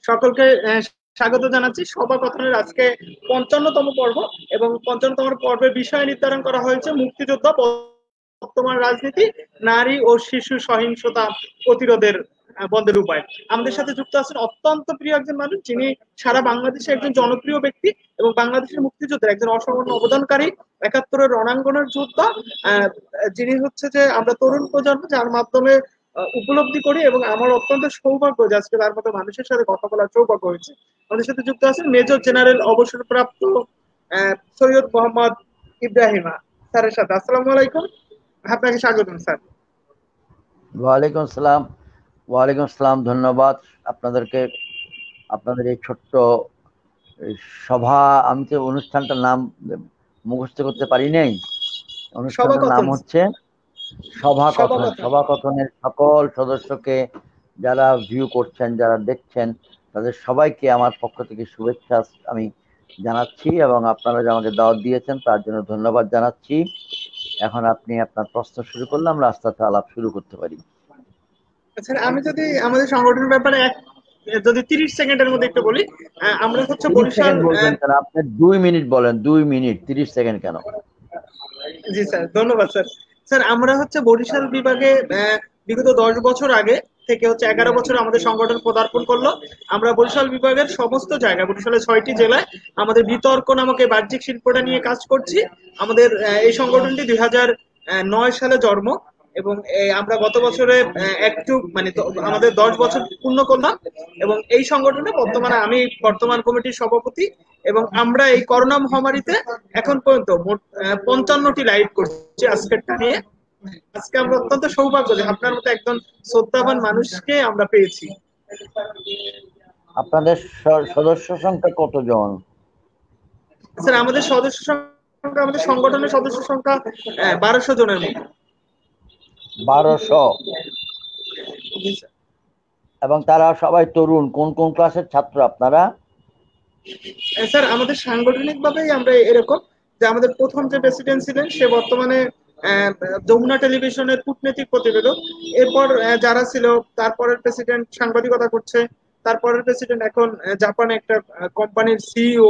সকলকে স্বাগত জানাচ্ছি সভাকথনের আজকে ৫৫তম পর্ব। এবং ৫৫তম পর্বের বিষয় নির্ধারণ করা হয়েছে মুক্তিযুদ্ধ, বর্তমান রাজনীতি, নারী ও শিশু সহিংসতা প্রতিরোধের বন্ধের উপায়। আমাদের সাথে যুক্ত আছেন অত্যন্ত প্রিয় একজন মানুষ, যিনি সারা বাংলাদেশে একজন জনপ্রিয় ব্যক্তি এবং বাংলাদেশের মুক্তিযুদ্ধের একজন অসামান্য অবদানকারী, ৭১-এর রণাঙ্গনের যোদ্ধা। যিনি হচ্ছে যে আমরা তরুণ প্রজন্ম, যার মাধ্যমে উপলব্ধি করি এবং আমার অত্যন্ত সৌভাগ্য যে আজকে তার মতো মানুষের সাথে কথা বলার সৌভাগ্য হয়েছে। আমাদের সাথে যুক্ত আছেন মেজর জেনারেল অবসরপ্রাপ্ত সৈয়দ মোহাম্মদ ইব্রাহিমা স্যারের সাথে। আসসালামু আলাইকুম, আপনাকে স্বাগতম স্যার। ওয়ালাইকুম আসসালাম। ওয়ালাইকুম আসসালাম, ধন্যবাদ আপনাদেরকে। আপনাদের এই ছোট্ট সভা, আমি তো অনুষ্ঠানটার নাম মুখস্থ করতে পারি নাই। অনুষ্ঠানটার নাম হচ্ছে সভাকথন। সভাকথনের সকল সদস্যকে, যারা ভিউ করছেন, যারা দেখছেন, তাদের সবাইকে আমার পক্ষ থেকে শুভেচ্ছা আমি জানাচ্ছি এবং আপনারা যে আমাকে দাওয়াত দিয়েছেন তার জন্য ধন্যবাদ জানাচ্ছি। এখন আপনি আপনার প্রশ্ন শুরু করলে আমরা আস্তে আস্তে আলাপ শুরু করতে পারি। আচ্ছা, আমি যদি আমাদের সংগঠনের ব্যাপারে যদি ৩০ সেকেন্ডের মধ্যে একটু বলি, আমরা হচ্ছে ৩০ বরিশাল। সেকেন্ড বলবেন কেন? আপনি ২ মিনিট বলেন। ২ মিনিট, ৩০ সেকেন্ড কেন? জি স্যার, ধন্যবাদ স্যার। স্যার, আমরা হচ্ছে বরিশাল বিভাগে বিগত ১০ বছর আগে থেকে হচ্ছে ১১ বছর আমাদের সংগঠন পদার্পণ করলো। আমরা বরিশাল বিভাগের সমস্ত জায়গায়, বরিশালের ৬টি জেলায় আমাদের বিতর্ক নামক এই বাহ্যিক শিল্পটা নিয়ে কাজ করছি। আমাদের এই সংগঠনটি ২০০৯ সালে জন্ম এবং আমরা গত বছরে একটু মানে আমাদের ১০ বছর পূর্ণ করলাম। এবং এই সংগঠনে বর্তমানে আমি বর্তমান কমিটির সভাপতি এবং আমরা এই করোনা মহামারীতে এখন পর্যন্ত মোট ৫৫টি লাইভ করছি আজকেরটা নিয়ে। আজকে আমরা অত্যন্ত সৌভাগ্য যে আপনার মতো একজন শ্রদ্ধাবান মানুষকে আমরা পেয়েছি। আপনাদের সদস্য সংখ্যা কতজন? স্যার, আমাদের সদস্য সংখ্যা, আমাদের সংগঠনের সদস্য সংখ্যা ১২০০ জনের মতো। ১২০০? এবং তারা সবাই তরুণ। কোন কোন ক্লাসের ছাত্র আপনারা? স্যার, আমাদের সাংগঠনিক ভাবেই আমরা এরকম যে আমাদের প্রথম যে প্রেসিডেন্ট ছিলেন সে বর্তমানে যমুনা টেলিভিশনের কূটনৈতিক প্রতিবেদক। এরপর যারা ছিল, তারপরের প্রেসিডেন্ট সাংবাদিকতা করছে, তারপরের প্রেসিডেন্ট এখন জাপানে একটা কোম্পানির সিইও।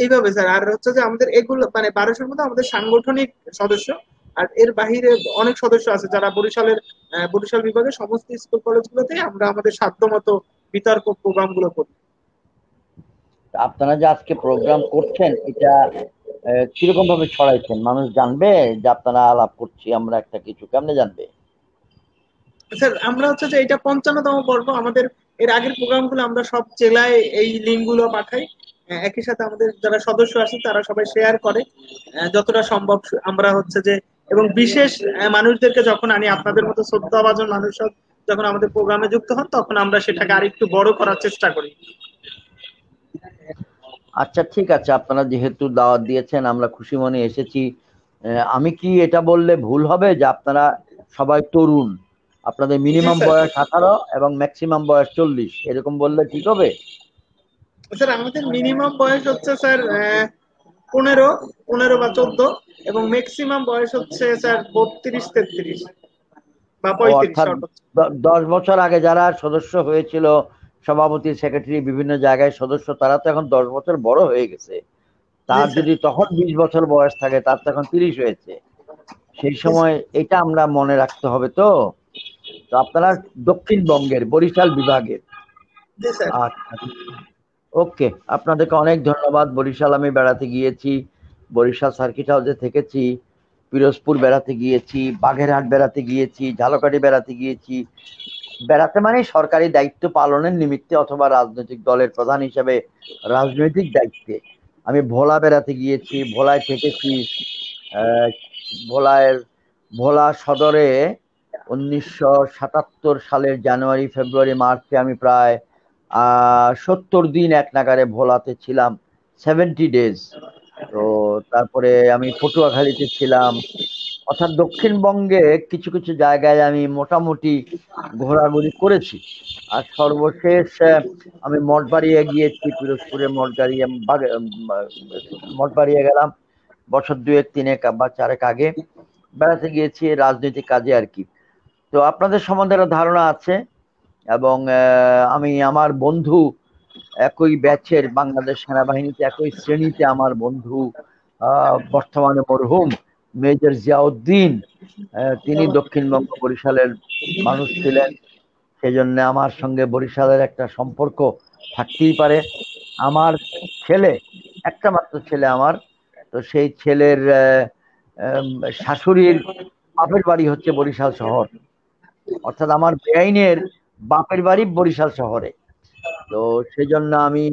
এইভাবে স্যার। আর হচ্ছে যে আমাদের এগুলো মানে ১২০০-র মধ্যে আমাদের সাংগঠনিক সদস্য। আর এর বাহিরে অনেক সদস্য আছে যারা বরিশাল বিভাগের সমস্ত স্কুল কলেজগুলোতে আমরা আমাদের সাধ্যমতো বিতর্ক প্রোগ্রাম গুলো করি। আপনারা যে আজকে প্রোগ্রাম করছেন, এটা কিরকম ভাবে ছড়াইছেন? মানুষ জানবে যে আপনারা আলাপ করছি আমরা একটা কিছু, কেমনে জানবে? স্যার, আমরা হচ্ছে যে এটা ৫৫তম পর্ব। আমাদের এর আগের প্রোগ্রামগুলো আমরা সব জেলায় এই লিঙ্ক গুলো পাঠাই। একই সাথে আমাদের যারা সদস্য আছে তারা সবাই শেয়ার করে যতটা সম্ভব। আমরা হচ্ছে যে এবং বিশেষ মানুষদেরকে যখন আনি, আপনাদের মতো শ্রদ্ধাভাজন মানুষ যখন আমাদের প্রোগ্রামে যুক্ত হন, তখন আমরা সেটাকে আরেকটু বড় করার চেষ্টা করি। আচ্ছা, ঠিক আছে। আপনারা যেহেতু দাওয়াত দিয়েছেন, আমরা খুশি মনে এসেছি। আমি কি এটা বললে ভুল হবে যে আপনারা সবাই তরুণ? আপনাদের মিনিমাম বয়স ১৮ এবং ম্যাক্সিমাম বয়স ৪০, এরকম বললে ঠিক হবে? স্যার, আমাদের মিনিমাম বয়স হচ্ছে স্যার ১৫, ১৫ বা ১৪ এবং ম্যাক্সিমাম বয়স হচ্ছে স্যার ৩২, ৩৩ বা ৩৫ অর্থাৎ সর্বোচ্চ। ১০ বছর আগে যারা সদস্য হয়েছিল, সভাপতি, সেক্রেটারি, বিভিন্ন জায়গায় সদস্য, তারা তো এখন ১০ বছর বড় হয়ে গেছে। তার যদি তখন ২০ বছর বয়স থাকে, তার তো এখন ৩০ হয়েছে। সেই সময় এটা আমরা মনে রাখতে হবে। তো তো আপনারা দক্ষিণবঙ্গের বরিশাল বিভাগের? আচ্ছা, ওকে। আপনাদেরকে অনেক ধন্যবাদ। বরিশাল আমি বেড়াতে গিয়েছি, বরিশাল সার্কিট হাউসে থেকেছি, পিরোজপুর বেড়াতে গিয়েছি, বাগেরহাট বেড়াতে গিয়েছি, ঝালকাঠি বেড়াতে গিয়েছি। বেড়াতে মানে সরকারি দায়িত্ব পালনের নিমিত্তে অথবা রাজনৈতিক দলের প্রধান হিসেবে রাজনৈতিক দায়িত্বে। আমি ভোলা বেড়াতে গিয়েছি, ভোলায় থেকেছি। ভোলায়, ভোলা সদরে ১৯৭৭ সালের জানুয়ারি, ফেব্রুয়ারি, মার্চে আমি প্রায় ৭০ দিন এক নাগারে ভোলাতে ছিলাম, 70 ডেজ। তো তারপরে আমি পটুয়াখালীতে ছিলাম। অর্থাৎ দক্ষিণবঙ্গে কিছু কিছু জায়গায় আমি মোটামুটি ঘোরাঘুরি করেছি। আর সর্বশেষ আমি মঠবাড়িয়া গিয়েছি, পিরোজপুরে মঠবাড়িয়া, মঠবাড়িয়া গেলাম বছর ২-১-৩ বা ৪ আগে। বেড়াতে গিয়েছি রাজনৈতিক কাজে আর কি। তো আপনাদের সম্বন্ধে একটা ধারণা আছে। এবং আমি আমার বন্ধু একই ব্যাচের, বাংলাদেশ সেনাবাহিনীতে একই শ্রেণীতে আমার বন্ধু বর্তমানে মরহুম মেজর জিয়াউদ্দিন, তিনি দক্ষিণবঙ্গ বরিশালের মানুষ ছিলেন। সেজন্য আমার সঙ্গে বরিশালের একটা সম্পর্ক থাকতেই পারে। আমার ছেলে, একটা মাত্র ছেলে আমার, তো সেই ছেলের শাশুড়ির বাপের বাড়ি হচ্ছে বরিশাল শহর, অর্থাৎ আমার বেআইনের বাপের বাড়ি বরিশাল শহরে। তো সেজন্য আমি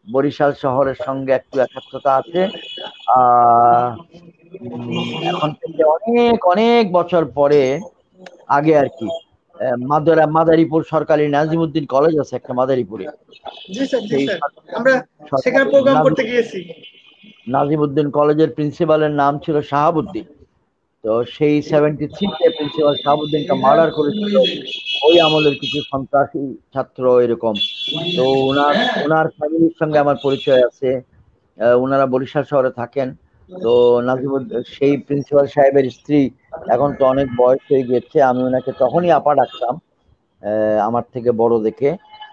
বরিশাল শহরের সঙ্গে একটু একাত্মতা আছে। আহ এখন থেকে অনেক অনেক বছর পরে, আগে আর কি, মাদারীপুর সরকারি নাজিমুদ্দিন কলেজ আছে একটা মাদারীপুরে। জি স্যার, জি সেই স্যার, আমরা সেখানে সরকারি প্রোগ্রাম করতে গিয়েছি। নাজিমুদ্দিন কলেজের প্রিন্সিপালের নাম ছিল শাহাবুদ্দিন। তো সেই 73-তে প্রিন্সিপাল শাহাবুদ্দিনকে মার্ডার করেছিল ওই আমলের কিছু সন্ত্রাসী ছাত্র এরকম। তো ওনার ওনার ফ্যামিলির সঙ্গে আমার পরিচয় আছে। ওনারা বরিশাল শহরে থাকেন। তো নাজিমুদ্দিন, সেই প্রিন্সিপাল সাহেবের স্ত্রী, এখন তো অনেক বয়স হয়ে গেছে, আমি ওনাকে তখনই আপা ডাকতাম, আমার থেকে বড় দেখে।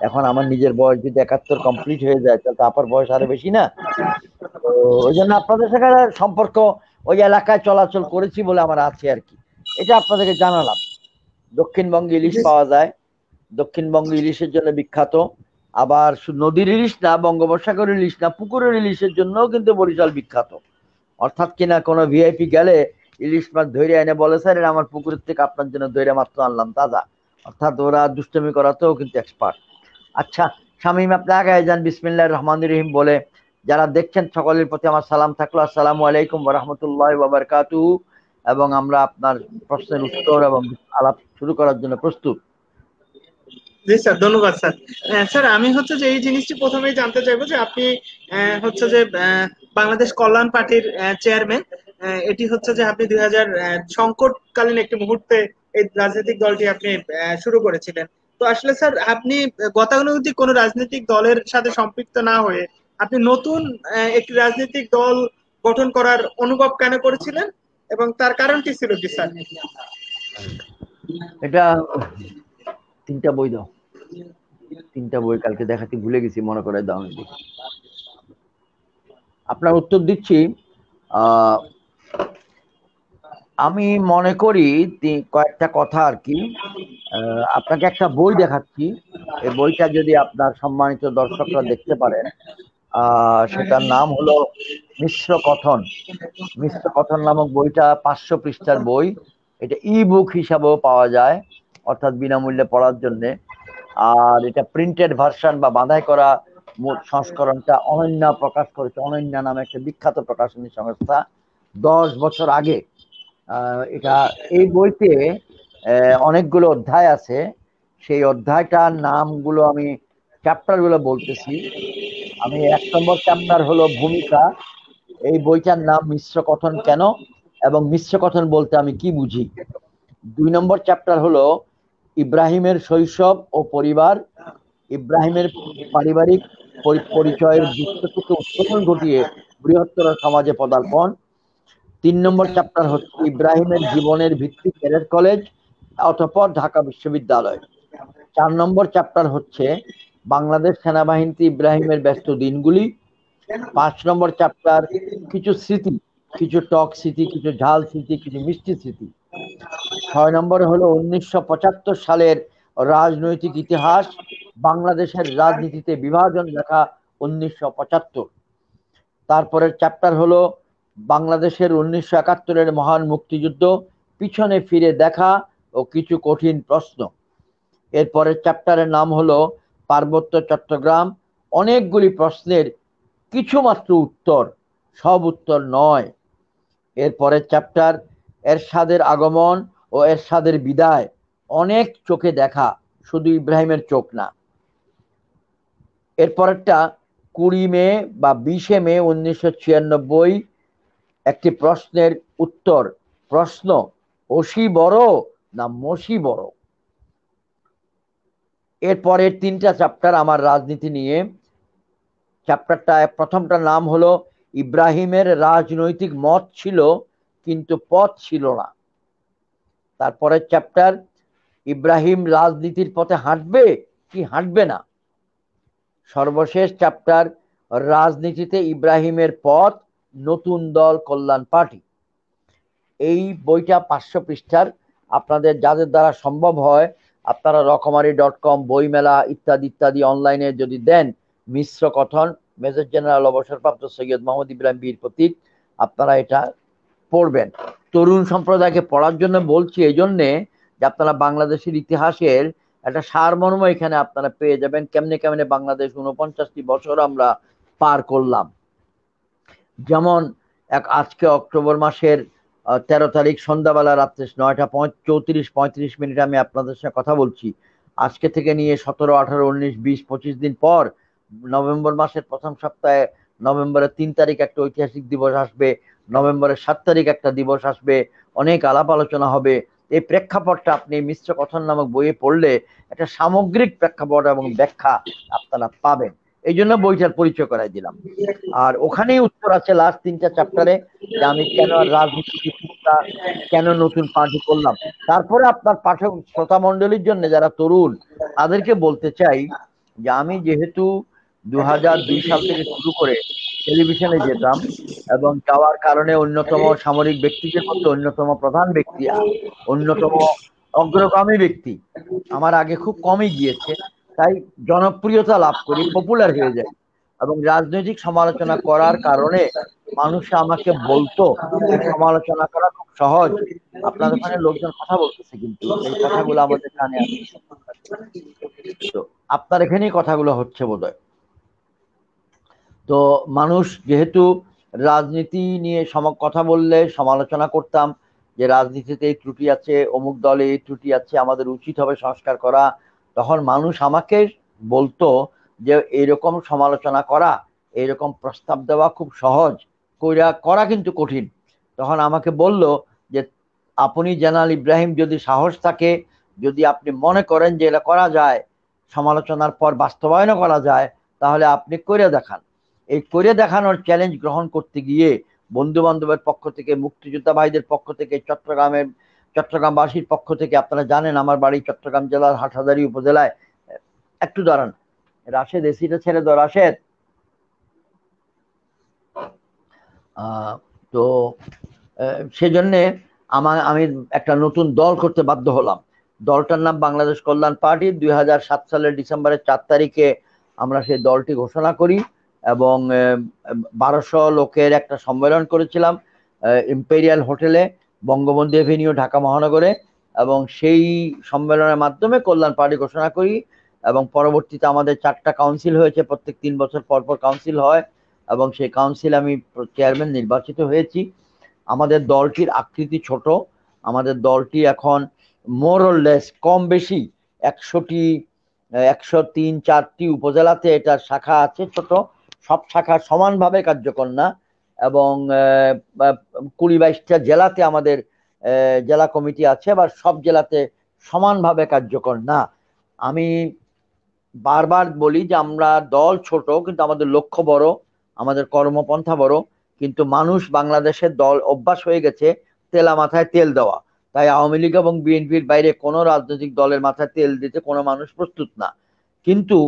এখন আমার নিজের বয়স যদি 71 কমপ্লিট হয়ে যায়, তাহলে তো আপার বয়স আরো বেশি না? তো ওই জন্য আপনাদের সাথে সম্পর্ক ওই এলাকায় চলাচল করেছি বলে আমার আছে আর কি, এটা আপনাদেরকে জানালাম। দক্ষিণবঙ্গে ইলিশ জি পাওয়া যায়, দক্ষিণবঙ্গ ইলিশের জন্য বিখ্যাত। আবার শুধু নদীর ইলিশ না, বঙ্গোপসাগর ইলিশ না, পুকুরের ইলিশের জন্যও কিন্তু বরিশাল বিখ্যাত। অর্থাৎ কিনা কোনো ভিআইপি গেলে ইলিশ মাছ ধরে এনে বলে, স্যার এটা আমার পুকুরের থেকে আপনার জন্য ধরে মাত্র আনলাম তাজা। অর্থাৎ ওরা দুষ্টমি করাতেও কিন্তু এক্সপার্ট। আচ্ছা শামীম, আপনি আগায় যান বিসমিল্লাহির রহমানির রহিম বলে। যারা দেখছেন সকলের প্রতি আমার সালাম থাকলো, আসসালামু আলাইকুম ওয়া রাহমাতুল্লাহি ওয়া বারাকাতুহু। এবং আমরা আপনার প্রশ্নের উত্তর এবং আলাপ শুরু করার জন্য প্রস্তুত। জি স্যার, ধন্যবাদ স্যার। স্যার, আমি হচ্ছে যে এই জিনিসটি প্রথমেই জানতে চাইবো যে আপনি হচ্ছে যে বাংলাদেশ কল্যাণ পার্টির চেয়ারম্যান। এটি হচ্ছে যে আপনি 2000 সংকটকালীন একটি মুহূর্তে এই রাজনৈতিক দলটি আপনি শুরু করেছিলেন। তো আসলে স্যার, আপনি গতানুগতিক কোনো রাজনৈতিক দলের সাথে সম্পৃক্ত না হয়ে আপনি নতুন একটি রাজনৈতিক দল গঠন করার অনুভব কেন করেছিলেন, এবং তার কারণটি ছিল কি স্যার? এটা, তিনটা বই দাও, তিনটা বই কালকে দেখাতে ভুলে গেছি, মনে করে দাও আমি দেখি। আপনার উত্তর দিচ্ছি। আহ আমি মনে করি কয়েকটা কথা আর কি। আপনাকে একটা বই দেখাচ্ছি, এই বইটা যদি আপনার সম্মানিত দর্শকরা দেখতে পারেন। সেটার নাম হলো মিশ্র কথন। মিশ্র কথন নামক বইটা 500 পৃষ্ঠার বই। এটা ই বুক হিসাবেও পাওয়া যায়, অর্থাৎ বিনামূল্যে পড়ার জন্য। আর এটা প্রিন্টেড ভার্সন বা বাঁধাই করা সংস্করণটা অনন্যা প্রকাশ করেছে। অনন্যা নামে একটা বিখ্যাত প্রকাশনী সংস্থা, 10 বছর আগে। এটা, এই বইতে অনেকগুলো অধ্যায় আছে। সেই অধ্যায়টার নামগুলো আমি, চ্যাপ্টার গুলো বলতেছি। আমি 1 নম্বর চ্যাপ্টার হলো ভূমিকা। এই বইটার নাম মিশ্র কথন কেন এবং মিশ্র কথন বলতে আমি কি বুঝি। 2 নম্বর চ্যাপ্টার হলো ইব্রাহিমের শৈশব ও পরিবার, ইব্রাহিমের পারিবারিক পরিচয়ের বৃত্ত থেকে উত্তরণ ঘটিয়ে বৃহত্তর সমাজে পদার্পণ। 3 নম্বর চ্যাপ্টার হচ্ছে ইব্রাহিমের জীবনের ভিত্তি ক্যাডেট কলেজ, অতঃপর ঢাকা বিশ্ববিদ্যালয়। 4 নম্বর চ্যাপ্টার হচ্ছে বাংলাদেশ সেনাবাহিনীতে ইব্রাহিমের ব্যস্ত দিনগুলি। 5 নম্বর চ্যাপ্টার কিছু স্মৃতি, কিছু টক স্মৃতি, কিছু ঝাল স্মৃতি, কিছু মিষ্টি স্মৃতি। 6 নম্বরে হলো 1975 সালের রাজনৈতিক ইতিহাস, বাংলাদেশের রাজনীতিতে বিভাজন লেখা 1975। তারপরের চ্যাপ্টার হলো বাংলাদেশের 1971-এর মহান মুক্তিযুদ্ধ, পিছনে ফিরে দেখা ও কিছু কঠিন প্রশ্ন। এরপরের চ্যাপ্টারের নাম হলো পার্বত্য চট্টগ্রাম, অনেকগুলি প্রশ্নের কিছু মাত্র উত্তর, সব উত্তর নয়। এরপরের চ্যাপ্টার এরশাদের আগমন ও এরশাদের বিদায়, অনেক চোখে দেখা, শুধু ইব্রাহিমের চোখ না। এরপরেরটা 20 মে বা 20 মে 1996, একটি প্রশ্নের উত্তর। প্রশ্ন, ওসি বড় না মসি বড়। এরপরের 3টা চ্যাপ্টার আমার রাজনীতি নিয়ে। চ্যাপ্টারটা, প্রথমটার নাম হলো ইব্রাহিমের রাজনৈতিক মত ছিল কিন্তু পথ ছিল না। তারপরের চ্যাপ্টার ইব্রাহিম রাজনীতির পথে হাঁটবে কি হাঁটবে না। সর্বশেষ চ্যাপ্টার, রাজনীতিতে ইব্রাহিমের পথ, নতুন দল কল্যাণ পার্টি। এই বইটা 500 পৃষ্ঠার। আপনাদের যাদের দ্বারা সম্ভব হয় আপনারা রকমারি.com, বইমেলা ইত্যাদি ইত্যাদি অনলাইনে যদি দেন, মিশ্র কথন, মেজর জেনারেল অবসরপ্রাপ্ত সৈয়দ মোহাম্মদ ইব্রাহিম বীর প্রতীক, আপনারা এটা পড়বেন। তরুণ সম্প্রদায়কে পড়ার জন্য বলছি এই জন্যে যে আপনারা বাংলাদেশের ইতিহাসের একটা সারমর্ম এখানে আপনারা পেয়ে যাবেন, কেমনে কেমনে বাংলাদেশ 49টি বছর আমরা পার করলাম। যেমন আজকে অক্টোবর মাসের 13 তারিখ সন্ধ্যাবেলা রাত্রে 9টা 34-35 আমি আপনাদের সাথে কথা বলছি। আজকে থেকে নিয়ে 17, 18, 19, 20, 25 দিন পর নভেম্বর মাসের প্রথম সপ্তাহে নভেম্বরের 3 তারিখ একটা ঐতিহাসিক দিবস আসবে, নভেম্বরের 7 তারিখ একটা দিবস আসবে, অনেক আলাপ আলোচনা হবে। এই প্রেক্ষাপটটা আপনি মিশ্র কথন নামক বইয়ে পড়লে একটা সামগ্রিক প্রেক্ষাপট এবং ব্যাখ্যা আপনারা পাবেন। এই জন্য বইটার পরিচয় করাই দিলাম। আর ওখানেই উত্তর আছে লাস্ট 3টা চ্যাপ্টারে, যে আমি কেন রাজনীতি, কেন নতুন পার্টি করলাম। তারপরে আপনার পাঠক শ্রোতা মন্ডলীর জন্য যারা তরুণ, তাদেরকে বলতে চাই যে আমি যেহেতু 2002 সাল থেকে শুরু করে টেলিভিশনে যেতাম এবং যাওয়ার কারণে অন্যতম সামরিক ব্যক্তিদের মধ্যে অন্যতম প্রধান ব্যক্তি, অন্যতম অগ্রগামী ব্যক্তি আমার আগে খুব কমই গিয়েছে, তাই জনপ্রিয়তা লাভ করি, পপুলার হয়ে যায়। এবং রাজনৈতিক সমালোচনা করার কারণে মানুষ আমাকে বলতো সমালোচনা করা খুব সহজ। আপনাদের ওখানে লোকজন কথা বলতেছে, কিন্তু এই কথাগুলো আমাদের কানে আসছে। তো আপনার এখানেই কথাগুলো হচ্ছে বোধহয়। তো মানুষ যেহেতু রাজনীতি নিয়ে কথা বললে সমালোচনা করতাম, যে রাজনীতিতে এই ত্রুটি আছে, অমুক দলে এই ত্রুটি আছে, আমাদের উচিত হবে সংস্কার করা, তখন মানুষ আমাকে বলতো যে এইরকম সমালোচনা করা, এইরকম প্রস্তাব দেওয়া খুব সহজ, করা কিন্তু কঠিন। তখন আমাকে বলল যে আপনি জেনারেল ইব্রাহিম, যদি সাহস থাকে, যদি আপনি মনে করেন যে এটা করা যায়, সমালোচনার পর বাস্তবায়নও করা যায়, তাহলে আপনি করে দেখান। এই করে দেখানোর চ্যালেঞ্জ গ্রহণ করতে গিয়ে বন্ধু বান্ধবের পক্ষ থেকে, মুক্তিযোদ্ধা ভাইদের পক্ষ থেকে, চট্টগ্রামবাসীর পক্ষ থেকে, আপনারা জানেন আমার বাড়ি চট্টগ্রাম জেলার হাটহাজারী উপজেলায়। একটু দাঁড়ান রাশেদ, এসিটা ছেড়ে দাও রাশেদ। তো সেজন্যে আমি একটা নতুন দল করতে বাধ্য হলাম। দলটার নাম বাংলাদেশ কল্যাণ পার্টি। 2007 সালের ডিসেম্বরের 4 তারিখে আমরা সেই দলটি ঘোষণা করি এবং 1200 লোকের একটা সম্মেলন করেছিলাম ইম্পেরিয়াল হোটেলে, বঙ্গবন্ধু এভিনিউ, ঢাকা মহানগরে। এবং সেই সম্মেলনের মাধ্যমে কল্যাণ পার্টি ঘোষণা করি এবং পরবর্তীতে আমাদের 4টা কাউন্সিল হয়েছে, প্রত্যেক 3 বছর পর পর কাউন্সিল হয় এবং সেই কাউন্সিল আমি চেয়ারম্যান নির্বাচিত হয়েছি। আমাদের দলটির আকৃতি ছোট। আমাদের দলটি এখন মোরলেস কম বেশি 103-104টি উপজেলাতে এটার শাখা আছে, ছোট, সব শাখা সমানভাবে কার্যকর না। এবং 20-22টা জেলাতে আমাদের জেলা কমিটি আছে, আবার সব জেলাতে সমানভাবে কার্যকর না। আমি বারবার বলি যে আমরা দল ছোট, কিন্তু আমাদের লক্ষ্য বড়, আমাদের কর্মপন্থা বড়। কিন্তু মানুষ, বাংলাদেশের দল অভ্যাস হয়ে গেছে তেলা মাথায় তেল দেওয়া, তাই আওয়ামী লীগ এবং বিএনপির বাইরে কোনো রাজনৈতিক দলের মাথায় তেল দিতে কোনো মানুষ প্রস্তুত না। কিন্তু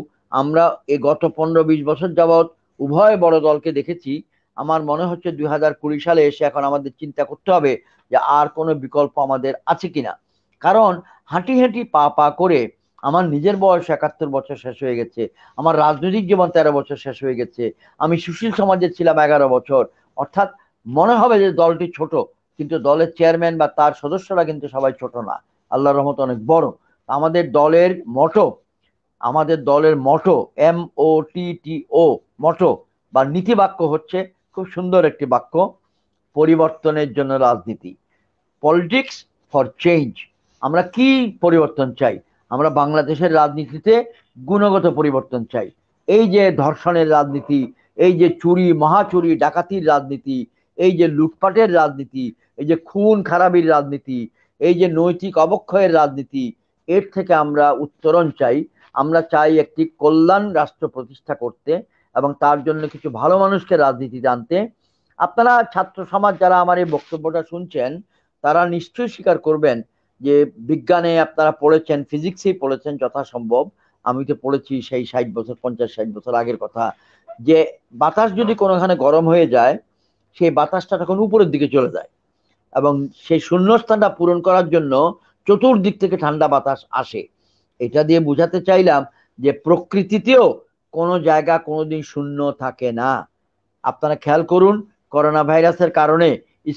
আমরা এই গত 15-20 বছর যাবৎ উভয় বড় দলকে দেখেছি। আমার মনে হচ্ছে 2020 সালে এসে এখন আমাদের চিন্তা করতে হবে যে আর কোনো বিকল্প আমাদের আছে কিনা। কারণ হাঁটি হাঁটি পা পা করে আমার নিজের বয়স 71 বছর শেষ হয়ে গেছে, আমার রাজনৈতিক জীবন 13 বছর শেষ হয়ে গেছে, আমি সুশীল সমাজে ছিলাম 11 বছর। অর্থাৎ মনে হবে যে দলটি ছোট, কিন্তু দলের চেয়ারম্যান বা তার সদস্যরা কিন্তু সবাই ছোট না, আল্লাহর রহমত অনেক বড়। আমাদের দলের মটো MOTTO, মটো বা নীতিবাক্য হচ্ছে, খুব সুন্দর একটি বাক্য, পরিবর্তনের জন্য রাজনীতি, পলিটিক্স ফর চেঞ্জ। আমরা কি পরিবর্তন চাই? আমরা বাংলাদেশের রাজনীতিতে গুণগত পরিবর্তন চাই। এই যে ধর্ষণের রাজনীতি, এই যে চুরি, মহাচুরি, ডাকাতির রাজনীতি, এই যে লুটপাটের রাজনীতি, এই যে খুন খারাপির রাজনীতি, এই যে নৈতিক অবক্ষয়ের রাজনীতি, এর থেকে আমরা উত্তরণ চাই। আমরা চাই একটি কল্যাণ রাষ্ট্র প্রতিষ্ঠা করতে এবং তার জন্য কিছু ভালো মানুষকে রাজনীতিতে আনতে। আপনারা ছাত্র সমাজ যারা আমার এই বক্তব্যটা শুনছেন, তারা নিশ্চয়ই স্বীকার করবেন যে বিজ্ঞানে আপনারা পড়েছেন, ফিজিক্সেই পড়েছেন যথাসম্ভব, আমি তো পড়েছি সেই 60 বছর 50-60 বছর আগের কথা, যে বাতাস যদি কোনোখানে গরম হয়ে যায়, সেই বাতাসটা তখন উপরের দিকে চলে যায়, এবং সেই শূন্যস্থানটা পূরণ করার জন্য চতুর্দিক থেকে ঠান্ডা বাতাস আসে। এটা দিয়ে বুঝাতে চাইলাম যে প্রকৃতিতেও কোনো জায়গা কোনোদিন শূন্য থাকে না। আপনারা খেয়াল করুন, করোনা ভাইরাসের কারণে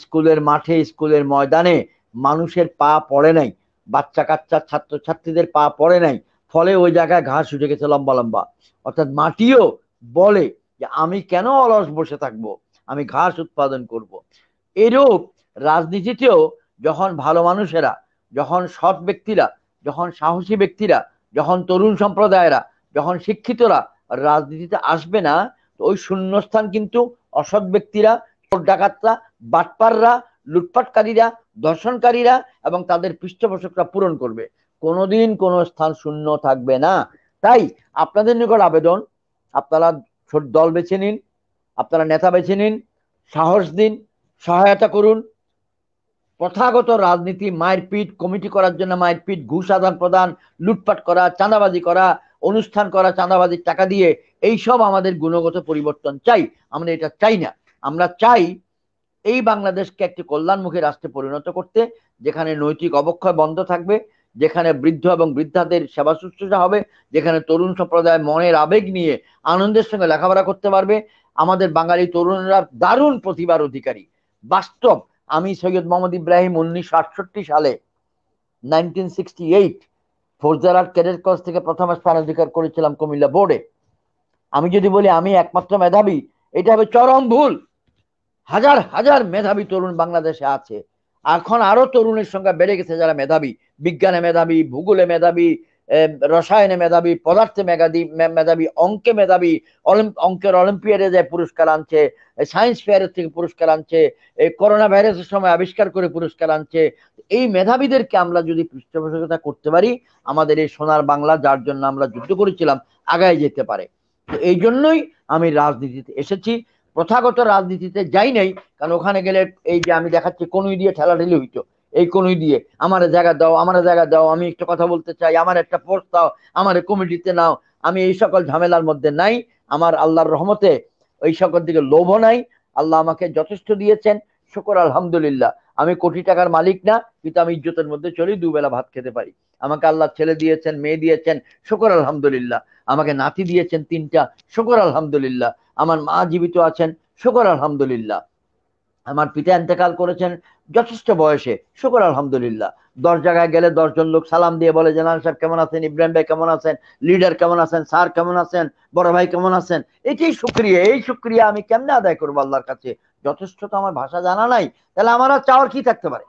স্কুলের মাঠে, স্কুলের ময়দানে মানুষের পা পড়ে নাই, বাচ্চা কাচ্চা ছাত্রছাত্রীদের পা পড়ে নাই, ফলে ওই জায়গায় ঘাস উঠে গেছে লম্বা লম্বা। অর্থাৎ মাটিও বলে যে আমি কেন অলস বসে থাকবো, আমি ঘাস উৎপাদন করব। এরূপ রাজনীতিতেও যখন ভালো মানুষেরা, যখন সৎ ব্যক্তিরা, যখন সাহসী ব্যক্তিরা, যখন তরুণ সম্প্রদায়েরা, যখন শিক্ষিতরা রাজনীতিতে আসবে না, তো ওই শূন্যস্থান কিন্তু অসৎ ব্যক্তিরা, চোর ডাকাতরা, বাটপাররা, লুটপাটকারীরা, ধর্ষণকারীরা এবং তাদের পৃষ্ঠপোষকরা পূরণ করবে। কোনোদিন কোনো স্থান শূন্য থাকবে না। তাই আপনাদের নিকট আবেদন, আপনারা দল বেছে নিন, আপনারা নেতা বেছে নিন, সাহস দিন, সহায়তা করুন। প্রথাগত রাজনীতি, মারপিট, কমিটি করার জন্য মারপিট, ঘুষ আদান প্রদান, লুটপাট করা, চাঁদাবাজি করা, অনুষ্ঠান করা চাঁদাবাজির টাকা দিয়ে, এইসব আমাদের গুণগত পরিবর্তন চাই। আমরা এটা চাই না। আমরা চাই এই বাংলাদেশকে একটি কল্যাণমুখী রাষ্ট্রে পরিণত করতে, যেখানে নৈতিক অবক্ষয় বন্ধ থাকবে, যেখানে বৃদ্ধ এবং বৃদ্ধাদের সেবা শুশ্রূষা হবে, যেখানে তরুণ সম্প্রদায় মনের আবেগ নিয়ে আনন্দের সঙ্গে লেখাপড়া করতে পারবে। আমাদের বাঙালি তরুণরা দারুণ প্রতিভার অধিকারী। বাস্তব, আমি সৈয়দ মোহাম্মদ ইব্রাহিম 1968 সালে 1968 ফৌজদারহাট ক্যাডেট কলেজ থেকে প্রথম স্থান অধিকার করেছিলাম কুমিল্লা বোর্ডে। আমি যদি বলি আমি একমাত্র মেধাবী, এটা হবে চরম ভুল। হাজার হাজার মেধাবী তরুণ বাংলাদেশে আছে। এখন আরো তরুণের সংখ্যা বেড়ে গেছে যারা মেধাবী, বিজ্ঞানে মেধাবী, ভূগোলে মেধাবী, রসায়নে মেধাবী, পদার্থে মেধাবী, অঙ্কে মেধাবী, অঙ্কের অলিম্পিয়াডে যায় পুরস্কার আনছে, সায়েন্স ফেয়ারের থেকে পুরস্কার আনছে, এই করোনা ভাইরাসের সময় আবিষ্কার করে পুরস্কার আনছে। এই মেধাবীদেরকে আমরা যদি পৃষ্ঠপোষকতা করতে পারি, আমাদের এই সোনার বাংলা, যার জন্য আমরা যুদ্ধ করেছিলাম, আগায় যেতে পারে। তো এই জন্যই আমি রাজনীতিতে এসেছি, প্রথাগত রাজনীতিতে যাই নাই। কারণ ওখানে গেলে এই যে আমি দেখাচ্ছি কনুই দিয়ে ঠেলাঠেলি হইতো, এই কনুই দিয়ে আমার জায়গা দাও, আমার জায়গা দাও, আমি একটা কথা বলতে চাই, আমার একটা পোস্ট দাও, আমার কমিটিতে নাও। আমি এই সকল ঝামেলার মধ্যে নাই। আমার আল্লাহর রহমতে ওই সকল দিকে লোভ নাই। আল্লাহ আমাকে যথেষ্ট দিয়েছেন, শুকর আলহামদুলিল্লাহ। আমি কোটি টাকার মালিক না, কিন্তু আমি ইজ্জতের মধ্যে চলি, দুবেলা ভাত খেতে পারি। আমাকে আল্লাহ ছেলে দিয়েছেন, মেয়ে দিয়েছেন, শুকর আলহামদুলিল্লাহ। আমাকে নাতি দিয়েছেন 3টা, শুকর আলহামদুলিল্লাহ। আমার মা জীবিত আছেন, শুকর আলহামদুলিল্লাহ। আমার পিতা ইন্তেকাল করেছেন যথেষ্ট বয়সে, শুকর আলহামদুলিল্লাহ। 10 জায়গায় গেলে 10 জন লোক সালাম দিয়ে বলে, জেনারেল সাহেব কেমন আছেন, ইব্রাহিম ভাই কেমন আছেন, লিডার কেমন আছেন, স্যার কেমন আছেন, বড় ভাই কেমন আছেন। এটাই শুক্রিয়া। এই শুক্রিয়া আমি কেমনে আদায় করবো আল্লাহর কাছে? যথেষ্ট তো আমার ভাষা জানা নাই। তাহলে আমার আর চাওয়ার কি থাকতে পারে?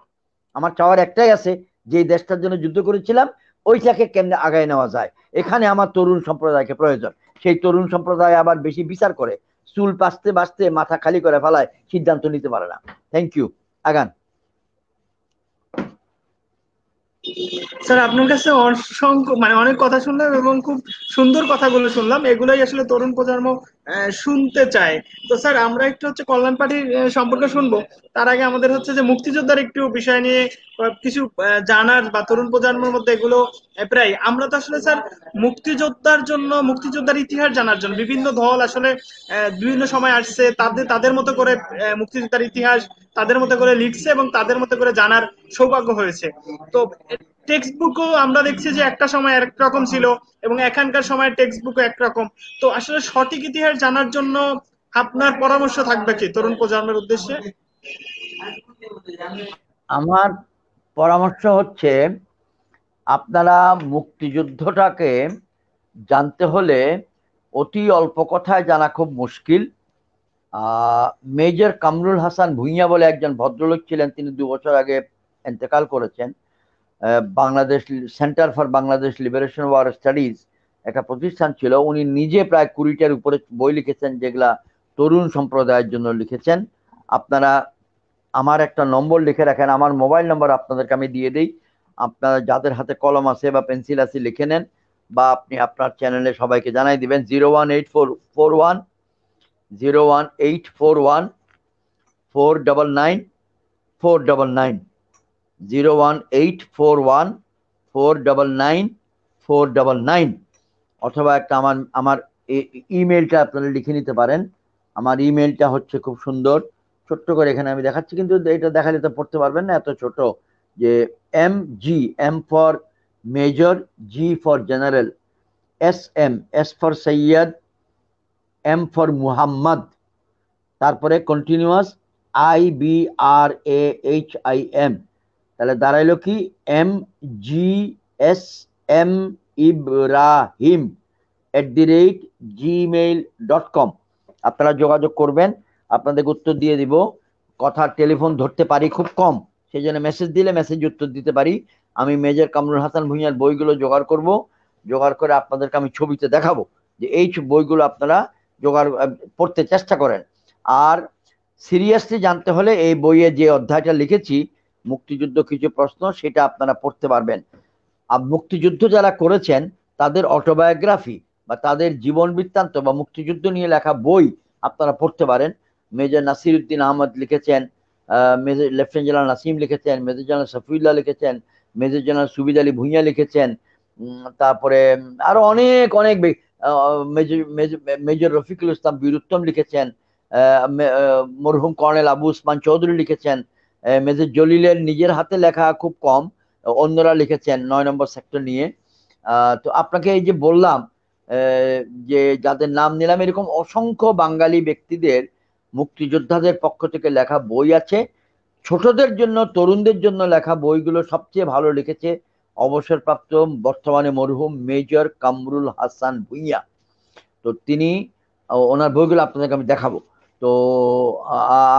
আমার চাওয়ার একটাই আছে, যে দেশটার জন্য যুদ্ধ করেছিলাম, ওইটাকে কেমনে আগায় নেওয়া যায়। এখানে আমার তরুণ সম্প্রদায়কে প্রয়োজন। সেই তরুণ সম্প্রদায় আবার বেশি বিচার করে, চুল বাঁচতে বাঁচতে মাথা খালি করে ফেলায়, সিদ্ধান্ত নিতে পারে না। Thank you. আগান। স্যার, আপনার কাছে অসংখ্য মানে অনেক কথা শুনলাম এবং খুব সুন্দর কথাগুলো শুনলাম। এগুলোই আসলে তরুণ প্রজন্ম শুনতে চায়। তো স্যার, আমরা একটু হচ্ছে কল্যাণ পার্টির সম্পর্কে শুনবো। তার আগে আমাদের হচ্ছে যে মুক্তিযোদ্ধার একটু বিষয় নিয়ে কিছু জানার বা তরুণ প্রজন্মের মধ্যে এগুলো প্রায় আমরা তো আসলে স্যার মুক্তিযোদ্ধার জন্য, মুক্তিযোদ্ধার ইতিহাস জানার জন্য বিভিন্ন দল আসলে বিভিন্ন সময় আসছে, তাদের তাদের মতো করে মুক্তিযোদ্ধার ইতিহাস তাদের মতো করে লিখছে এবং তাদের মতো করে জানার সৌভাগ্য হয়েছে। তো টেক্সট বুকও আমরা দেখছি যে একটা সময় একরকম ছিল এবং এখানকার সময় টেক্সট বুকও একরকম। তো আসলে সঠিক ইতিহাস জানার জন্য আপনার পরামর্শ থাকবে কি তরুণ প্রজন্মের উদ্দেশ্যে? আমার পরামর্শ হচ্ছে, আপনারা মুক্তিযুদ্ধটাকে জানতে হলে অতি অল্প কথায় জানা খুব মুশকিল। মেজর কামরুল হাসান ভুঁইয়া বলে একজন ভদ্রলোক ছিলেন, তিনি 2 বছর আগে ইন্তেকাল করেছেন। Bangladesh centre for Bangladesh liberation war studies একটা প্রতিষ্ঠান ছিল। উনি নিজে প্রায় 20টার উপরে বই লিখেছেন, যেগুলা তরুণ সম্প্রদায়ের জন্য লিখেছেন। আপনারা আমার একটা নম্বর লিখে রাখেন, আমার মোবাইল নম্বর আপনাদেরকে আমি দিয়ে দিই। আপনারা যাদের হাতে কলম আছে বা পেন্সিল আছে লিখে নেন, বা আপনি আপনার চ্যানেলে সবাইকে জানাই দিবেন। 01841 499 499 01841 499 499। অথবা একটা আমার আমার ইমেলটা আপনারা লিখে নিতে পারেন। আমার ইমেলটা হচ্ছে খুব সুন্দর, ছোট্ট করে এখানে আমি দেখাচ্ছি, কিন্তু এটা দেখালে তো পড়তে পারবেন না, এত ছোট। যে M G, M for major, G for general, S M, S for Syed, M for Muhammad, তারপরে কন্টিনিউয়াস, IBRAHIM, তাহলে দাঁড়াইলো কি, MGSM Ibrahim@gmail.com। আপনারা যোগাযোগ করবেন, আপনাদের উত্তর দিয়ে দিব। কথা টেলিফোন ধরতে পারি খুব কম, সেই জন্য মেসেজ দিলে মেসেজ উত্তর দিতে পারি। আমি মেজর কামরুল হাসান ভূঁইয়ার বইগুলো জোগাড় করব, জোগাড় করে আপনাদেরকে আমি ছবিতে দেখাবো যে এই বইগুলো আপনারা জোগাড় পড়তে চেষ্টা করেন। আর সিরিয়াসলি জানতে হলে এই বইয়ে যে অধ্যায়টা লিখেছি, মুক্তিযুদ্ধ কিছু প্রশ্ন, সেটা আপনারা পড়তে পারবেন। আর মুক্তিযুদ্ধ যারা করেছেন তাদের অটোবায়োগ্রাফি বা তাদের জীবন বৃত্তান্ত বা মুক্তিযুদ্ধ নিয়ে লেখা বই আপনারা পড়তে পারেন। মেজর নাসির উদ্দিন আহমদ লিখেছেন, মেজর লেফটেন্যান্ট জেনারেল নাসিম লিখেছেন, মেজর জেনারেল শফিউল্লাহ লিখেছেন, মেজর জেনারেল সুবিদ আলী ভুঁইয়া লিখেছেন, তারপরে আরো অনেক অনেক মেজর মেজর রফিকুল ইসলাম বীরুত্তম লিখেছেন, মরহুম কর্নেল আবু উসমান চৌধুরী লিখেছেন, মেজর জলিলের নিজের হাতে লেখা খুব কম, অন্যরা লিখেছেন 9 নম্বর সেক্টর নিয়ে। তো আপনাকে এই যে বললাম যে যাদের নাম নিলাম, এরকম অসংখ্য বাঙালি ব্যক্তিদের, মুক্তিযোদ্ধাদের পক্ষ থেকে লেখা বই আছে। ছোটদের জন্য, তরুণদের জন্য লেখা বইগুলো সবচেয়ে ভালো লিখেছে অবসরপ্রাপ্ত বর্তমানে মরহুম মেজর কামরুল হাসান ভূঁইয়া। তো তিনি, ওনার বইগুলো আপনাদেরকে আমি দেখাবো। তো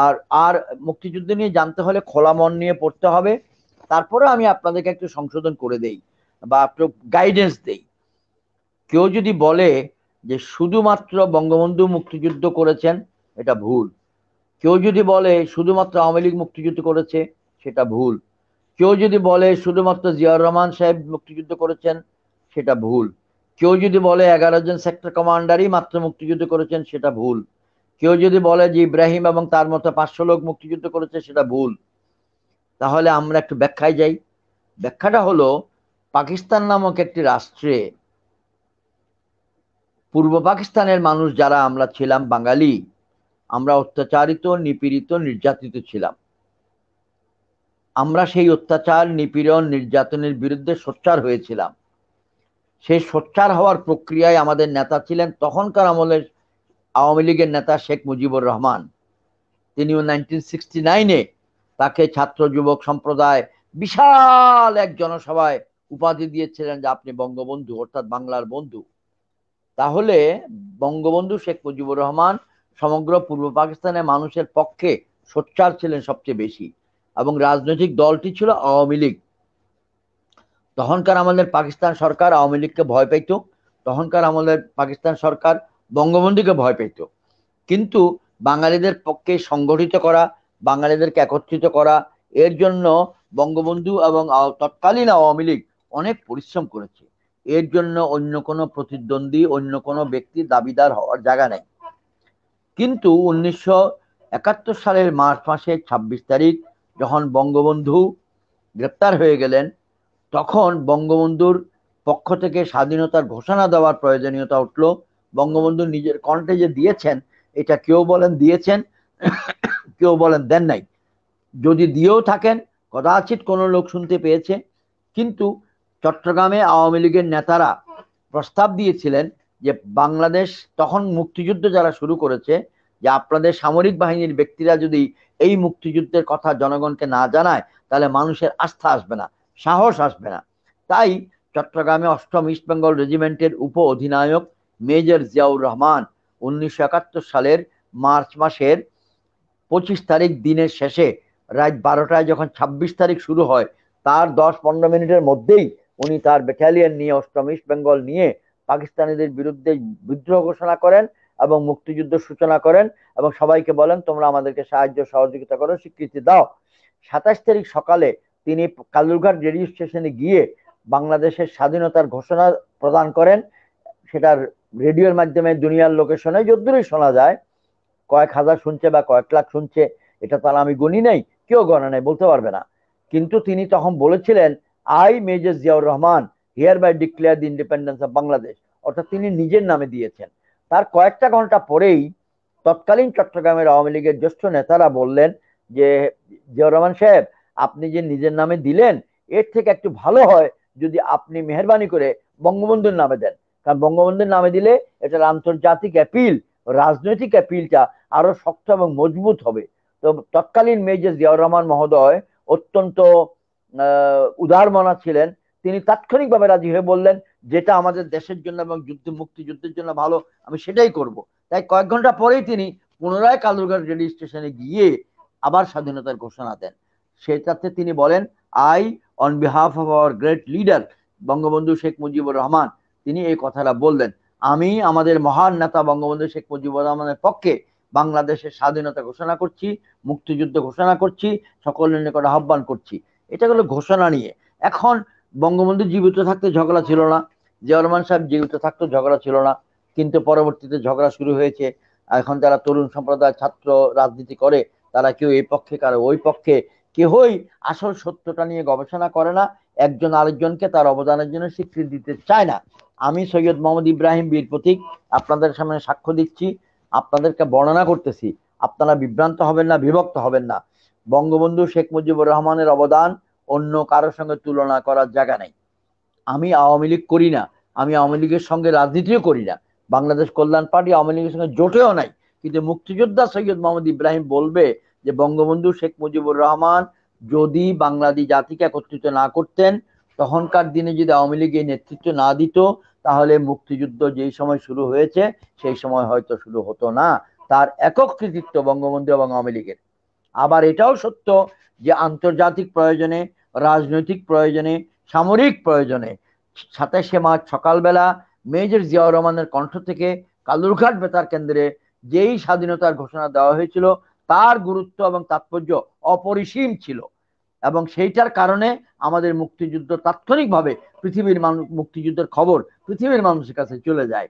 আর আর মুক্তিযুদ্ধ নিয়ে জানতে হলে খোলা মন নিয়ে পড়তে হবে। তারপরে আমি আপনাদেরকে একটু সংশোধন করে দেই বা একটু গাইডেন্স দেই। কেউ যদি বলে যে শুধুমাত্র বঙ্গবন্ধু মুক্তিযুদ্ধ করেছেন, এটা ভুল। কেউ যদি বলে শুধুমাত্র আওয়ামী লীগ মুক্তিযুদ্ধ করেছে, সেটা ভুল। কেউ যদি বলে শুধুমাত্র জিয়াউর রহমান সাহেব মুক্তিযুদ্ধ করেছেন, সেটা ভুল। কেউ যদি বলে 11 জন সেক্টর কমান্ডারই মাত্র মুক্তিযুদ্ধ করেছেন, সেটা ভুল। কেউ যদি বলে যে ইব্রাহিম এবং তার মতো 500 লোক মুক্তিযুদ্ধ করেছে, সেটা ভুল। তাহলে আমরা একটু ব্যাখ্যায় যাই। ব্যাখ্যাটা হলো, পাকিস্তান নামক একটি রাষ্ট্রে পূর্ব পাকিস্তানের মানুষ যারা আমরা ছিলাম বাঙালি, আমরা অত্যাচারিত, নিপীড়িত, নির্যাতিত ছিলাম। আমরা সেই অত্যাচার, নিপীড়ন, নির্যাতনের বিরুদ্ধে সোচ্চার হয়েছিলাম। সেই সোচ্চার হওয়ার প্রক্রিয়ায় আমাদের নেতা ছিলেন তখনকার আমলের আওয়ামী লীগের নেতা শেখ মুজিবুর রহমান। তিনিও 1969-এ তাকে ছাত্র যুবক সম্প্রদায় বিশাল এক জনসভায় উপাধি দিয়েছিলেন যে আপনি বঙ্গবন্ধু, অর্থাৎ বাংলার বন্ধু। তাহলে বঙ্গবন্ধু শেখ মুজিবুর রহমান সমগ্র পূর্ব পাকিস্তানের মানুষের পক্ষে সোচ্চার ছিলেন সবচেয়ে বেশি, এবং রাজনৈতিক দলটি ছিল আওয়ামী লীগ। তখনকার আমাদের পাকিস্তান সরকার আওয়ামী লীগকে ভয় পেত, তখনকার আমাদের পাকিস্তান সরকার বঙ্গবন্ধুকে ভয় পেত। কিন্তু বাঙালিদের পক্ষে সংগঠিত করা, বাঙালিদেরকে একত্রিত করা, এর জন্য বঙ্গবন্ধু এবং তৎকালীন আওয়ামী লীগ অনেক পরিশ্রম করেছে। এর জন্য অন্য কোনো প্রতিদ্বন্দ্বী, অন্য কোনো ব্যক্তির দাবিদার হওয়ার জায়গা নেই। কিন্তু 1971 সালের মার্চ মাসের 26 তারিখ যখন বঙ্গবন্ধু গ্রেপ্তার হয়ে গেলেন, তখন বঙ্গবন্ধুর পক্ষ থেকে স্বাধীনতার ঘোষণা দেওয়ার প্রয়োজনীয়তা উঠল। বঙ্গবন্ধু নিজের কণ্ঠে যে দিয়েছেন, এটা কেউ বলেন দিয়েছেন, কেউ বলেন দেন নাই। যদি দিয়েও থাকেন, কদাচিৎ কোনো লোক শুনতে পেয়েছে। কিন্তু চট্টগ্রামে আওয়ামী লীগের নেতারা প্রস্তাব দিয়েছিলেন যে বাংলাদেশ, তখন মুক্তিযুদ্ধ যারা শুরু করেছে, যে আপনাদের সামরিক বাহিনীর ব্যক্তিরা যদি এই মুক্তিযুদ্ধের কথা জনগণকে না জানায়, তাহলে মানুষের আস্থা আসবে না, সাহস আসবে না। তাই চট্টগ্রামে 8ম ইস্ট বেঙ্গল রেজিমেন্টের উপ অধিনায়ক মেজর জিয়াউর রহমান 1971 সালের মার্চ মাসের 25 তারিখ দিনের শেষে রাত 12টায় যখন 26 তারিখ শুরু হয়, তার 10-15 মিনিটের মধ্যেই উনি তার ব্যাটালিয়ন নিয়ে 8ম ইস্ট বেঙ্গল নিয়ে পাকিস্তানিদের বিরুদ্ধে বিদ্রোহ ঘোষণা করেন এবং মুক্তিযুদ্ধ সূচনা করেন, এবং সবাইকে বলেন তোমরা আমাদেরকে সাহায্য সহযোগিতা করো, স্বীকৃতি দাও। 27 তারিখ সকালে তিনি কালুরঘাট রেডিও স্টেশনে গিয়ে বাংলাদেশের স্বাধীনতার ঘোষণা প্রদান করেন। সেটার রেডিওর মাধ্যমে দুনিয়ার লোকে শোনে, যদ্দূরই শোনা যায়, কয়েক হাজার শুনছে বা কয়েক লাখ শুনছে, এটা তাহলে আমি গুনি নাই, কেউ গণনা নাই, বলতে পারবে না। কিন্তু তিনি তখন বলেছিলেন, I major Ziaur Rahman hereby declare the independence of Bangladesh, অর্থাৎ তিনি নিজের নামে দিয়েছেন। তার কয়েকটা ঘন্টা পরেই তৎকালীন চট্টগ্রামের আওয়ামী লীগের জ্যেষ্ঠ নেতারা বললেন যে জিয়াউর রহমান সাহেব, আপনি যে নিজের নামে দিলেন, এর থেকে একটু ভালো হয় যদি আপনি মেহরবানি করে বঙ্গবন্ধুর নামে দেন, কারণ বঙ্গবন্ধুর নামে দিলে এটার আন্তর্জাতিক অ্যাপিল, রাজনৈতিক অ্যাপিলটা আরো শক্ত এবং মজবুত হবে। তো তৎকালীন মেজর জিয়াউর রহমান মহোদয় অত্যন্ত উদার মনা ছিলেন। তিনি তাৎক্ষণিকভাবে রাজি হয়ে বললেন, যেটা আমাদের দেশের জন্য এবং মুক্তিযুদ্ধের জন্য ভালো, আমি সেটাই করব। তাই কয়েক ঘন্টা পরেই তিনি পুনরায় কালুরঘাট রেল স্টেশনে গিয়ে আবার স্বাধীনতার ঘোষণা দেন। সেটাতে তিনি বলেন, I on behalf of our great leader Bangabandhu Sheikh Mujibur Rahman, তিনি এই কথাটা বললেন, আমি আমাদের মহান নেতা বঙ্গবন্ধু শেখ মুজিবুর রহমানের পক্ষে বাংলাদেশের স্বাধীনতা ঘোষণা করছি, মুক্তিযুদ্ধ ঘোষণা করছি, সকলের নিকট আহ্বান করছি। এটা হলো ঘোষণা নিয়ে। এখন বঙ্গবন্ধু জীবিত থাকতে ঝগড়া ছিল না, জিয়াউর রহমান সাহেব জীবিত থাকতে ঝগড়া ছিল না, কিন্তু পরবর্তীতে ঝগড়া শুরু হয়েছে। এখন যারা তরুণ সম্প্রদায় ছাত্র রাজনীতি করে, তারা কেউ এই পক্ষে কারো ওই পক্ষে, কেউই আসল সত্যটা নিয়ে গবেষণা করে না, একজন আরেকজনকে তার অবদানের জন্য স্বীকৃতি দিতে চায় না। আমি সৈয়দ মোহাম্মদ ইব্রাহিম বীর প্রতীক আপনাদের সামনে সাক্ষ্য দিচ্ছি, আপনাদেরকে বর্ণনা করতেছি, আপনারা বিভ্রান্ত হবেন না, বিভক্ত হবেন না। বঙ্গবন্ধু শেখ মুজিবুর রহমানের অবদান অন্য কারোর সঙ্গে তুলনা করার জায়গা নেই। আমি আওয়ামী লীগ করি না, আমি আওয়ামী লীগের সঙ্গে রাজনীতিও করি না, বাংলাদেশ কল্যাণ পার্টি আওয়ামী লীগের সঙ্গে জোটেও নাই, কিন্তু মুক্তিযোদ্ধা সৈয়দ মোহাম্মদ ইব্রাহিম বলবে যে বঙ্গবন্ধু শেখ মুজিবুর রহমান যদি বাংলাদেশ জাতিকে একত্রিত না করতেন, তখনকার দিনে যদি আওয়ামী লীগ এই নেতৃত্ব না দিত, তাহলে মুক্তিযুদ্ধ যেই সময় শুরু হয়েছে সেই সময় হয়তো শুরু হতো না। তার একক কৃতিত্ব বঙ্গবন্ধু এবং আওয়ামী লীগের। আবার এটাও সত্য যে আন্তর্জাতিক প্রয়োজনে, রাজনৈতিক প্রয়োজনে, সামরিক প্রয়োজনে 27 মার্চ সকালবেলা মেজর জিয়াউর রহমানের কণ্ঠ থেকে কালুরঘাট বেতার কেন্দ্রে যেই স্বাধীনতার ঘোষণা দেওয়া হয়েছিল, তার গুরুত্ব এবং তাৎপর্য অপরিসীম ছিল। এবং সেইটার কারণে আমাদের মুক্তিযুদ্ধ তাৎক্ষণিকভাবে পৃথিবীর মানুষ, মুক্তিযুদ্ধের খবর পৃথিবীর মানুষের কাছে চলে যায়।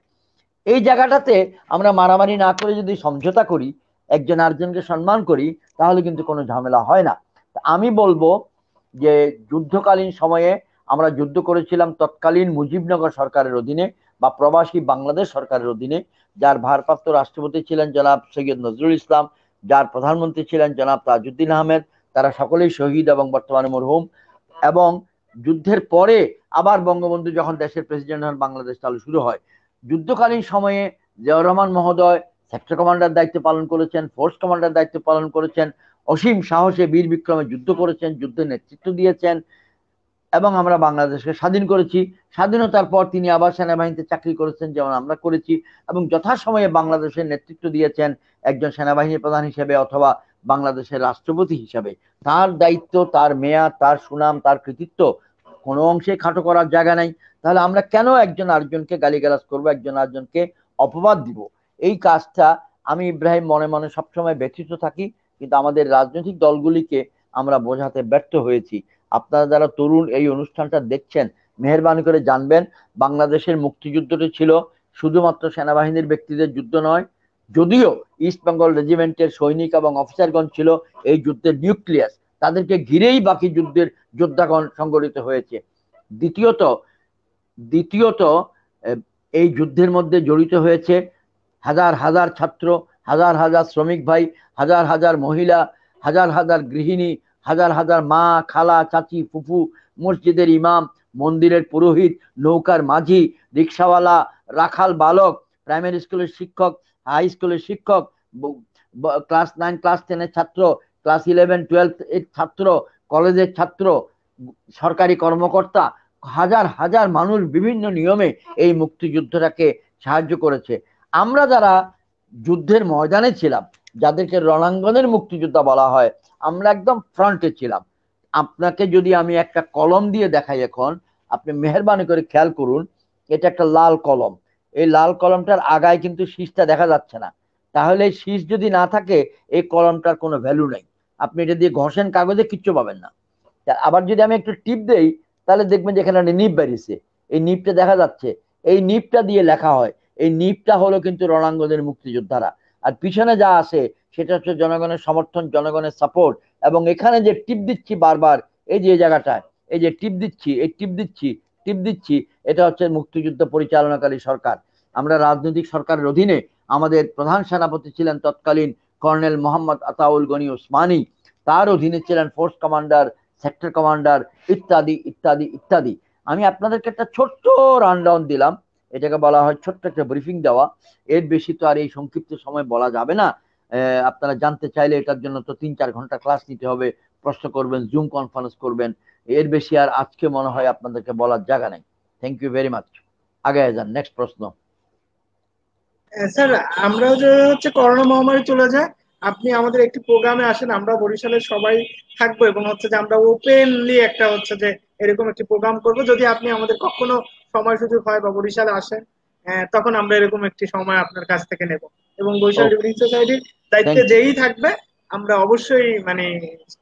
এই জায়গাটাতে আমরা মারামারি না করে যদি সমঝোতা করি, একজন আরেকজনকে সম্মান করি, তাহলে কিন্তু কোনো ঝামেলা হয় না। আমি বলবো যে যুদ্ধকালীন সময়ে আমরা যুদ্ধ করেছিলাম তৎকালীন মুজিবনগর সরকারের অধীনে বা প্রবাসী বাংলাদেশ সরকারের অধীনে, যার ভারপ্রাপ্ত রাষ্ট্রপতি ছিলেন জনাব সৈয়দ নজরুল ইসলাম, যার প্রধানমন্ত্রী ছিলেন জনাব তাজউদ্দিন আহমেদ। তারা সকলেই শহীদ এবং বর্তমানে মরহুম। এবং যুদ্ধের পরে আবার বঙ্গবন্ধু যখন দেশের প্রেসিডেন্ট হন, বাংলাদেশ চালু শুরু হয়। যুদ্ধকালীন সময়ে জিয়াউর রহমান মহোদয় সেক্টর কমান্ডার দায়িত্ব পালন করেছেন, ফোর্স কমান্ডার দায়িত্ব পালন করেছেন, অসীম সাহসে বীর বিক্রমে যুদ্ধ করেছেন, যুদ্ধের নেতৃত্ব দিয়েছেন এবং আমরা বাংলাদেশকে স্বাধীন করেছি। স্বাধীনতার পর তিনি আবার সেনাবাহিনীতে চাকরি করেছেন, যেমন আমরা করেছি, এবং যথাসময়ে বাংলাদেশের নেতৃত্ব দিয়েছেন একজন সেনাবাহিনী প্রধান হিসেবে অথবা বাংলাদেশের রাষ্ট্রপতি হিসেবে। তার দায়িত্ব, তার মেয়াদ, তার সুনাম, তার কৃতিত্ব কোনো অংশে খাটো করার জায়গা নাই। তাহলে আমরা কেন একজন আরেকজনকে গালিগালাজ করবো, একজন আরেকজনকে অপবাদ দিব? এই কাজটা আমি ইব্রাহিম মনে মনে সবসময় ব্যথিত থাকি, কিন্তু আমাদের রাজনৈতিক দলগুলিকে আমরা বোঝাতে ব্যর্থ হয়েছি। আপনারা যারা তরুণ এই অনুষ্ঠানটা দেখছেন, মেহরবানি করে জানবেন, বাংলাদেশের মুক্তিযুদ্ধটি ছিল শুধুমাত্র সেনাবাহিনীর ব্যক্তিদের যুদ্ধ নয়, যদিও ইস্ট বেঙ্গল রেজিমেন্টের সৈনিক এবং অফিসারগণ ছিল এই যুদ্ধের নিউক্লিয়াস, তাদেরকে ঘিরেই বাকি যুদ্ধের যোদ্ধাগণ সংগঠিত হয়েছে। দ্বিতীয়ত দ্বিতীয়ত এই যুদ্ধের মধ্যে জড়িত হয়েছে হাজার হাজার ছাত্র, হাজার হাজার শ্রমিক ভাই, হাজার হাজার মহিলা, হাজার হাজার গৃহিণী, হাজার হাজার মা, খালা, চাচি, ফুফু, মসজিদের ইমাম, মন্দিরের পুরোহিত, নৌকার মাঝি, রিক্সাওয়ালা, রাখাল বালক, প্রাইমারি স্কুলের শিক্ষক, হাই স্কুলের শিক্ষক, ক্লাস 9 ক্লাস 10 ছাত্র, ক্লাস 11 12 এর ছাত্র, কলেজের ছাত্র, সরকারি কর্মকর্তা, হাজার হাজার মানুষ বিভিন্ন নিয়মে এই মুক্তিযুদ্ধটাকে সাহায্য করেছে। আমরা যারা যুদ্ধের ময়দানে ছিলাম, যাদেরকে রণাঙ্গনের মুক্তিযোদ্ধা বলা হয়, আমরা একদম ফ্রন্টে ছিলাম। আপনাকে যদি আমি একটা কলম দিয়ে দেখাই এখন, আপনি মেহরবানি করে খেয়াল করুন, এটা একটা লাল কলম। এই লাল কলমটার আগায় কিন্তু শীষটা দেখা যাচ্ছে না। তাহলে শীষ যদি না থাকে, এই কলমটার কোনো ভ্যালু নেই। আপনি এটা দিয়ে ঘষেন কাগজে, কিচ্ছু পাবেন না। আবার যদি আমি একটু টিপ দেই, তাহলে দেখবেন যে এখানে একটা নিব বেরিয়েছে, এই নিবটা দেখা যাচ্ছে, এই নিবটা দিয়ে লেখা হয়। এই নিবটা হলো কিন্তু রণাঙ্গনের মুক্তিযোদ্ধারা। আর পিছনে যা আছে সেটা হচ্ছে জনগণের সমর্থন, জনগণের সাপোর্ট। এবং এখানে যে টিপ দিচ্ছি বারবার, এই যে জায়গাটায়, এই যে টিপ দিচ্ছি, এই টিপ দিচ্ছি, টিপ দিচ্ছি, এটা হচ্ছে মুক্তিযুদ্ধ পরিচালনাকারী সরকার। আমরা রাজনৈতিক সরকারের অধীনে, আমাদের প্রধান সেনাপতি ছিলেন তৎকালীন কর্নেল মোহাম্মদ আতাউল গনি ওসমানী, তার অধীনে ছিলেন ফোর্স কমান্ডার, সেক্টর কমান্ডার, ইত্যাদি ইত্যাদি ইত্যাদি। আমি আপনাদেরকে একটা ছোট্ট রানডাউন দিলাম, এটাকে বলা হয় ছোট্ট একটা ব্রিফিং দেওয়া। এর বেশি তো আর এই সংক্ষিপ্ত সময় বলা যাবে না। আপনারা জানতে চাইলে এটার জন্য তো 3-4 ঘন্টা ক্লাস নিতে হবে, প্রশ্ন করবেন, জুম কনফারেন্স করবেন। এর বেশি আর আজকে মনে হয় আপনাদেরকে বলার জায়গা নেই। Thank you very much. আগে যান, নেক্সট প্রশ্ন। স্যার, আমরাও যে হচ্ছে করোনা মহামারী চলে যায়, আপনি আমাদের একটি প্রোগ্রামে আসেন, আমরা বরিশালের সবাই থাকবো এবং হচ্ছে যে আমরা ওপেনলি একটা হচ্ছে যে এরকম একটি প্রোগ্রাম করব। যদি আপনি আমাদের কখনো সময় সুযোগ হয় বা বরিশালে আসেন, তখন আমরা এরকম একটি সময় আপনার কাছ থেকে নেব। এবং বরিশাল ওকে, ডিবেটিং সোসাইটির দায়িত্বে থ্যাংক ইউ। যেই থাকবে, আমরা অবশ্যই মানে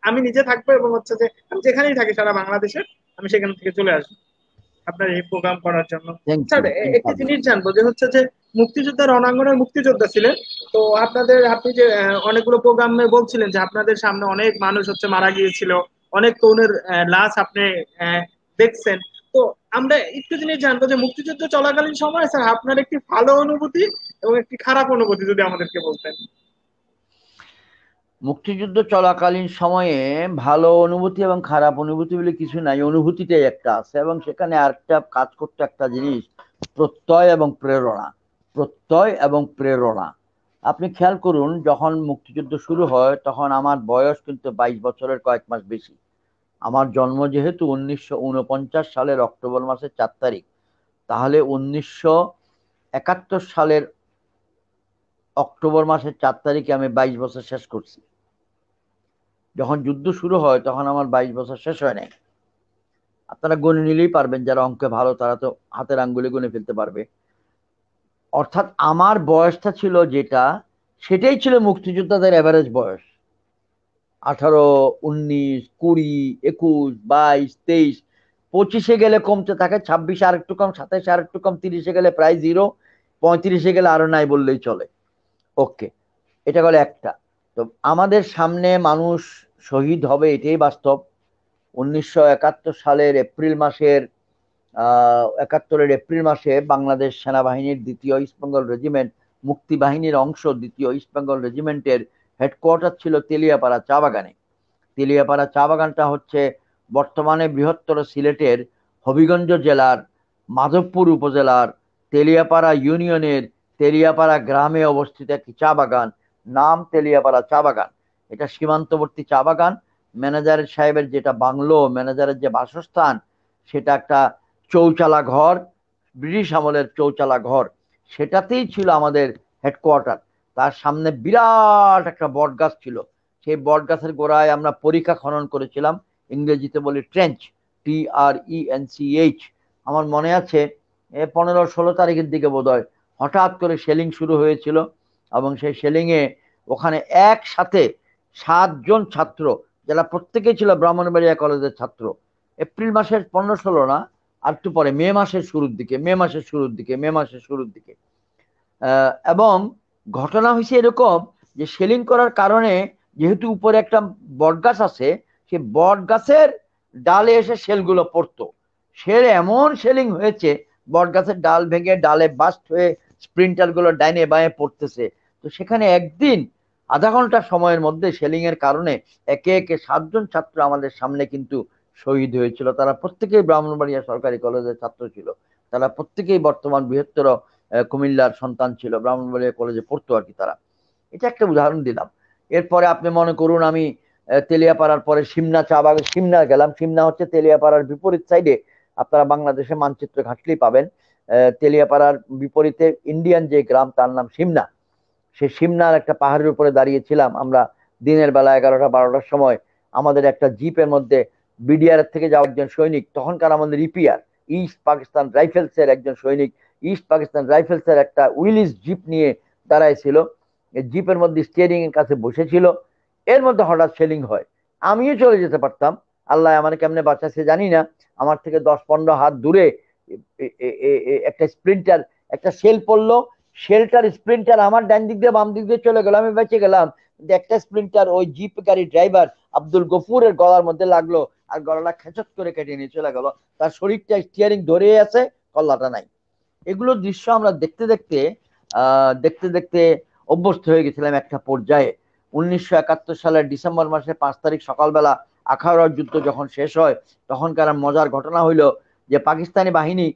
আমি নিজে থাকবো এবং হচ্ছে যে আমি যেখানেই থাকি সারা বাংলাদেশে, আমি সেখান থেকে চলে আসবো আপনার এই প্রোগ্রাম করার জন্য। থ্যাংক স্যার, ইউ, একটি ইনশাআল্লাহ। জিনিস জানবো যে হচ্ছে যে মুক্তিযোদ্ধা রণাঙ্গনের মুক্তিযোদ্ধা ছিলেন, তো আপনি যে অনেকগুলো প্রোগ্রামে বলছিলেন যে আপনাদের সামনে অনেক মানুষ হচ্ছে মারা গিয়েছিল, অনেক তরুণের লাশ আপনি আহ, দেখছেন। তো আমরা একটু জিনিস জানবো যে মুক্তিযুদ্ধ চলাকালীন সময় স্যার আপনার একটি ভালো অনুভূতি এবং একটি খারাপ অনুভূতি যদি আমাদেরকে বলতেন। মুক্তিযুদ্ধ চলাকালীন সময়ে ভালো অনুভূতি এবং খারাপ অনুভূতি বলে কিছু নাই, অনুভূতিটাই একটা আছে, এবং সেখানে আরেকটা কাজ করতে একটা জিনিস, প্রত্যয় এবং প্রেরণা। প্রত্যয় এবং প্রেরণা। আপনি খেয়াল করুন, যখন মুক্তিযুদ্ধ শুরু হয় তখন আমার বয়স কিন্তু 22 বছরের কয়েক মাস বেশি। আমার জন্ম যেহেতু 1949 সালের অক্টোবর মাসের 4 তারিখ, তাহলে 1971 সালের অক্টোবর মাসের 4 তারিখে আমি 22 বছর শেষ করছি। যখন যুদ্ধ শুরু হয় তখন আমার 22 বছর শেষ হয় নাই। আপনারা গুনে নিলেই পারবেন, যারা অঙ্কে ভালো তারা তো হাতের আঙ্গুলে গুনে ফেলতে পারবে। অর্থাৎ আমার বয়সটা ছিল যেটা, সেটাই ছিল মুক্তিযোদ্ধাদের এভারেজ বয়স। 18, 19, 20, 21, 22, 23, 25-এ গেলে কমতে থাকে, 26-এ আর একটু কম, 27-এ আর একটু কম, 30-এ গেলে প্রায় জিরো, 35-এ গেলে আরো নাই বললেই চলে। ওকে, এটা গেল একটা। তো আমাদের সামনে মানুষ শহীদ হবে, এটাই বাস্তব। 1971 সালের এপ্রিল মাসের 71-এর এপ্রিল মাসে বাংলাদেশ সেনাবাহিনীর 2য় ইস্ট বেঙ্গল রেজিমেন্ট, মুক্তি বাহিনীর অংশ 2য় ইস্ট বেঙ্গল রেজিমেন্টের হেডকোয়ার্টার ছিল তেলিয়াপাড়া চা বাগানে। তেলিয়াপাড়া চা বাগানটা হচ্ছে বর্তমানে বৃহত্তর সিলেটের হবিগঞ্জ জেলার মাধবপুর উপজেলার তেলিয়াপাড়া ইউনিয়নের তেলিয়াপাড়া গ্রামে অবস্থিত একটি চা বাগান, নাম তেলিয়াপাড়া চা বাগান। এটা সীমান্তবর্তী চা বাগান। ম্যানেজার সাহেবের যেটা বাংলো, ম্যানেজারের যে বাসস্থান, সেটা একটা চৌচালা ঘর, ব্রিটিশ আমলের চৌচালা ঘর। সেটাতেই ছিল আমাদের হেডকোয়ার্টার। তার সামনে বিরাট একটা বট গাছ ছিল। সেই বট গাছের গোড়ায় আমরা পরিখা খনন করেছিলাম, ইংরেজিতে বলি ট্রেঞ্চ, TRENCH। আমার মনে আছে 15-16 তারিখের দিকে বোধহয় হঠাৎ করে শেলিং শুরু হয়েছিল, এবং সেই শেলিং এ ওখানে একসাথে 7 জন ছাত্র, যারা প্রত্যেকেই ছিল ব্রাহ্মণবাড়িয়া কলেজের ছাত্র, এপ্রিল মাসের 15-16 না, আর একটু পরে মে মাসের শুরুর দিকে এবং ঘটনা হয়েছে এরকম যে সেলিং করার কারণে, যেহেতু উপরে একটা বট গাছ আছে, সে বট গাছের ডালে এসে শেলগুলো পড়তো। শেল এমন সেলিং হয়েছে, বট গাছের ডাল ভেঙে ডালে বাস্ট হয়ে স্প্রিন্টার গুলো ডাইনে বাঁয়ে পড়তেছে। তো সেখানে একদিন আধা ঘন্টা সময়ের মধ্যে সেলিং এর কারণে একে একে 7 জন ছাত্র আমাদের সামনে কিন্তু শহীদ হয়েছিল। তারা প্রত্যেকেই ব্রাহ্মণবাড়িয়া সরকারি কলেজের ছাত্র ছিল। তারা প্রত্যেকেই বর্তমান বৃহত্তর কুমিল্লার সন্তান ছিল, ব্রাহ্মণবাড়িয়া কলেজে পড়তো আর কি তারা। এটা একটা উদাহরণ দিলাম। এরপরে আপনি মনে করুন, আমি তেলিয়াপাড়ার পরে সিমনা চা বাগান, সিমনা গেলাম। সিমনা হচ্ছে তেলিয়াপাড়ার বিপরীত সাইডে, আপনারা বাংলাদেশে মানচিত্র ঘাটলেই পাবেন। তেলিয়াপাড়ার বিপরীতে ইন্ডিয়ান যে গ্রাম, তার নাম সিমনা। সে সিমনার একটা পাহাড়ের উপরে দাঁড়িয়েছিলাম আমরা দিনের বেলা 11টা-12টার সময়। আমাদের একটা জিপের মধ্যে বিডিআর থেকে যাওয়া একজন সৈনিক, তখনকার আমাদের ইপিআর, ইস্ট পাকিস্তান রাইফেলস এর একজন সৈনিক, ইস্ট পাকিস্তান রাইফেলস এর একটা উইলিস জিপ নিয়ে দাঁড়াইছিল। জিপের মধ্যে স্টিয়ারিং এর কাছে বসেছিল। এর মধ্যে হঠাৎ সেলিং হয়। আমিও চলে যেতে পারতাম, আল্লাহ আমার কেমনে বাঁচাচ্ছে জানি না। আমার থেকে 10-15 হাত দূরে একটা স্প্রিন্টার, একটা শেল পড়লো। শেলটার স্প্রিন্টার আমার ডান দিক দিয়ে বাম দিক দিয়ে চলে গেল, আমি বেঁচে গেলাম। একটা স্প্রিন্টার ওই জিপ গাড়ি ড্রাইভার আব্দুল গফুরের গলার মধ্যে লাগলো, আর গলাটা খেচত করে কেটে নিয়ে চলে গেল, তার শরীরটা স্টিয়ারিং ধরে আছে, কল্লাটা নাই। এগুলো দৃশ্য আমরা দেখতে দেখতে দেখতে দেখতে অভ্যস্ত হয়ে গেছিলাম একটা পর্যায়ে। 1971 সালের ডিসেম্বর মাসের 5 তারিখ সকালবেলা আখাউড়ার যুদ্ধ যখন শেষ হয়, তখনকার মজার ঘটনা হইলো যে পাকিস্তানি বাহিনী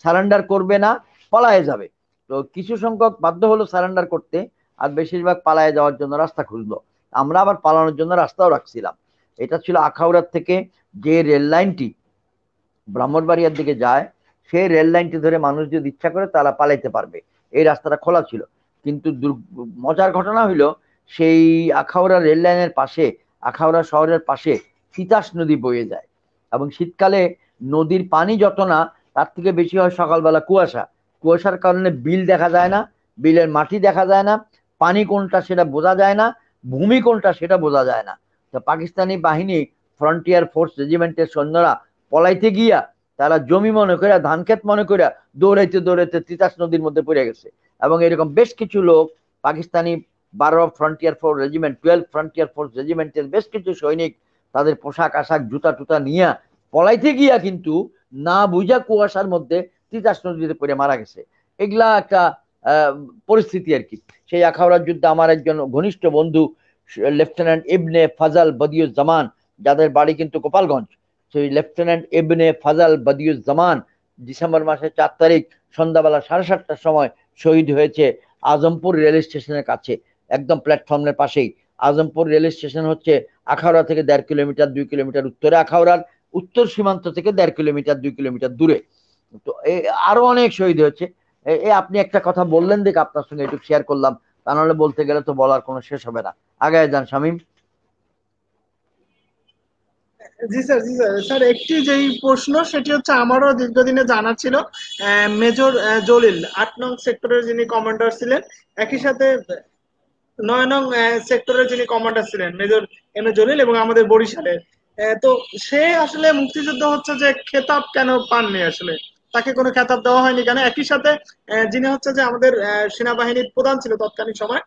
সারেন্ডার করবে না, পলায়ে যাবে। তো কিছু সংখ্যক বাধ্য হলো সারেন্ডার করতে, আর বেশিরভাগ পালায়ে যাওয়ার জন্য রাস্তা খুঁজলো। আমরা আবার পালানোর জন্য রাস্তাও রাখছিলাম। এটা ছিল আখাউড়ার থেকে যে রেল লাইনটি ব্রাহ্মণবাড়িয়ার দিকে যায়, সেই রেল লাইনটি ধরে মানুষ যদি ইচ্ছা করে তারা পালাইতে পারবে, এই রাস্তাটা খোলা ছিল। কিন্তু মজার ঘটনা হইলো, সেই আখাউড়া রেল লাইনের পাশে, আখাউড়া শহরের পাশে তিতাস নদী বয়ে যায়, এবং শীতকালে নদীর পানি যত না, তার থেকে বেশি হয় সকালবেলা কুয়াশা। কুয়াশার কারণে বিল দেখা যায় না, বিলের মাটি দেখা যায় না, পানি কোনটা সেটা বোঝা যায় না, ভূমি কোনটা সেটা বোঝা যায় না। তো পাকিস্তানি বাহিনী, ফ্রন্টিয়ার ফোর্স রেজিমেন্টের সৈন্যরা পলাইতে গিয়া তারা জমি মনে করে, ধান ক্ষেত মনে করে দৌড়াইতে দৌড়াইতে তিতাস নদীর মধ্যে পড়ে গেছে। এবং এরকম বেশ কিছু লোক, Pakistani 12 frontier force regiment, 12 frontier force রেজিমেন্টের বেশ কিছু সৈনিক তাদের পোশাক আশাক জুতা টুতা নিয়ে পলাইতে গিয়া কিন্তু না বুঝা কুয়াশার মধ্যে তিতাস নদীতে পড়ে মারা গেছে। এগুলা একটা পরিস্থিতি আর কি। সেই আখাউড়ার যুদ্ধে আমার একজন ঘনিষ্ঠ বন্ধু লেফটেন্যান্ট ইবনে ফাজাল বদিউজ্জামান, যাদের বাড়ি কিন্তু গোপালগঞ্জ, সেই লেফটেন্যান্ট ইবনে ফাজাল বদিউজ্জামান ডিসেম্বর মাসের 4 তারিখ সন্ধ্যাবেলা 7:30টার সময় শহীদ হয়েছে আজমপুর রেল স্টেশনের কাছে, একদম প্ল্যাটফর্মের পাশেই। আজমপুর রেল স্টেশন হচ্ছে আখাউড়া থেকে 1.5 কিলোমিটার 2 কিলোমিটার উত্তরে, আখাউড়ার উত্তর সীমান্ত থেকে 1.5 কিলোমিটার 2 কিলোমিটার দূরে। তো আরো অনেক শহীদ হয়েছে। আপনি একটা কথা বললেন, দেখ আপনার সঙ্গে একটু শেয়ার করলাম, তা নাহলে বলতে গেলে তো বলার কোনো শেষ হবে না। আগে যান শামীম। জি স্যার, জি স্যার। স্যার, একটি যেই প্রশ্ন সেটি হচ্ছে আমারও দীর্ঘদিনে জানা ছিল। মেজর জলিল 8 নং সেক্টরের যিনি কমান্ডার ছিলেন, একই সাথে 9 নং সেক্টরের যিনি কমান্ডার ছিলেন মেজর এম এ জলিল, এবং আমাদের বরিশালের। তো সে আসলে মুক্তিযুদ্ধ হচ্ছে যে খেতাব কেন পাননি, আসলে তাকে কোনো খেতাব দেওয়া হয়নি কেন? একই সাথে যিনি হচ্ছে যে আমাদের সেনাবাহিনীর প্রধান ছিল তৎকালীন সময়,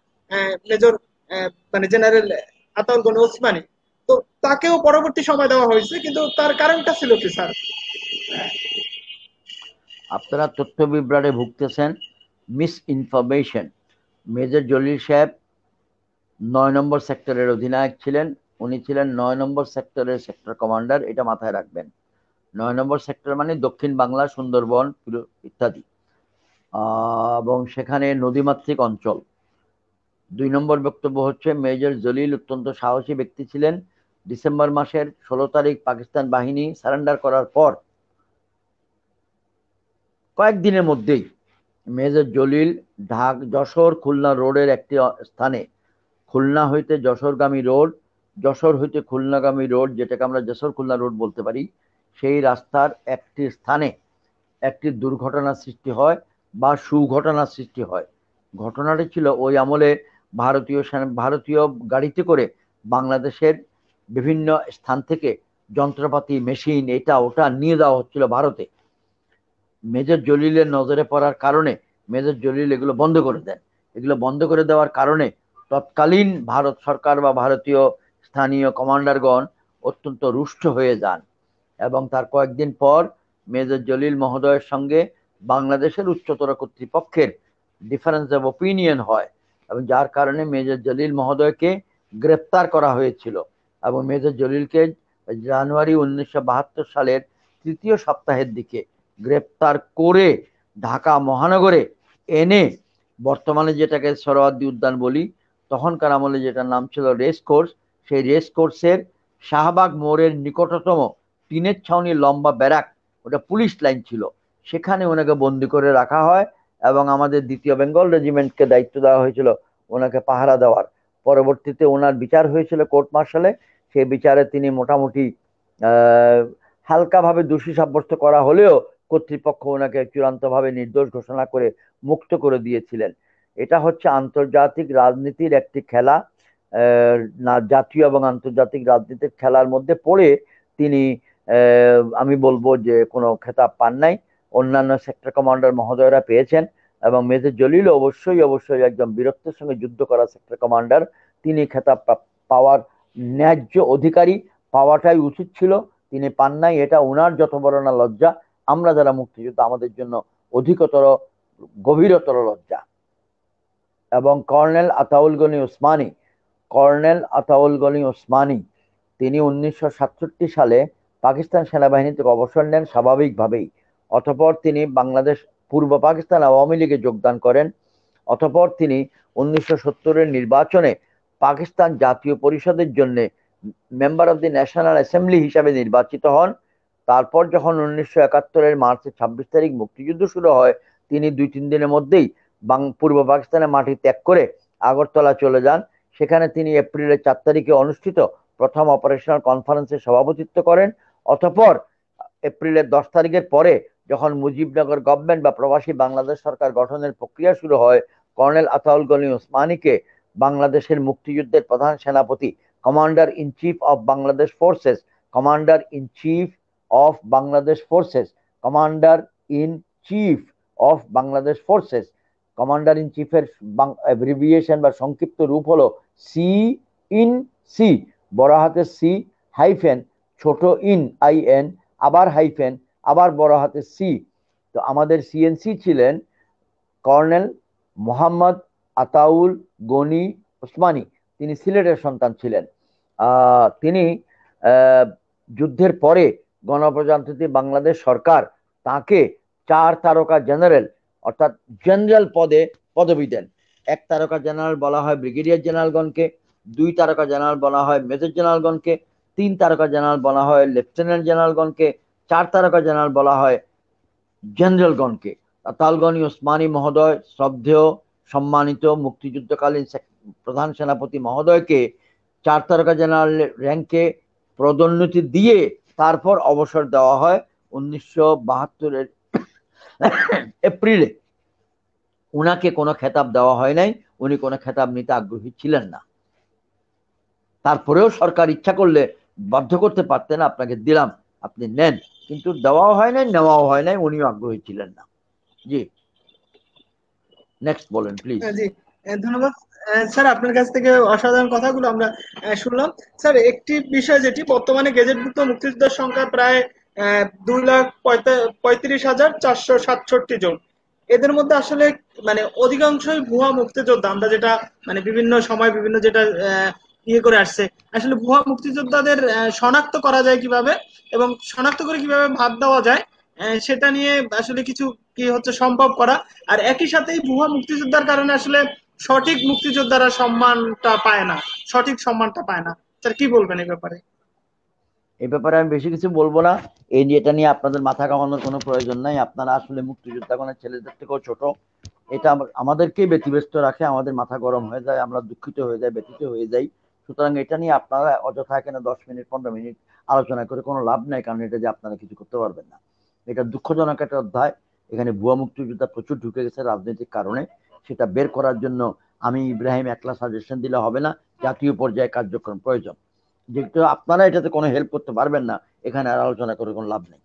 মেজর মানে জেনারেল আতাউল গনি ওসমানী, তো তাকেও পরবর্তী সময় দেওয়া হয়েছে, কিন্তু তার কারণটা ছিল কি স্যার? আপনারা তথ্য বিভ্রাটে ভুগতেছেন, মিস ইনফরমেশন। মেজর জলিল সাহেব 9 নম্বর সেক্টরের অধিনায়ক ছিলেন। উনি ছিলেন 9 নম্বর সেক্টরের সেক্টর কমান্ডার, এটা মাথায় রাখবেন। 9 নম্বর সেক্টর মানে দক্ষিণ বাংলা, সুন্দরবন ইত্যাদি, এবং সেখানে নদীমাতৃক অঞ্চল। 2 নম্বর বক্তব্য হচ্ছে, মেজর জলিল অত্যন্ত সাহসী ব্যক্তি ছিলেন। ডিসেম্বর মাসের 16 তারিখ পাকিস্তান বাহিনী সারেন্ডার করার পর কয়েকদিনের মধ্যেই মেজর জলিল যশোর খুলনা রোডের একটি স্থানে, খুলনা হইতে যশোরগামী রোড, যশোর হইতে খুলনাগামী রোড, যেটাকে আমরা যশোর খুলনা রোড বলতে পারি, সেই রাস্তার একটি স্থানে একটি দুর্ঘটনার সৃষ্টি হয় বা সুঘটনার সৃষ্টি হয়। ঘটনাটি ছিল ওই আমলে ভারতীয় গাড়িতে করে বাংলাদেশের বিভিন্ন স্থান থেকে যন্ত্রপাতি, মেশিন, এটা ওটা নিয়ে যাওয়া হচ্ছিল ভারতে। মেজর জলিলের নজরে পড়ার কারণে মেজর জলিল এগুলো বন্ধ করে দেন। এগুলো বন্ধ করে দেওয়ার কারণে তৎকালীন ভারত সরকার বা ভারতীয় স্থানীয় কমান্ডারগণ অত্যন্ত রুষ্ট হয়ে যান, এবং তার কয়েকদিন পর মেজর জলিল মহোদয়ের সঙ্গে বাংলাদেশের উচ্চতর কর্তৃপক্ষের ডিফারেন্স অফ ওপিনিয়ন হয়, এবং যার কারণে মেজর জলিল মহোদয়কে গ্রেপ্তার করা হয়েছিল। এবং মেজর জলিলকে জানুয়ারি 1972 সালের 3য় সপ্তাহের দিকে গ্রেপ্তার করে ঢাকা মহানগরে এনে, বর্তমানে যেটাকে সোহরাওয়ার্দী উদ্যান বলি, তখনকার আমলে যেটার নাম ছিল রেস কোর্স, সেই রেস কোর্সের শাহবাগ মোড়ের নিকটতম টিনের ছাউনি লম্বা ব্যারাক, ওটা পুলিশ লাইন ছিল, সেখানে ওনাকে বন্দি করে রাখা হয়। এবং আমাদের 2য় বেঙ্গল রেজিমেন্টকে দায়িত্ব দেওয়া হয়েছিল ওনাকে পাহারা দেওয়ার। পরবর্তীতে ওনার বিচার হয়েছিল কোর্ট মার্শালে। সেই বিচারে তিনি মোটামুটি হালকাভাবে দোষী সাব্যস্ত করা হলেও কর্তৃপক্ষ ওনাকে চূড়ান্তভাবে নির্দোষ ঘোষণা করে মুক্ত করে দিয়েছিলেন। এটা হচ্ছে আন্তর্জাতিক রাজনীতির একটি খেলা। না, জাতীয় এবং আন্তর্জাতিক রাজনীতির খেলার মধ্যে পড়ে তিনি, আমি বলবো যে কোনো খেতাব পান নাই। অন্যান্য সেক্টর কমান্ডার মহোদয়রা পেয়েছেন, এবং মেজর জলিল অবশ্যই অবশ্যই একজন বীরত্বের সঙ্গে যুদ্ধ করা সেক্টর কমান্ডার। তিনি খেতাব পাওয়ার ন্যায্য অধিকারী, পাওয়াটাই উচিত ছিল, তিনি পান নাই। এটা ওনার যত বড় না লজ্জা, আমরা যারা মুক্তিযোদ্ধা আমাদের জন্য অধিকতর গভীরতর লজ্জা। এবং কর্নেল আতাউল গনি ওসমানী তিনি 1967 সালে পাকিস্তান সেনাবাহিনী থেকে অবসর নেন স্বাভাবিকভাবেই। অতঃপর তিনি বাংলাদেশ পূর্ব পাকিস্তান আওয়ামী লীগে যোগদান করেন। অতঃপর তিনি 1970-এর নির্বাচনে পাকিস্তান জাতীয় পরিষদের জন্য member of the national assembly হিসাবে নির্বাচিত হন। তারপর যখন 1971-এর মার্চের 26 তারিখ মুক্তিযুদ্ধ শুরু হয়, তিনি 2-3 দিনের মধ্যেই পূর্ব পাকিস্তানের মাটি ত্যাগ করে আগরতলা চলে যান। সেখানে তিনি এপ্রিলের 4 তারিখে অনুষ্ঠিত প্রথম অপারেশনাল কনফারেন্সে সভাপতিত্ব করেন। অতঃপর এপ্রিলের 10 তারিখের পরে যখন মুজিবনগর গভর্নমেন্ট বা প্রবাসী বাংলাদেশ সরকার গঠনের প্রক্রিয়া শুরু হয়, কর্নেল আতাউল গনি ওসমানীকে বাংলাদেশের মুক্তিযুদ্ধের প্রধান সেনাপতি, commander in chief of Bangladesh forces, commander in chief of Bangladesh forces, commander in chief of Bangladesh forces, commander in চিফের অ্যাব্রিভিয়েশন বা সংক্ষিপ্ত রূপ হলো সি ইন সি, বড় হাতের সি, হাইফেন, ছোট ইন আইএন, আবার হাইফেন, আবার বড় হাতের সি। তো আমাদের সিএনসি ছিলেন কর্নেল মোহাম্মদ আতাউল গনি ওসমানী। তিনি সিলেটের সন্তান ছিলেন। তিনি যুদ্ধের পরে গণপ্রজাতন্ত্রী বাংলাদেশ সরকার তাকে 4 তারকা জেনারেল অর্থাৎ জেনারেল পদে পদবি দেন। 1 তারকা জেনারেল বলা হয় ব্রিগেডিয়ার জেনারেলগণকে, 2 তারকা জেনারেল বলা হয় মেজর জেনারেলগণকে, 3 তারকা জেনারেল বলা হয় লেফটেন্যান্ট জেনারেলগণকে, 4 তারকা জেনারেল বলা হয় জেনারেলগণকে। আতাউল গনি ওসমানী মহোদয় শ্রদ্ধেয় সম্মানিত মুক্তিযুদ্ধকালীন প্রধান সেনাপতি মহোদয়কে 4 তারকা জেনারেল র্যাঙ্কে পদোন্নতি দিয়ে তারপর অবসর দেওয়া হয় 1972-এর এপ্রিলে। উনাকে কোনো খেতাব দেওয়া হয় নাই, উনি কোনো খেতাব নিতে আগ্রহী ছিলেন না। তারপরেও সরকার ইচ্ছা করলে বাধ্য করতে পারতেন, আপনাকে দিলাম, আপনি নেন, কিন্তু দেওয়াও হয় নাই, নেওয়াও হয় নাই, উনিও আগ্রহী ছিলেন না। জি, নেক্সট বলেন প্লিজ। জি, ধন্যবাদ স্যার, আপনার কাছ থেকে অসাধারণ কথাগুলো আমরা শুনলাম। স্যার, একটি বিষয় যেটি বর্তমানে গেজেটভুক্ত মুক্তিযোদ্ধার সংখ্যা প্রায় 2,35,467 জন। এদের মধ্যে আসলে মানে অধিকাংশই ভুয়া মুক্তিযোদ্ধা, আমরা যেটা মানে বিভিন্ন সময় বিভিন্ন যেটা ইয়ে করে আসছে। আসলে ভুয়া মুক্তিযোদ্ধাদের শনাক্ত করা যায় কিভাবে এবং শনাক্ত করে কিভাবে ভাত দেওয়া যায়, সেটা নিয়ে আসলে কিছু কি হচ্ছে সম্ভব করা। আর একই সাথে এই ভুয়া মুক্তিযোদ্ধার কারণে আসলে সঠিক মুক্তিযোদ্ধারা সম্মানটা পায় না, সঠিক সম্মানটা পায় না। স্যার, কি বলবেন এই ব্যাপারে? এই ব্যাপারে আমি বেশি কিছু বলবো না। এটা নিয়ে আপনাদের মাথা কামানোর কোনো প্রয়োজন নাই। আপনারা আসলে মুক্তিযোদ্ধা কোনো ছেলেদের থেকেও ছোট। এটা আমাদেরকেই ব্যতিব্যস্ত রাখে, আমাদের মাথা গরম হয়ে যায়, আমরা দুঃখিত হয়ে যাই, ব্যথিত হয়ে যাই। সুতরাং এটা নিয়ে আপনারা অযথা এখানে 10 মিনিট 15 মিনিট আলোচনা করে কোনো লাভ নাই, কারণ এটা যে আপনারা কিছু করতে পারবেন না। এটা দুঃখজনক একটা অধ্যায়। এখানে ভুয়া মুক্তিযোদ্ধা প্রচুর ঢুকে গেছে রাজনৈতিক কারণে। সেটা বের করার জন্য আমি ইব্রাহিম একলা সাজেশন দিলে হবে না, জাতীয় পর্যায়ে কার্যক্রম প্রয়োজন। যেহেতু আপনারা এটাতে কোনো হেল্প করতে পারবেন না, এখানে আর আলোচনা করে কোনো লাভ নেই।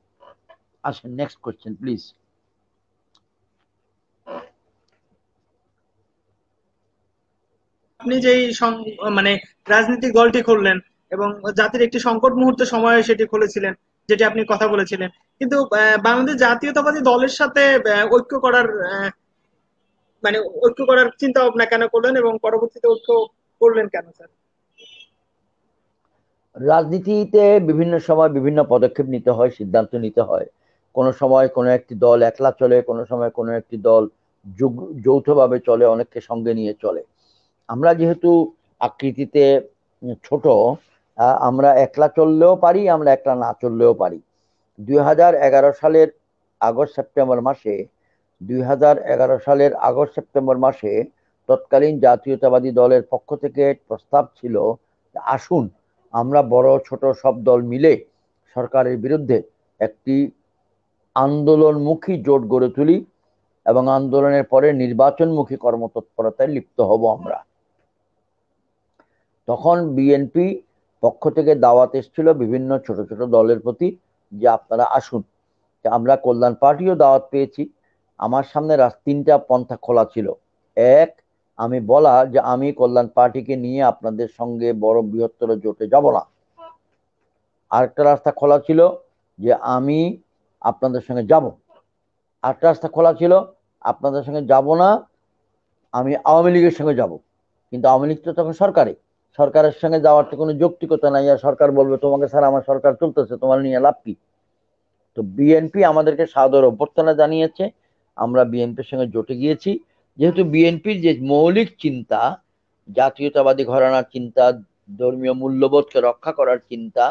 আসেন, নেক্সট কোশ্চেন প্লিজ। আপনি যেই মানে রাজনৈতিক দলটি খুললেন এবং জাতির একটি সংকট মুহূর্তে সময়ে সেটি খুলেছিলেন, যেটি আপনি কথা বলেছিলেন, কিন্তু বাংলাদেশ জাতীয়তাবাদী দলের সাথে ঐক্য করার মানে ঐক্য করার চিন্তা ভাবনা কেন করলেন এবং পরবর্তীতে ঐক্য করলেন কেন স্যার? রাজনীতিতে বিভিন্ন সময় বিভিন্ন পদক্ষেপ নিতে হয়, সিদ্ধান্ত নিতে হয়। কোনো সময় কোনো একটি দল একলা চলে, কোনো সময় কোনো একটি দল যৌথভাবে চলে, অনেককে সঙ্গে নিয়ে চলে। আমরা যেহেতু আকৃতিতে ছোট, আমরা একলা চললেও পারি, আমরা একলা না চললেও পারি। 2011 সালের আগস্ট সেপ্টেম্বর মাসে 2011 সালের আগস্ট সেপ্টেম্বর মাসে তৎকালীন জাতীয়তাবাদী দলের পক্ষ থেকে প্রস্তাব ছিল, আসুন আমরা বড় ছোট সব দল মিলে সরকারের বিরুদ্ধে একটি আন্দোলনমুখী জোট গড়ে তুলি এবং আন্দোলনের পরে নির্বাচনমুখী কর্মতৎপরতায় লিপ্ত হব আমরা। তখন বিএনপি পক্ষ থেকে দাওয়াত এসেছিল বিভিন্ন ছোট ছোট দলের প্রতি, যে আপনারা আসুন। আমরা কল্যাণ পার্টিও দাওয়াত পেয়েছি। আমার সামনে 3টা পন্থা খোলা ছিল। এক, আমি বলা যে আমি কল্যাণ পার্টিকে নিয়ে আপনাদের সঙ্গে বড় বৃহত্তর জোটে যাব না। আরেকটা রাস্তা খোলা ছিল যে আমি আপনাদের সঙ্গে যাব, আরেকটা রাস্তা খোলা ছিল আপনাদের সঙ্গে যাব না, আমি আওয়ামী লীগের সঙ্গে যাব। কিন্তু আওয়ামী লীগ তো তখন সরকারে, সরকারের সঙ্গে যাওয়ার তো কোনো যৌক্তিকতা নাই, আর সরকার বলবে তোমাকে স্যার আমার সরকার চলতেছে, তোমার নিয়ে লাভ কি। তো বিএনপি আমাদেরকে সাদর অভ্যর্থনা জানিয়েছে, আমরা বিএনপির সঙ্গে জোটে গিয়েছি। যেহেতু বিএনপির যে মৌলিক চিন্তা, জাতীয়তাবাদী ঘরানার চিন্তা, ধর্মীয় মূল্যবোধকে রক্ষা করার চিন্তা,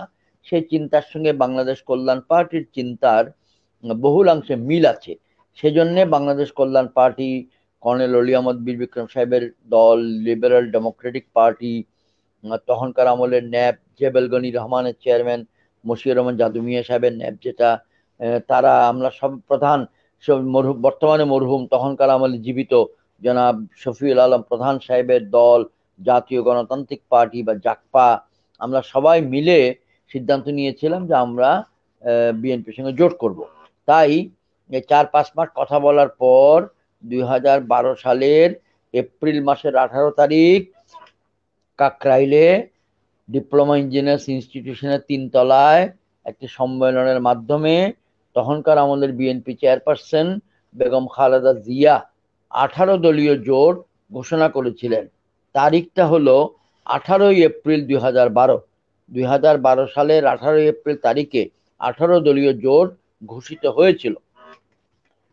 সেই চিন্তার সঙ্গে বাংলাদেশ কল্যাণ পার্টির চিন্তার বহুলাংশে মিল আছে। সেজন্য বাংলাদেশ কল্যাণ পার্টি, কর্নেল অলি আহমদ বীর বিক্রম সাহেবের দল, লিবারেল ডেমোক্রেটিক পার্টি, তখনকার আমলের ন্যাপ, জেবেল গনি রহমানের চেয়ারম্যান মশিউর রহমান জাদু মিয়া সাহেবের ন্যাপ যেটা, তারা আমরা সব প্রধান, বর্তমানে মরহুম, তখনকার আমলে জীবিত জনাব শফিউল আলম প্রধান সাহেবের দল, জাতীয় গণতান্ত্রিক পার্টি বা জাকপা, আমরা সবাই মিলে সিদ্ধান্ত নিয়েছিলাম যে আমরা বিএনপির সঙ্গে জোট করব। তাই 4-5 মাস কথা বলার পর 2012 সালের এপ্রিল মাসের 18 তারিখ কাকরাইলে ডিপ্লোমা ইঞ্জিনিয়ার্স ইনস্টিটিউশনের 3 তলায় একটি সম্মেলনের মাধ্যমে তখনকার আমাদের বিএনপি চেয়ারপারসন বেগম খালেদা জিয়া 18 দলীয় জোট ঘোষণা করেছিলেন। তারিখটা হলো 18 এপ্রিল 2012। 2012 সালের 18 এপ্রিল তারিখে 18 দলীয় জোট ঘোষিত হয়েছিল,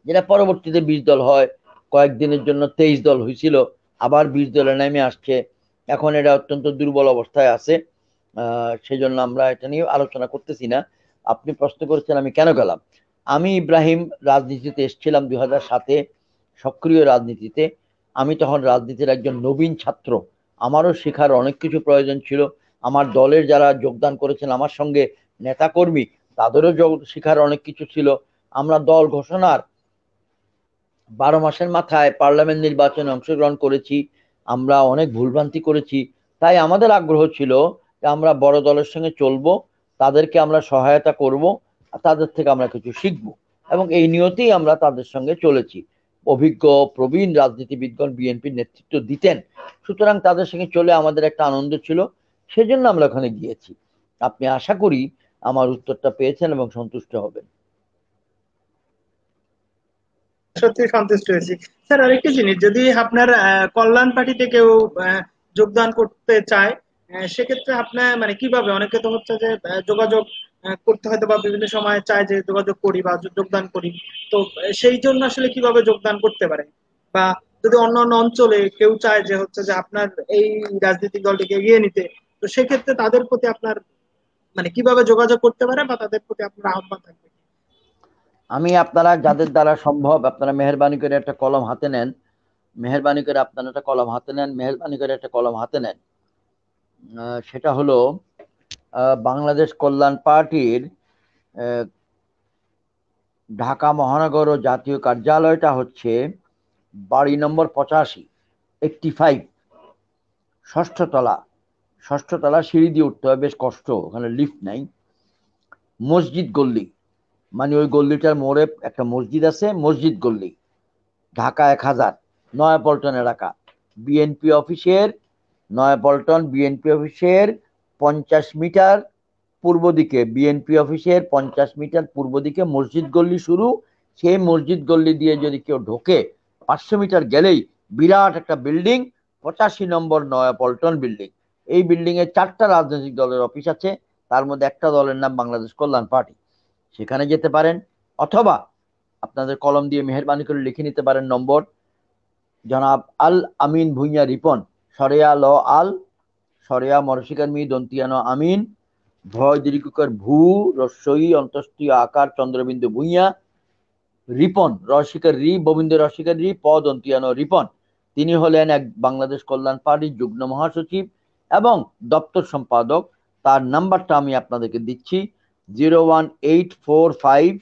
যেটা পরবর্তীতে 20 দল হয়, কয়েকদিনের জন্য 23 দল হয়েছিল, আবার 20 দলে নেমে আসছে। এখন এটা অত্যন্ত দুর্বল অবস্থায় আছে, সেজন্য আমরা এটা নিয়ে আলোচনা করতেছি না। আপনি প্রশ্ন করেছেন আমি কেন গেলাম। আমি ইব্রাহিম রাজনীতিতে এসেছিলাম 2007-এ, সক্রিয় রাজনীতিতে। আমি তখন রাজনীতির একজন নবীন ছাত্র, আমারও শেখার অনেক কিছু প্রয়োজন ছিল। আমার দলের যারা যোগদান করেছেন আমার সঙ্গে নেতাকর্মী, তাদেরও শেখার অনেক কিছু ছিল। আমরা দল ঘোষণার 12 মাসের মাথায় পার্লামেন্ট নির্বাচনে অংশগ্রহণ করেছি, আমরা অনেক ভুলভ্রান্তি করেছি। তাই আমাদের আগ্রহ ছিল যে আমরা বড় দলের সঙ্গে চলবো, তাদেরকে আমরা সহায়তা করব, আর তাদের থেকে আমরা কিছু শিখব, এবং এই নিয়তেই আমরা তাদের সঙ্গে চলেছি। অভিজ্ঞ প্রবীণ রাজনীতিবিদগণ বিএনপির নেতৃত্ব দিতেন, সুতরাং তাদের সঙ্গে চলে আমাদের একটা আনন্দ ছিল, সেজন্য আমরা ওখানে গিয়েছি। আপনি আশা করি আমার উত্তরটা পেয়েছেন এবং সন্তুষ্ট হবেন। সত্যি সন্তুষ্ট হয়েছি। স্যার আরেকটি জিনিস, যদি আপনার কল্যাণ পার্টিতে কেউ যোগদান করতে চায়, সেক্ষেত্রে আপনার মানে কিভাবে, অনেকে তো হচ্ছে যে যোগাযোগ করতে হয়তো বা বিভিন্ন সময় চায় যে যোগাযোগ করি বা যোগদান করি, তো সেই জন্য আসলে কিভাবে যোগদান করতে পারে? বা যদি অন্য অন্য অঞ্চলে কেউ চায় যে হচ্ছে যে আপনার এই রাজনৈতিক দলটিকে এগিয়ে নিতে, তো সেক্ষেত্রে তাদের প্রতি আপনার মানে কিভাবে যোগাযোগ করতে পারে বা তাদের প্রতি আপনার আহ্বান থাকবে? আমি আপনারা যাদের দ্বারা সম্ভব, আপনারা মেহরবানি করে একটা কলম হাতে নেন, মেহরবানি করে আপনারা একটা কলম হাতে নেন, মেহরবানি করে একটা কলম হাতে নেন। সেটা হলো বাংলাদেশ কল্যাণ পার্টির ঢাকা মহানগর ও জাতীয় কার্যালয়টা হচ্ছে বাড়ি নম্বর 85, ষষ্ঠ তলা সিঁড়ি দিয়ে উঠতে হয়, বেশ কষ্ট, ওখানে লিফট নাই। মসজিদ গল্লি, মানে ওই গল্লিটার মোড়ে একটা মসজিদ আছে, মসজিদ গল্লি, ঢাকা 1000, নয়াপল্টন এলাকা। বিএনপি অফিসের, নয়াপল্টন বিএনপি অফিসের 50 মিটার পূর্ব দিকে, বিএনপি অফিসের 50 মিটার পূর্ব দিকে মসজিদ গল্লি শুরু। সেই মসজিদ গল্লি দিয়ে যদি কেউ ঢোকে, 500 মিটার গেলেই বিরাট একটা বিল্ডিং, 85 নম্বর নয়াপল্টন বিল্ডিং। এই বিল্ডিং এ 4টা রাজনৈতিক দলের অফিস আছে, তার মধ্যে একটা দলের নাম বাংলাদেশ কল্যাণ পার্টি। সেখানে যেতে পারেন, অথবা আপনাদের কলম দিয়ে মেহরবানি করে লিখে নিতে পারেন নম্বর, জনাব আল আমিন ভুঁইয়া রিপন, সরেয়া ল আল, সরেয়া মরশিকার মি দন্তিয়ানো আমিন, ভয় দীর্ঘকার ভূ, রস্বই অন্তস্তীয় আকার চন্দ্রবিন্দু ভুঁইয়া, রিপন রসিকার রি, গোবিন্দ রসিকার রি, প দন্তিয়ানো রিপন। তিনি হলেন এক বাংলাদেশ কল্যাণ পার্টির যুগ্ম মহাসচিব এবং দপ্তর সম্পাদক। তার নাম্বারটা আমি আপনাদেরকে দিচ্ছি, 01845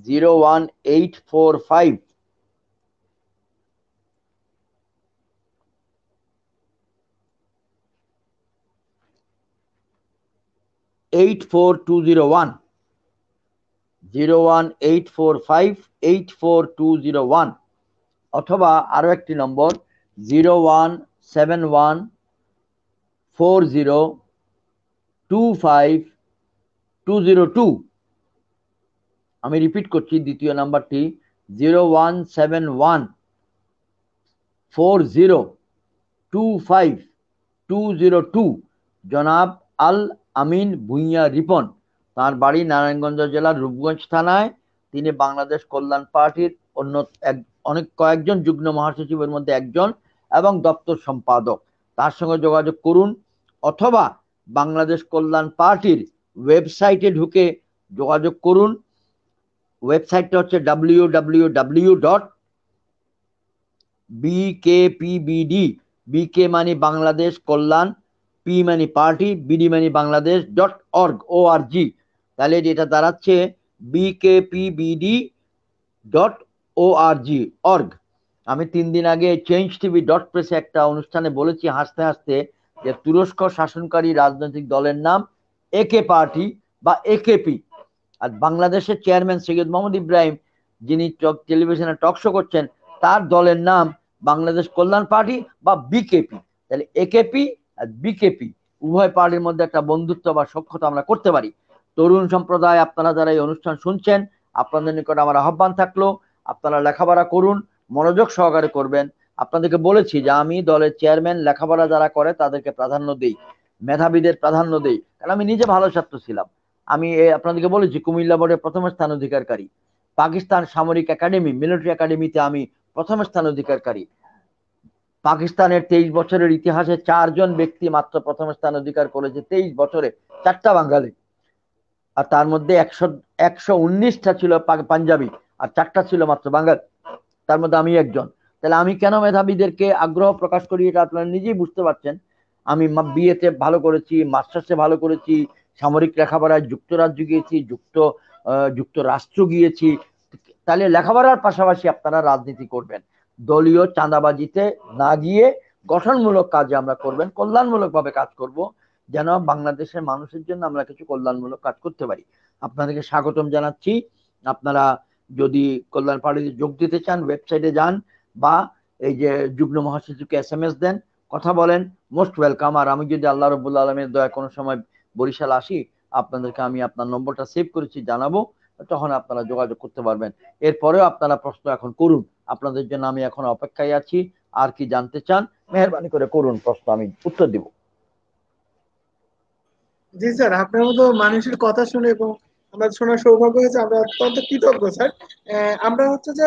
01845 84201, 01845 84201, অথবা আরো একটি নম্বর 01714025 202। আমি রিপিট করছি দ্বিতীয় নাম্বারটি 01714025 202। জনাব আল আমিন ভুঁইয়া রিপন, তার বাড়ি নারায়ণগঞ্জ জেলার রূপগঞ্জ থানায়। তিনি বাংলাদেশ কল্যাণ পার্টির অনেক কয়েকজন যুগ্ম মহাসচিবের মধ্যে একজন এবং দপ্তর সম্পাদক। তার সঙ্গে যোগাযোগ করুন, অথবা বাংলাদেশ কল্যাণ পার্টির ওয়েবসাইটে ঢুকে যোগাযোগ করুন। ওয়েবসাইটটা হচ্ছে www.bkpbd, বিকে মানে বাংলাদেশ কল্যাণ, পি মানে পার্টি, বিডি মানে বাংলাদেশ .org। তাহলে এটা দাঁড়াচ্ছে bkpbd.org। আমি 3 দিন আগে চেঞ্জ টিভি .প্রেসে একটা অনুষ্ঠানে বলেছি হাসতে হাসতে যে তুরস্ক শাসনকারী রাজনৈতিক দলের নাম একে পার্টি বা একেপি, আর বাংলাদেশের চেয়ারম্যান সৈয়দ মোহাম্মদ ইব্রাহিম যিনি টেলিভিশনে টক শো করছেন, তার দলের নাম বাংলাদেশ কল্যাণ পার্টি বা বিকেপি। তাহলে একেপি আর বিকেপি উভয় পার্টির মধ্যে একটা বন্ধুত্ব বা সখ্যতা আমরা করতে পারি। তরুণ সম্প্রদায়, আপনারা যারা এই অনুষ্ঠান শুনছেন, আপনাদের নিকট আমার আহ্বান থাকলো, আপনারা লেখাপড়া করুন, মনোযোগ সহকারে করবেন। আপনাদেরকে বলেছি যে আমি দলের চেয়ারম্যান, লেখাপড়া যারা করে তাদেরকে প্রাধান্য দিই, মেধাবীদের প্রাধান্য দিই, কারণ আমি নিজে ভালো ছাত্র ছিলাম। আমি আপনাদেরকে বলেছি কুমিল্লা বোর্ডে প্রথম স্থান অধিকারী, পাকিস্তান সামরিক একাডেমি মিলিটারি একাডেমিতে আমি প্রথম স্থান অধিকারী। পাকিস্তানের 23 বছরের ইতিহাসে 4 জন ব্যক্তি মাত্র প্রথম স্থান অধিকার করেছে 23 বছরে, 4টা বাঙালি, আর তার মধ্যে 119টা ছিল পাঞ্জাবি আর 4টা ছিল মাত্র বাঙালি, তার মধ্যে আমি একজন। তাহলে আমি কেন মেধাবীদেরকে আগ্রহ প্রকাশ করি এটা আপনারা নিজেই বুঝতে পারছেন। আমি বিএতে ভালো করেছি, মাস্টার্সে ভালো করেছি, সামরিক লেখাপড়ায় যুক্তরাজ্য গিয়েছি, যুক্তরাষ্ট্র গিয়েছি। তাহলে লেখাপড়ার পাশাপাশি আপনারা রাজনীতি করবেন, দলীয় চাঁদাবাজিতে না গিয়ে গঠনমূলক কাজে আমরা করবেন, কল্যাণমূলক ভাবে কাজ করব, যেন বাংলাদেশের মানুষের জন্য আমরা কিছু কল্যাণমূলক কাজ করতে পারি। আপনাদেরকে স্বাগতম জানাচ্ছি। আপনারা যদি কল্যাণ পার্টিতে যোগ দিতে চান ওয়েবসাইটে যান, বা এই যে যুগ্ম মহাসচিবকে SMS দেন, কথা বলেন, মোস্ট ওয়েলকাম। আর আমি যদি আল্লাহ রব্বুল আলমের দয়া কোনো সময় বরিশাল আসি, আপনাদেরকে আমি আপনার নম্বরটা সেভ করেছি জানাবো, তখন আপনারা যোগাযোগ করতে পারবেন। এরপরেও আপনারা প্রশ্ন এখন করুন, আপনাদের জন্য আমি এখন অপেক্ষায় আছি। আর কি জানতে চান মেহরবানি করে করুন প্রশ্ন, আমি উত্তর দিব। জি স্যার, আপনার মতো মানুষের কথা শুনে এবং আমার শোনার সৌভাগ্য হয়েছে, আমরা অত্যন্ত কৃতজ্ঞ স্যার। আমরা হচ্ছে যে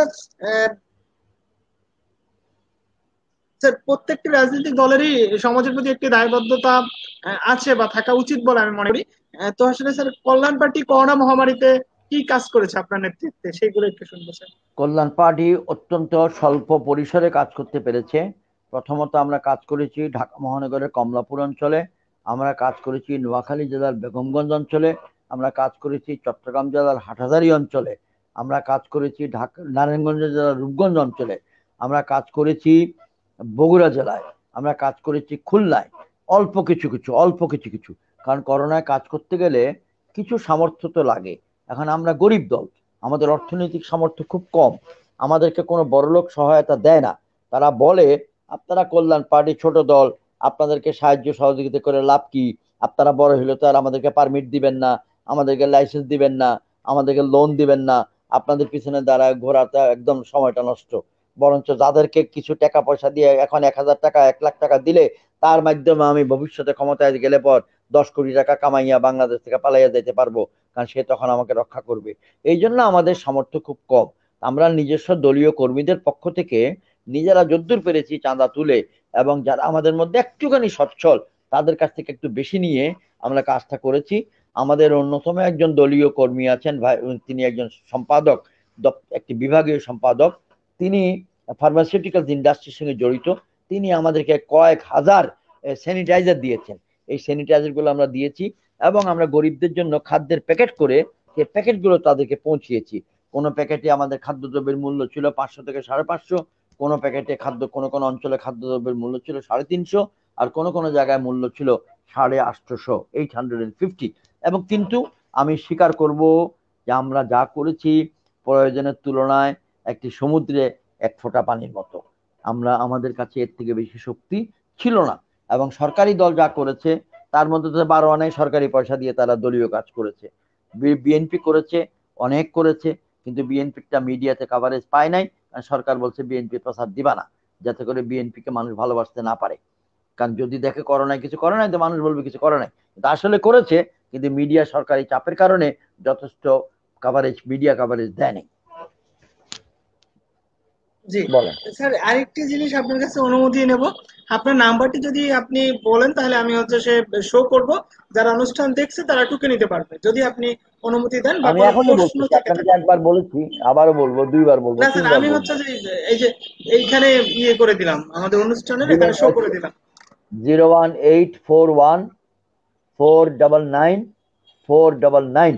স্যার প্রত্যেকটি রাজনৈতিক দলেরই সমাজের প্রতি একটি দায়বদ্ধতা আছে বা থাকা উচিত বলে আমি মনে করি। তো আসলে স্যার কল্যাণ পার্টি করোনা মহামারীতে কি কাজ করেছে আপনার নেতৃত্বে, সেইগুলো একটু শুনবো স্যার। কল্যাণ পার্টি অত্যন্ত স্বল্প পরিসরে কাজ করতে পেরেছে। প্রথমত আমরা কাজ করেছি ঢাকা মহানগরের কমলাপুর অঞ্চলে, আমরা কাজ করেছি নোয়াখালী জেলার বেগমগঞ্জ অঞ্চলে, আমরা কাজ করেছি চট্টগ্রাম জেলার হাটহাজারী অঞ্চলে, আমরা কাজ করেছি নারায়ণগঞ্জ জেলার রূপগঞ্জ অঞ্চলে, আমরা কাজ করেছি বগুড়া জেলায়, আমরা কাজ করেছি খুলনায়। অল্প কিছু, কারণ করোনায় কাজ করতে গেলে কিছু সামর্থ্য তো লাগে। এখন আমরা গরিব দল, আমাদের অর্থনৈতিক সামর্থ্য খুব কম, আমাদেরকে কোনো বড়লোক সহায়তা দেয় না। তারা বলে আপনারা কল্যাণ পার্টি ছোট দল, আপনাদেরকে সাহায্য সহযোগিতা করে লাভ কি, আপনারা বড় হলে তো আর আমাদেরকে পারমিট দিবেন না, আমাদেরকে লাইসেন্স দিবেন না, আমাদেরকে লোন দিবেন না, আপনাদের পিছনে দাঁড়ায় ঘোরাটা একদম সময়টা নষ্ট। বরঞ্চ যাদেরকে কিছু টাকা পয়সা দিয়ে এখন 1000 টাকা 1 লাখ টাকা দিলে তার মাধ্যমে আমি ভবিষ্যতে ক্ষমতায় গেলে পর 10 কোটি টাকা কামাইয়া বাংলাদেশ থেকে পালাইয়া যেতে পারবো, কারণ সে তখন আমাকে রক্ষা করবে। এই জন্য আমাদের সামর্থ্য খুব কম। আমরা নিজস্ব দলীয় কর্মীদের পক্ষ থেকে নিজেরা যদ্দূর পেরেছি চাঁদা তুলে, এবং যারা আমাদের মধ্যে একটুখানি সচ্ছল তাদের কাছ থেকে একটু বেশি নিয়ে আমরা কাজটা করেছি। আমাদের অন্যতম একজন দলীয় কর্মী আছেন, তিনি একজন সম্পাদক, একটি বিভাগীয় সম্পাদক, তিনি ফার্মাসিউটিক্যাল ইন্ডাস্ট্রির সঙ্গে জড়িত। তিনি আমাদেরকে কয়েক হাজার স্যানিটাইজার দিয়েছেন। এই স্যানিটাইজার গুলো আমরা দিয়েছি, এবং আমরা গরিবদের জন্য খাদ্যের প্যাকেট করে সেই প্যাকেটগুলো তাদেরকে পৌঁছিয়েছি। কোনো প্যাকেটে আমাদের খাদ্যদ্রব্যের মূল্য ছিল 500 থেকে 550, কোনো প্যাকেটে কোনো কোনো অঞ্চলে খাদ্যদ্রব্যের মূল্য ছিল 350, আর কোনো কোনো জায়গায় মূল্য ছিল 850, 850। এবং কিন্তু আমি স্বীকার করব যে আমরা যা করেছি প্রয়োজনের তুলনায় একটি সমুদ্রে 1 ফোঁটা পানির মতো। আমাদের কাছে এর থেকে বেশি শক্তি ছিল না। এবং সরকারি দল যা করেছে তার মধ্যে তো 12 আনাই সরকারি পয়সা দিয়ে তারা দলীয় কাজ করেছে। বিএনপি করেছে, অনেক করেছে, কিন্তু বিএনপিটা মিডিয়াতে কাভারেজ পায় নাই, কারণ সরকার বলছে বিএনপি প্রচার দিবা না, যাতে করে বিএনপিকে মানুষ ভালোবাসতে না পারে। কারণ যদি দেখে করে নাই, কিছু করে নাই, তো মানুষ বলবে কিছু করে নাই, কিন্তু আসলে করেছে, কিন্তু মিডিয়া সরকারি চাপের কারণে যথেষ্ট কাভারেজ, মিডিয়া কাভারেজ দেয়নি। জি বলেন। স্যার, আরেকটি জিনিস আপনার কাছে অনুমতি নেব। আপনার নাম্বারটি যদি আপনি বলেন তাহলে আমি হচ্ছে সে শো করব, যারা অনুষ্ঠান দেখছে তারা টুকে নিতে পারবে, যদি আপনি অনুমতি দেন বা আমি কোনো এখনই প্রশ্ন বলতেছি, থেকে আপনাকে থাকে। একবার বলেছি, আবারও বলবো, দুইবার বলবো, না স্যার, তিনবার আমি বলবো। হচ্ছে যে এই যে এইখানে ইয়ে করে দিলাম, আমাদের অনুষ্ঠানের এখানে শো করে দিলাম। 01841499499,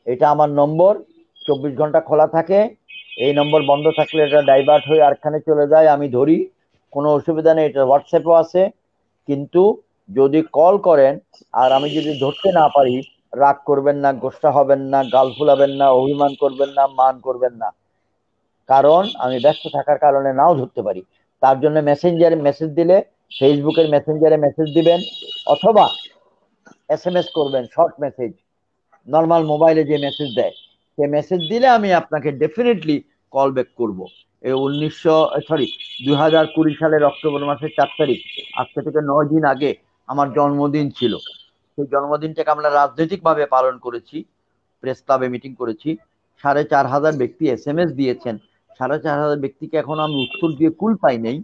এটা আমার নম্বর। 24 ঘন্টা খোলা থাকে। এই নম্বর বন্ধ থাকলে এটা ডাইভার্ট হয়ে আরেকখানে চলে যায়, আমি ধরি, কোনো অসুবিধা নেই। এটা হোয়াটসঅ্যাপও আছে। কিন্তু যদি কল করেন আর আমি যদি ধরতে না পারি, রাগ করবেন না, গোসা হবেন না, গাল ফুলাবেন না, অভিমান করবেন না, মান করবেন না, কারণ আমি ব্যস্ত থাকার কারণে নাও ধরতে পারি। তার জন্য মেসেঞ্জারে মেসেজ দিলে, ফেসবুকের মেসেঞ্জারে মেসেজ দিবেন, অথবা এসএমএস করবেন, শর্ট মেসেজ, নর্মাল মোবাইলে যে মেসেজ দেয়, সে মেসেজ দিলে আমি আপনাকে ডেফিনেটলি কল ব্যাক করব। এই 2020 সালের অক্টোবর মাসের 4 তারিখ, আজকে থেকে 9 দিন আগে আমার জন্মদিন ছিল। সেই জন্মদিনটাকে আমরা রাজনৈতিক ভাবে পালন করেছি, প্রেস ক্লাবে মিটিং করেছি। 4,500 ব্যক্তি এসএমএস দিয়েছেন। 4,500 ব্যক্তিকে এখন আমি উত্তর দিয়ে কুল পাই নাই,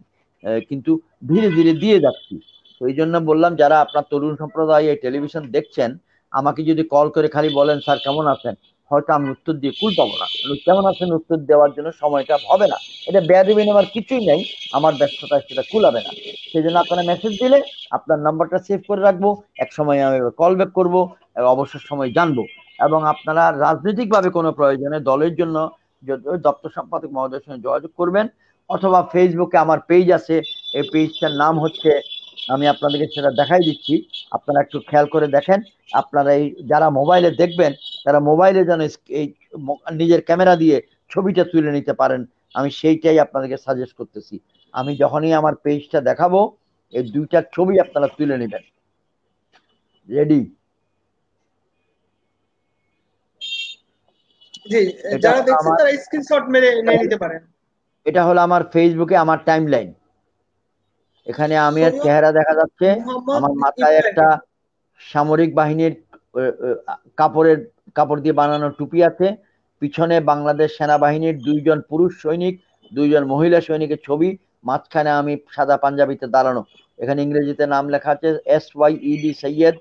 কিন্তু ধীরে ধীরে দিয়ে যাচ্ছি। তো এই জন্য বললাম, যারা আপনার তরুণ সম্প্রদায় এই টেলিভিশন দেখছেন, আমাকে যদি কল করে খালি বলেন স্যার কেমন আছেন, হয়তো আমি উত্তর দিয়ে কুল পাবো না, কেমন আছেন উত্তর দেওয়ার জন্য সময়টা হবে না। এটা বেয়াদবি নেওয়ার কিছুই নাই, আমার ব্যস্ততায় সেটা কুলাবে না। সেই জন্য আপনারা মেসেজ দিলে আপনার নাম্বারটা সেভ করে রাখবো, এক সময় আমি কল ব্যাক করবো, অবসর সময় জানবো। এবং আপনারা রাজনৈতিকভাবে কোনো প্রয়োজনে দলের জন্য দপ্তর সম্পাদক মহোদয়ের সঙ্গে যোগাযোগ করবেন, অথবা ফেসবুকে আমার পেজ আছে, এই পেজটার নাম হচ্ছে, আমি আপনাদেরকে সেটা দেখাই দিচ্ছি, আপনারা একটু খেয়াল করে দেখেন। আপনারা এই যারা মোবাইলে দেখবেন, তারা মোবাইলে যেন এই নিজের ক্যামেরা দিয়ে ছবিটা তুলে নিতে পারেন, আমি সেইটাই আপনাদেরকে সাজেস্ট করতেছি। আমি যখনই আমার পেজটা দেখাবো, এই দুইটার ছবি আপনারা তুলে নেবেন। রেডি? জি, এটা যারা হলো দেখছেন আমার তারা স্ক্রিনশট মেরে নিয়ে নিতে পারেন। এটা হলো আমার ফেসবুকে আমার টাইম লাইন। এখানে আমি আর সৈয়দ চেহারা দেখা যাচ্ছে, মোহাম্মদ আমার মাথায় একটা ইব্রাহিম। সামরিক বাহিনীর কাপড়ের কাপড় দিয়ে বানানো টুপি আছে। পিছনে বাংলাদেশ সেনাবাহিনীর 2 জন পুরুষ সৈনিক, 2 জন মহিলা সৈনিকের ছবি, মাঝখানে আমি সাদা পাঞ্জাবিতে দাঁড়ানো। এখানে ইংরেজিতে নাম লেখা আছে SYED Syed,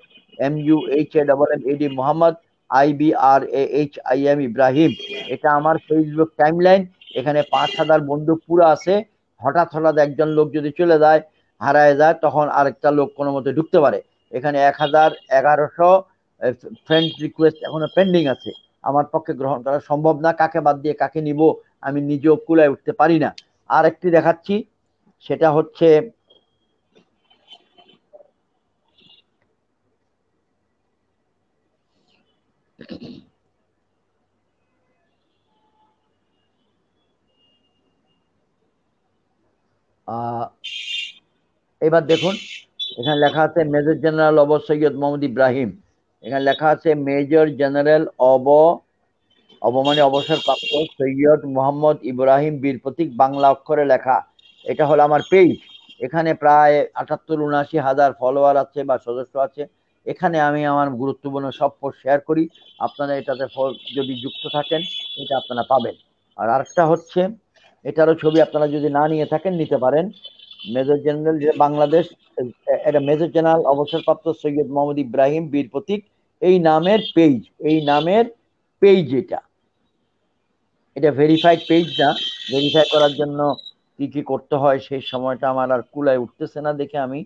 MUHAMMAD Mohammad, IBRAHIM Ibrahim. এটা আমার ফেসবুক টাইমলাইন। এখানে 5,000 বন্দুক পুরো আছে। হঠাৎ হঠাৎ একজন লোক যদি চলে যায়, হারায় যায়, তখন আরেকটা লোক কোনো মতে ঢুকতে পারে। এখানে 1,1100 ফ্রেন্ড রিকোয়েস্ট এখনো পেন্ডিং আছে। আমার পক্ষে গ্রহণ করা সম্ভব না, কাকে বাদ দিয়ে কাকে নিব আমি নিজেও কুলায় উঠতে পারি না। আর একটি দেখাচ্ছি, সেটা হচ্ছে এবার দেখুন, এখানে লেখা আছে major general of Syed Mohammad Ibrahim. এখানে লেখা আছে মেজর জেনারেল মানে অবসরপ্রাপ্ত সৈয়দ মোহাম্মদ ইব্রাহিম, বীর প্রতীক বাংলা অক্ষরে লেখা। এটা হলো আমার পেজ। এখানে প্রায় 78-79 হাজার ফলোয়ার আছে বা সদস্য আছে। এখানে আমি আমার গুরুত্বপূর্ণ সব পোস্ট শেয়ার করি। আপনারা এটাতে যদি যুক্ত থাকেন, এটা আপনারা পাবেন। আর আরেকটা হচ্ছে, এটারও ছবি আপনারা যদি না নিয়ে থাকেন, নিতে পারেন। মেজর জেনারেল বাংলাদেশ, এটা মেজর জেনারেল অবসরপ্রাপ্ত সৈয়দ মোহাম্মদ ইব্রাহিম, বীর প্রতীক, এই নামের পেজ, এটা এটা ভেরিফাইড পেজ না। ভেরিফাই করার জন্য কি কি করতে হয়, সেই সময়টা আমার আর কুলায় উঠতেছে না দেখে আমি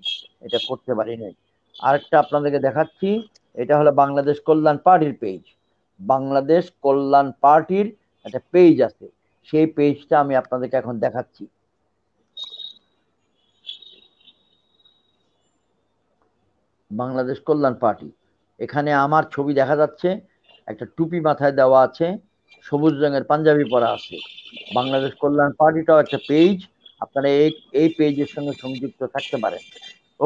এটা করতে পারি নাই। আরেকটা আপনাদেরকে দেখাচ্ছি, এটা হলো বাংলাদেশ কল্যাণ পার্টির পেজ। বাংলাদেশ কল্যাণ পার্টির একটা পেজ আছে, সেই পেজটা আমি আপনাদেরকে এখন দেখাচ্ছি। বাংলাদেশ কল্যাণ পার্টি, এখানে আমার ছবি দেখা যাচ্ছে, একটা টুপি মাথায় দেওয়া আছে, সবুজ রঙের পাঞ্জাবি পরা আছে। বাংলাদেশ কল্যাণ পার্টিটাও একটা পেজ, আপনারা এই পেজের সঙ্গে সংযুক্ত থাকতে পারেন।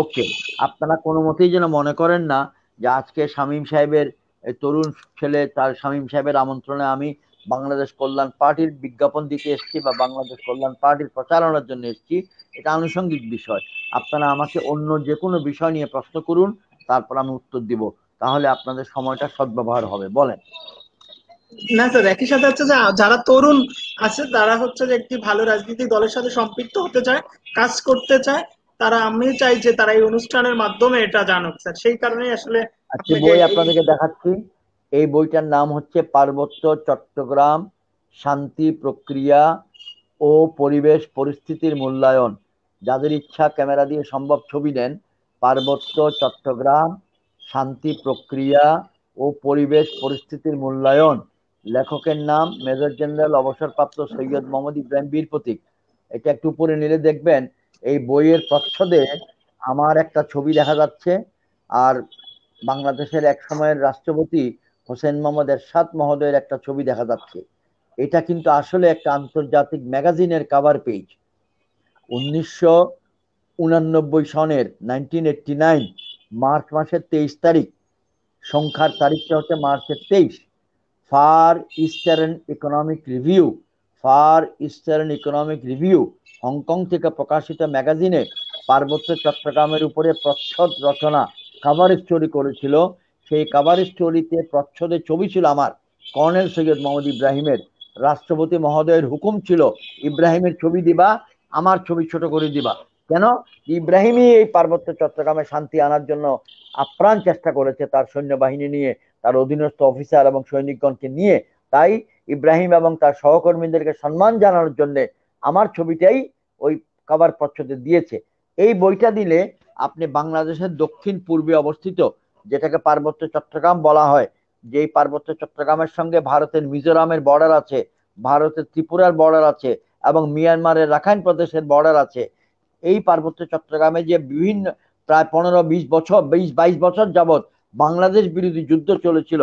ওকে, আপনারা কোনো মতেই যেন মনে করেন না যে আজকে শামীম সাহেবের এই তরুণ ছেলে তার শামীম সাহেবের আমন্ত্রণে আমি বাংলাদেশ কল্যাণ পার্টির বিজ্ঞাপন দিতে এসেছি বা বাংলাদেশ কল্যাণ পার্টির প্রচারণার জন্য এসেছি, এটা আনুষঙ্গিক বিষয়। আপনারা আমাকে অন্য যে কোনো বিষয় নিয়ে প্রশ্ন করুন, তারপর আমি উত্তর দিব, তাহলে আপনাদের সময়টা সদ্ব্যবহার হবে। বলেন। না স্যার, একই সাথে হচ্ছে যে যারা তরুণ আছে তারা হচ্ছে যে একটি ভালো রাজনৈতিক দলের সাথে সম্পৃক্ত হতে চায়, কাজ করতে চায়, তারা, আমি চাই যে তারা এই অনুষ্ঠানের মাধ্যমে এটা জানুক স্যার, সেই কারণেই আসলে আজকে আপনাকে বই এই। আপনাদেরকে দেখাচ্ছি। এই বইটার নাম হচ্ছে পার্বত্য চট্টগ্রাম শান্তি প্রক্রিয়া ও পরিবেশ পরিস্থিতির মূল্যায়ন। যাদের ইচ্ছা ক্যামেরা দিয়ে সম্ভব ছবি নেন। পার্বত্য চট্টগ্রাম শান্তি প্রক্রিয়া ও পরিবেশ পরিস্থিতির মূল্যায়ন। লেখকের নাম মেজর জেনারেল অবসরপ্রাপ্ত সৈয়দ মোহাম্মদ ইব্রাহিম বীর প্রতীক। এটা একটু উপরে নিলে দেখবেন এই বইয়ের প্রচ্ছদে আমার একটা ছবি দেখা যাচ্ছে, আর বাংলাদেশের এক সময়ের রাষ্ট্রপতি হোসেন মোহাম্মদ এরশাদ মহোদয়ের একটা ছবি দেখা যাচ্ছে। এটা কিন্তু আসলে একটা আন্তর্জাতিক ম্যাগাজিনের কভার পেজ। 1989 সনের 1989 মার্চ মাসের 23 তারিখ, সংখ্যার তারিখটা হচ্ছে মার্চের 23। Far Eastern Economic Review, Far Eastern Economic Review Hong Kong থেকে প্রকাশিত ম্যাগাজিনে পার্বত্য চট্টগ্রামের উপরে প্রচ্ছদ রচনা কাভার স্টোরি করেছিল। সেই কাভার স্টোরিতে প্রচ্ছদে ছবি ছিল আমার, কর্নেল সৈয়দ মোহাম্মদ ইব্রাহিমের। রাষ্ট্রপতি মহোদয়ের হুকুম ছিল ইব্রাহিমের ছবি দিবা, আমার ছবি ছোট করে দিবা। কেন? ইব্রাহিমই এই পার্বত্য চট্টগ্রামে শান্তি আনার জন্য আপ্রাণ চেষ্টা করেছে তার সৈন্যবাহিনী নিয়ে, তার অধীনস্থ অফিসার এবং সৈনিকগণকে নিয়ে। তাই ইব্রাহিম এবং তার সহকর্মীদেরকে সম্মান জানানোর জন্য আমার ছবিটাই ওই কভার প্রচ্ছদে দিয়েছে। এই বইটা দিলে আপনি বাংলাদেশের দক্ষিণ পূর্বে অবস্থিত, যেটাকে পার্বত্য চট্টগ্রাম বলা হয়, যেই পার্বত্য চট্টগ্রামের সঙ্গে ভারতের মিজোরামের বর্ডার আছে, ভারতের ত্রিপুরার বর্ডার আছে এবং মিয়ানমারের রাখাইন প্রদেশের বর্ডার আছে। এই পার্বত্য চট্টগ্রামে যে বিভিন্ন প্রায় 15-20 বছর 20-22 বছর যাবৎ বাংলাদেশ বিরোধী যুদ্ধ চলেছিল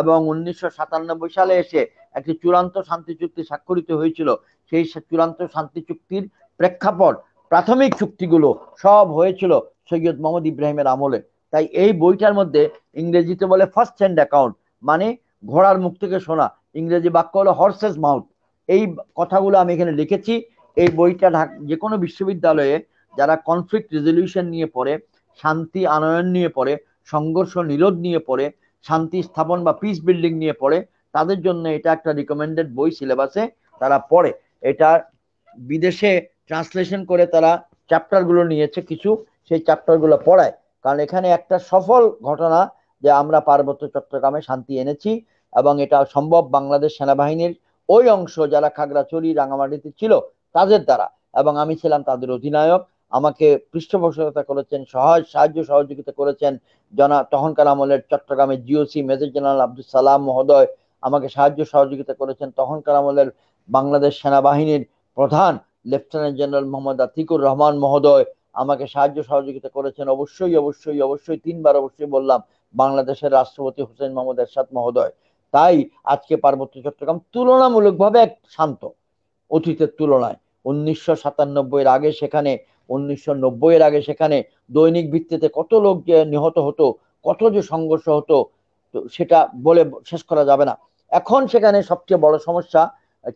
এবং 1997 সালে এসে একটি চূড়ান্ত শান্তি চুক্তি স্বাক্ষরিত হয়েছিল। সেই চূড়ান্ত শান্তি চুক্তির প্রেক্ষাপট, প্রাথমিক চুক্তিগুলো সব হয়েছিল সৈয়দ মোহাম্মদ ইব্রাহিমের আমলে। তাই এই বইটার মধ্যে ইংরেজিতে বলে ফার্স্ট হ্যান্ড অ্যাকাউন্ট, মানে ঘোড়ার মুখ থেকে শোনা, ইংরেজি বাক্য হলো হর্সেস মাউথ। এই কথাগুলো আমি এখানে লিখেছি। এই বইটা যে কোনো বিশ্ববিদ্যালয়ে যারা কনফ্লিক্ট রেজলিউশন নিয়ে পড়ে, শান্তি আনয়ন নিয়ে পড়ে, সংঘর্ষ নিরোধ নিয়ে পড়ে, শান্তি স্থাপন বা পিস বিল্ডিং নিয়ে পড়ে, তাদের জন্য এটা একটা রিকমেন্ডেড বই, সিলেবাসে তারা পড়ে। এটা বিদেশে ট্রান্সলেশন করে তারা চ্যাপ্টারগুলো নিয়েছে কিছু, সেই চ্যাপ্টারগুলো পড়ায়। কারণ এখানে একটা সফল ঘটনা যে আমরা পার্বত্য চট্টগ্রামে শান্তি এনেছি, এবং এটা সম্ভব বাংলাদেশ সেনাবাহিনীর ওই অংশ যারা খাগড়াছড়ি রাঙামাটিতে ছিল তাদের দ্বারা, এবং আমি ছিলাম তাদের অধিনায়ক। আমাকে পৃষ্ঠপোষকতা করেছেন, সাহায্য সহযোগিতা করেছেন তখনকার আমলের চট্টগ্রামের GOC major general Abdul Salam মহোদয়। আমাকে সাহায্য সহযোগিতা করেছেন তখনকার আমলের বাংলাদেশ সেনাবাহিনীর প্রধান লেফটেন্যান্ট জেনারেল মোহাম্মদ আতিকুর রহমান মহোদয়। আমাকে সাহায্য সহযোগিতা করেছেন অবশ্যই অবশ্যই অবশ্যই 3বার অবশ্যই বললাম, বাংলাদেশের রাষ্ট্রপতি হোসেন মোহাম্মদ এরশাদ মহোদয়। তাই আজকে পার্বত্য চট্টগ্রাম তুলনামূলকভাবে শান্ত, অতীতের তুলনায়। 1997 আগে সেখানে, 1990 আগে সেখানে দৈনিক ভিত্তিতে কত লোক যে নিহত হতো, কত যে সংঘর্ষ হতো, তো সেটা বলে শেষ করা যাবে না। এখন সেখানে সবচেয়ে বড় সমস্যা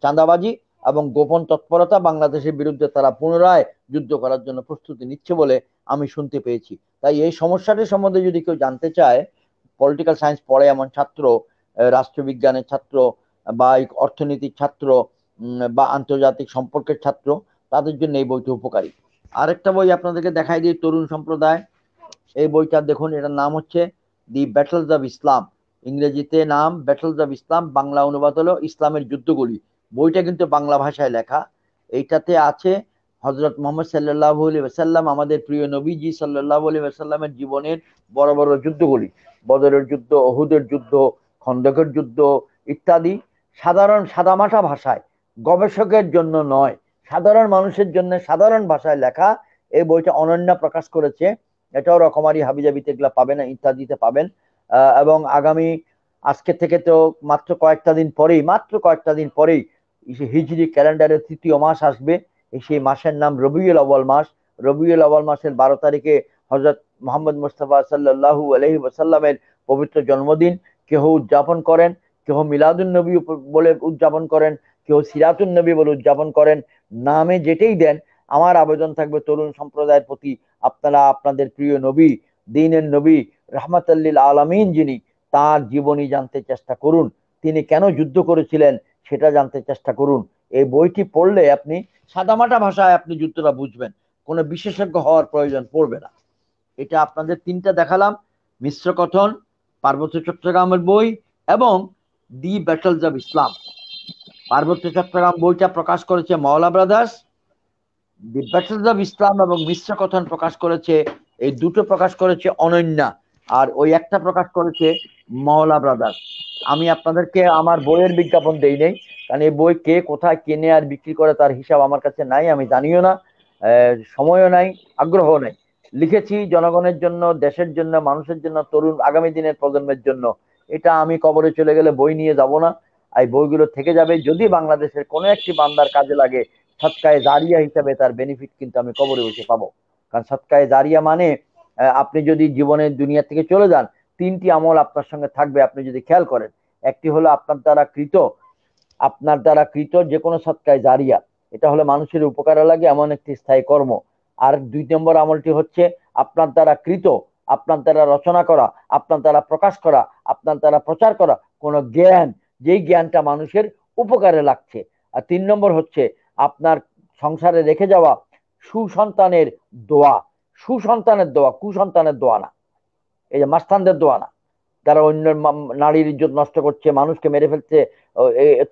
চাঁদাবাজি এবং গোপন তৎপরতা। বাংলাদেশের বিরুদ্ধে তারা পুনরায় যুদ্ধ করার জন্য প্রস্তুতি নিচ্ছে বলে আমি শুনতে পেয়েছি। তাই এই সমস্যাটি সম্বন্ধে যদি কেউ জানতে চায়, পলিটিক্যাল সায়েন্স পড়ে এমন ছাত্র, রাষ্ট্রবিজ্ঞানের ছাত্র বা অর্থনীতির ছাত্র বা আন্তর্জাতিক সম্পর্কের ছাত্র, তাদের জন্য এই বইটি উপকারী। আরেকটা বই আপনাদেরকে দেখাই দিই, তরুণ সম্প্রদায়। এই বইটা দেখুন, এটার নাম হচ্ছে দি ব্যাটলস অফ ইসলাম। ইংরেজিতে নাম ব্যাটলস অফ ইসলাম, বাংলা অনুবাদ হলো ইসলামের যুদ্ধগুলি। বইটা কিন্তু বাংলা ভাষায় লেখা। এইটাতে আছে হজরত মোহাম্মদ সাল্লাল্লাহু আলাইহি ওয়াসাল্লাম, আমাদের প্রিয় নবীজি সাল্লাল্লাহু আলাইহি ওয়াসাল্লামের জীবনের বড় বড় যুদ্ধগুলি, বদরের যুদ্ধ, ওহুদের যুদ্ধ, খন্দকের যুদ্ধ ইত্যাদি। সাধারণ সাদামাটা ভাষায়, গবেষকের জন্য নয়, সাধারণ মানুষের জন্য সাধারণ ভাষায় লেখা। এই বইটা অনন্য প্রকাশ করেছে। এটাও রকমারি হাবিজাবিতে এগুলা পাবেন, ইত্যাদিতে পাবেন। এবং আগামী, আজকে থেকে তো মাত্র কয়েকটা দিন পরেই হিজরি ক্যালেন্ডারের 3য় মাস আসবে। সেই মাসের নাম রবিউল আউয়াল মাস। রবিউল আউয়াল মাসের 12 তারিখে হযরত মুহাম্মদ মুস্তাফা সাল্লাল্লাহু আলাইহি ওয়াসাল্লামের পবিত্র জন্মদিন। কেহ উদযাপন করেন, কেহ মিলাদুন নবী বলে উদযাপন করেন, কেউ সিরাতুন নবী বলে উদযাপন করেন। নামে যেটাই দেন, আমার আবেদন থাকবে তরুণ সম্প্রদায়ের প্রতি, আপনারা আপনাদের প্রিয় নবী, দ্বীনের নবী, রাহমাতাল্লিল আলামিন যিনি, তার জীবনী জানতে চেষ্টা করুন। তিনি কেন যুদ্ধ করেছিলেন সেটা জানতে চেষ্টা করুন। এই বইটি পড়লে আপনি সাদামাটা ভাষায় আপনি যুদ্ধটা বুঝবেন, কোনো বিশেষজ্ঞ হওয়ার প্রয়োজন পড়বে না। এটা আপনাদের তিনটা দেখালাম, মিশ্র কথন, পার্বত্য চট্টগ্রামের বই এবং দি ব্যাটলস অব ইসলাম। পার্বত্য চট্টগ্রাম বইটা প্রকাশ করেছে মাওলা brothers, the battles of Islam এবং মিশ্র কথন প্রকাশ করেছে, এই দুটো প্রকাশ করেছে অনন্যা, আর ওই একটা প্রকাশ করেছে মাওলা ব্রাদার্স। আমি আপনাদেরকে আমার বইয়ের বিজ্ঞাপন দেই নেই, কারণ এই বই কে কোথায় কেনে আর বিক্রি করে তার হিসাব আমার কাছে নাই, আমি জানিও না, সময়ও নাই, আগ্রহ নাই। লিখেছি জনগণের জন্য, দেশের জন্য, মানুষের জন্য, তরুণ আগামী দিনের প্রজন্মের জন্য। এটা আমি কবরে চলে গেলে বই নিয়ে যাব না, এই বইগুলো থেকে যাবে। যদি বাংলাদেশের কোনো একটি বান্দার কাজে লাগে, সৎকায়ে জারিয়া হিসাবে তার বেনিফিট কিন্তু আমি কবরে বসে পাবো। কারণ সৎকায়ে জারিয়া মানে আপনি যদি জীবনের দুনিয়া থেকে চলে যান, তিনটি আমল আপনার সঙ্গে থাকবে আপনি যদি খেয়াল করেন। একটি হলো আপনার দ্বারা কৃত যে কোনো সৎকায়ে জারিয়া, এটা হলো মানুষের উপকারে লাগে এমন একটি স্থায়ী কর্ম। আর 2 নম্বর আমলটি হচ্ছে আপনার দ্বারা কৃত, আপনার দ্বারা রচনা করা, আপনার দ্বারা প্রকাশ করা, আপনার দ্বারা প্রচার করা কোন জ্ঞান, যেই জ্ঞানটা মানুষের উপকারে লাগছে। আর 3 নম্বর হচ্ছে আপনার সংসারে রেখে যাওয়া সুসন্তানের দোয়া। সুসন্তানের দোয়া, কুসন্তানের দোয়া না, এই যে মাস্তানদের দোয়া না, যারা অন্য নারীর ইজ্জত নষ্ট করছে, মানুষকে মেরে ফেলছে,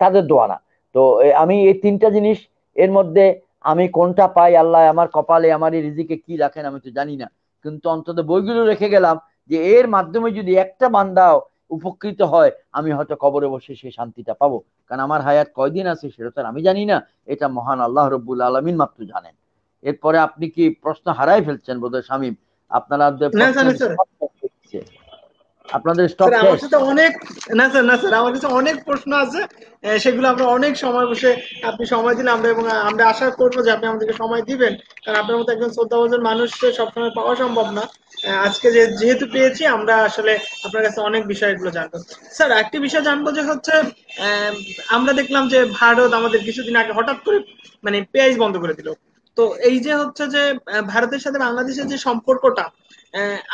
তাদের দোয়া না। তো আমি এই তিনটা জিনিস, এর মধ্যে আমি কোনটা পাই, আল্লাহ আমার কপালে আমার এই রিজিকে কি রাখেন আমি তো জানি না, কিন্তু অন্তত বইগুলো রেখে গেলাম যে এর মাধ্যমে যদি একটা বান্দাও উপকৃত হয়, আমি হয়তো কবরে বসে সেই শান্তিটা পাবো। কারণ আমার হায়াত কয়দিন আছে সেটা তো আমি জানি না, এটা মহান আল্লাহ রব্বুল আলমিন মাত্র জানেন। এরপরে আপনি কি প্রশ্ন হারাই ফেলছেন বোধহয় শামীম? আপনারা না স্যার, প্রশ্নের স্যার, আপনাদের স্টক স্যার আমার শেষ। সাথে অনেক, না স্যার, না স্যার, আমার কাছে অনেক প্রশ্ন আছে। সেগুলো আমরা অনেক সময় বসে, আপনি সময় দিলে আমরা, এবং আমরা আশা করবো যে আপনি আমাদেরকে সময় দিবেন, কারণ আপনার মতো একজন শ্রদ্ধাভাজন মানুষ সবসময় পাওয়া সম্ভব না। আজকে যেহেতু পেয়েছি, আমরা আসলে আপনার কাছে অনেক বিষয়গুলো জানবো। স্যার একটি বিষয় জানবো যে হচ্ছে, আহ, আমরা দেখলাম যে ভারত আমাদের কিছুদিন আগে হঠাৎ করে মানে পেঁয়াজ বন্ধ করে দিল। তো এই যে হচ্ছে যে ভারতের সাথে বাংলাদেশের যে সম্পর্কটা,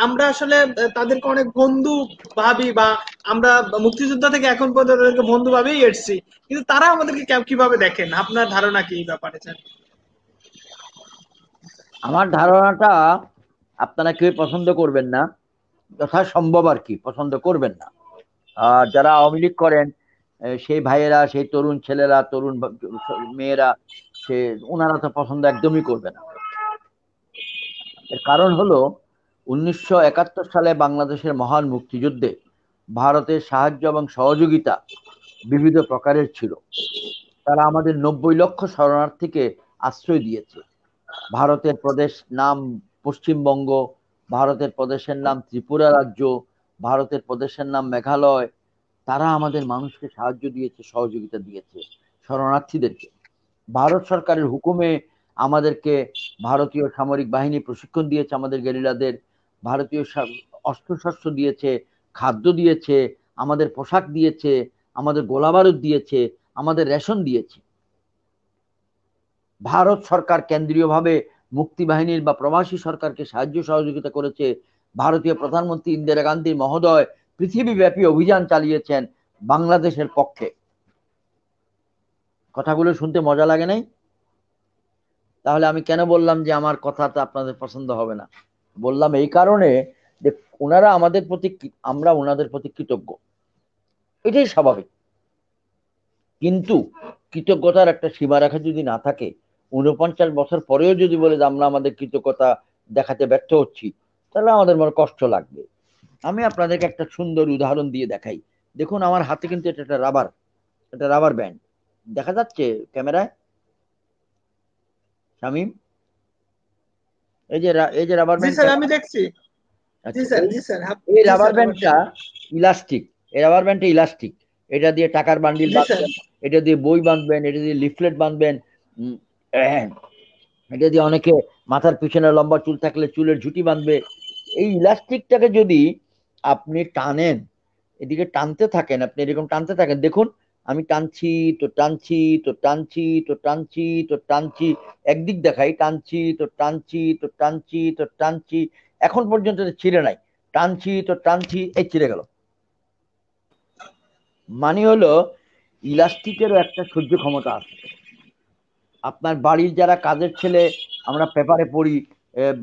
আমরা আসলে তাদেরকে অনেক বন্ধু ভাবি, বা আমরা মুক্তিযুদ্ধ থেকে এখন পর্যন্ত তাদেরকে বন্ধু ভাবেই এসেছি, কিন্তু তারা আমাদেরকে কিভাবে দেখেন, আপনার ধারণা কি এই ব্যাপারে স্যার? আমার ধারণাটা আপনারা কেউ পছন্দ করবেন না, যথাসম্ভব আর কি পছন্দ করবেন না। আর যারা আওয়ামী লীগ করেন, সেই ভাইয়েরা, সেই তরুণ ছেলেরা, তরুণ মেয়েরা, সে ওনারা তো পছন্দ একদমই করবে না। এর কারণ হলো 1971 সালে বাংলাদেশের মহান মুক্তিযুদ্ধে ভারতের সাহায্য এবং সহযোগিতা বিবিধ প্রকারের ছিল। তারা আমাদের 90 লক্ষ শরণার্থীকে আশ্রয় দিয়েছে। ভারতের প্রদেশ নাম পশ্চিমবঙ্গ, ভারতের প্রদেশের নাম ত্রিপুরা রাজ্য, ভারতের প্রদেশের নাম মেঘালয়। তারা আমাদের মানুষকে সাহায্য দিয়েছে, সহযোগিতা দিয়েছে, শরণার্থীদেরকে। ভারত সরকারের হুকুমে আমাদেরকে ভারতীয় সামরিক বাহিনী প্রশিক্ষণ দিয়েছে, আমাদের গেরিলাদের ভারতীয় অস্ত্রশস্ত্র দিয়েছে, খাদ্য দিয়েছে, আমাদের পোশাক দিয়েছে, আমাদের গোলাবারুদ দিয়েছে, আমাদের রেশন দিয়েছে। ভারত সরকার কেন্দ্রীয়ভাবে মুক্তি বাহিনীর বা প্রবাসী সরকারকে সাহায্য সহযোগিতা করেছে। ভারতীয় প্রধানমন্ত্রী ইন্দিরা গান্ধী মহোদয় পৃথিবীব্যাপী অভিযান চালিয়েছেন বাংলাদেশের পক্ষে। কথাগুলো শুনতে মজা লাগে নাই? তাহলে আমি কেন বললাম যে আমার কথাটা আপনাদের পছন্দ হবে না? বললাম এই কারণে যে ওনারা আমাদের প্রতি, আমরা ওনাদের প্রতি কৃতজ্ঞ, এটাই স্বাভাবিক। কিন্তু কৃতজ্ঞতার একটা সীমারেখা যদি না থাকে, 49 বছর পরেও যদি বলে যে আমরা আমাদের কৃতজ্ঞতা দেখাতে ব্যর্থ হচ্ছি, তাহলে আমাদের মনে কষ্ট লাগবে। আমি আপনাদেরকে একটা সুন্দর উদাহরণ দিয়ে দেখাই। দেখুন আমার হাতে কিন্তু এটা একটা রাবার ব্যান্ড দেখা যাচ্ছে ক্যামেরায়, শামিম? এই যে রাবার জি স্যার, ব্যান্ডটা, আমি দেখছি। জি আচ্ছা, স্যার, এই জি স্যার, এই জি রাবার স্যার, ব্যান্ডটা অবশ্যই। ইলাস্টিক। এই রাবার ব্যান্ডটা ইলাস্টিক, এটা দিয়ে টাকার বান্ডিল জি স্যার। বাঁধবেন, এটা দিয়ে বই বাঁধবেন, এটা দিয়ে লিফলেট বাঁধবেন, উম, এটা দিয়ে অনেকে মাথার পিছনে লম্বা চুল থাকলে চুলের ঝুঁটি বাঁধবে। এই ইলাস্টিকটাকে যদি আপনি টানেন, এদিকে টানতে থাকেন, আপনি এরকম টানতে থাকেন, দেখুন আমি টানছি তো টানছি তো টানছি তো টানছি তো টানছি, একদিক দেখাই, টানছি তো টানছি তো টানছি তো টানছি, এখন পর্যন্ত এটা ছিঁড়ে নাই, টানছি তো টানছি, এই ছিঁড়ে গেল। মানে হলো ইলাস্টিকেরও একটা সহ্য ক্ষমতা আছে। আপনার বাড়ির যারা কাজের ছেলে, আমরা পেপারে পড়ি,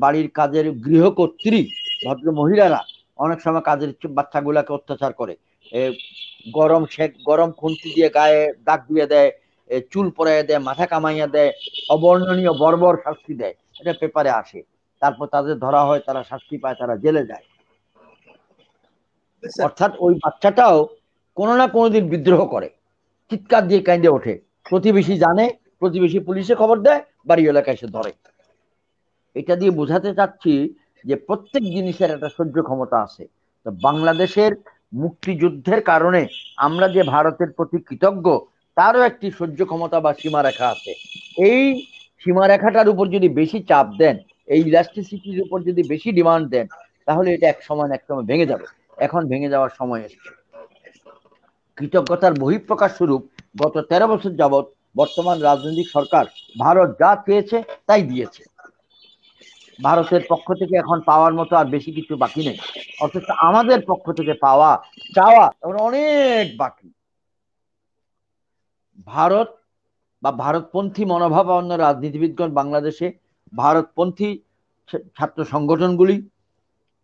বাড়ির কাজের গৃহকর্ত্রী ভদ্র মহিলারা অনেক সময় কাজের বাচ্চাগুলাকে অত্যাচার করে, এ, গরম খুন্তি দিয়ে গায়ে দাগ দিয়ে দেয়, চুল পরাইয়া দেয়, মাথা কামাইয়া দেয়, অবর্ণনীয় বর্বর শাস্তি দেয়, এটা পেপারে আসে। তারপর তাদের ধরা হয়, তারা শাস্তি পায়, তারা জেলে যায়। অর্থাৎ ওই বাচ্চাটাও কোনো না কোনোদিন বিদ্রোহ করে, চিৎকার দিয়ে কাঁদে ওঠে, প্রতিবেশী জানে, প্রতিবেশী পুলিশে খবর দেয়, বাড়ি এলাকায় এসে ধরে। এটা দিয়ে বোঝাতে চাচ্ছি যে প্রত্যেক জিনিসের একটা সহ্য ক্ষমতা আছে। তো বাংলাদেশের মুক্তিযুদ্ধের কারণে আমরা যে ভারতের প্রতি কৃতজ্ঞ, তারও একটি সহ্য ক্ষমতা বা সীমারেখা আছে। এই সীমারেখাটার উপর যদি বেশি চাপ দেন, এই ইলাস্টিসিটির উপর যদি বেশি ডিমান্ড দেন, তাহলে এটা এক সময় ভেঙে যাবে। এখন ভেঙে যাওয়ার সময় এসছে। কৃতজ্ঞতার বহিঃপ্রকাশ স্বরূপ গত 13 বছর যাবৎ বর্তমান রাজনৈতিক সরকার ভারত যা চেয়েছে তাই দিয়েছে। ভারতের পক্ষ থেকে এখন পাওয়ার মতো আর বেশি কিছু বাকি নেই, অথচ আমাদের পক্ষ থেকে পাওয়া চাওয়া এখন অনেক বাকি। ভারত বা ভারতপন্থী মনোভাবাপন্ন রাজনীতিবিদগণ বাংলাদেশে ভারতপন্থী ছাত্র সংগঠনগুলি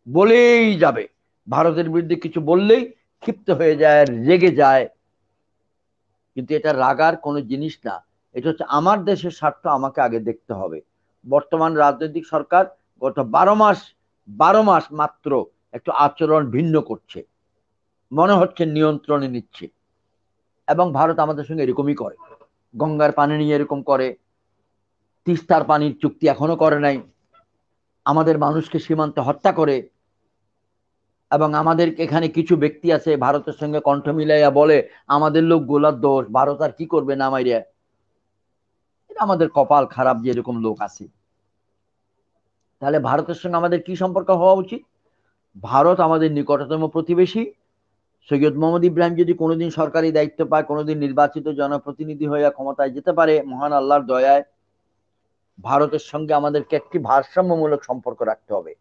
বলেই যাবে, ভারতের বিরুদ্ধে কিছু বললেই ক্ষিপ্ত হয়ে যায়, রেগে যায়। কিন্তু এটা রাগার কোনো জিনিস না, এটা হচ্ছে আমার দেশের স্বার্থ আমাকে আগে দেখতে হবে। বর্তমান রাজনৈতিক সরকার গত 12 মাস মাত্র একটু আচরণ ভিন্ন করছে, মনে হচ্ছে নিয়ন্ত্রণে নিচ্ছে। এবং ভারত আমাদের সঙ্গে এরকমই করে, গঙ্গার পানি নিয়ে এরকম করে, তিস্তার পানির চুক্তি এখনো করে নাই, আমাদের মানুষকে সীমান্তে হত্যা করে। এবং আমাদের এখানে কিছু ব্যক্তি আছে ভারতের সঙ্গে কণ্ঠ মিলাইয়া বলে আমাদের লোক গোলার দোষ, ভারত আর কি করবে না মাইরিয়া। এটা আমাদের কপাল খারাপ যে এরকম লোক আছে। তাহলে ভারতের সঙ্গে আমাদের কি সম্পর্ক হওয়া উচিত? ভারত আমাদের নিকটতম প্রতিবেশী। সৈয়দ মোহাম্মদ ইব্রাহিম যদি কোনোদিন সরকারি দায়িত্ব পায়, কোনোদিন নির্বাচিত জনপ্রতিনিধি হয়ে ক্ষমতায় যেতে পারে মহান আল্লাহর দয়ায়, ভারতের সঙ্গে আমাদেরকে একটি ভারসাম্যমূলক সম্পর্ক রাখতে হবে।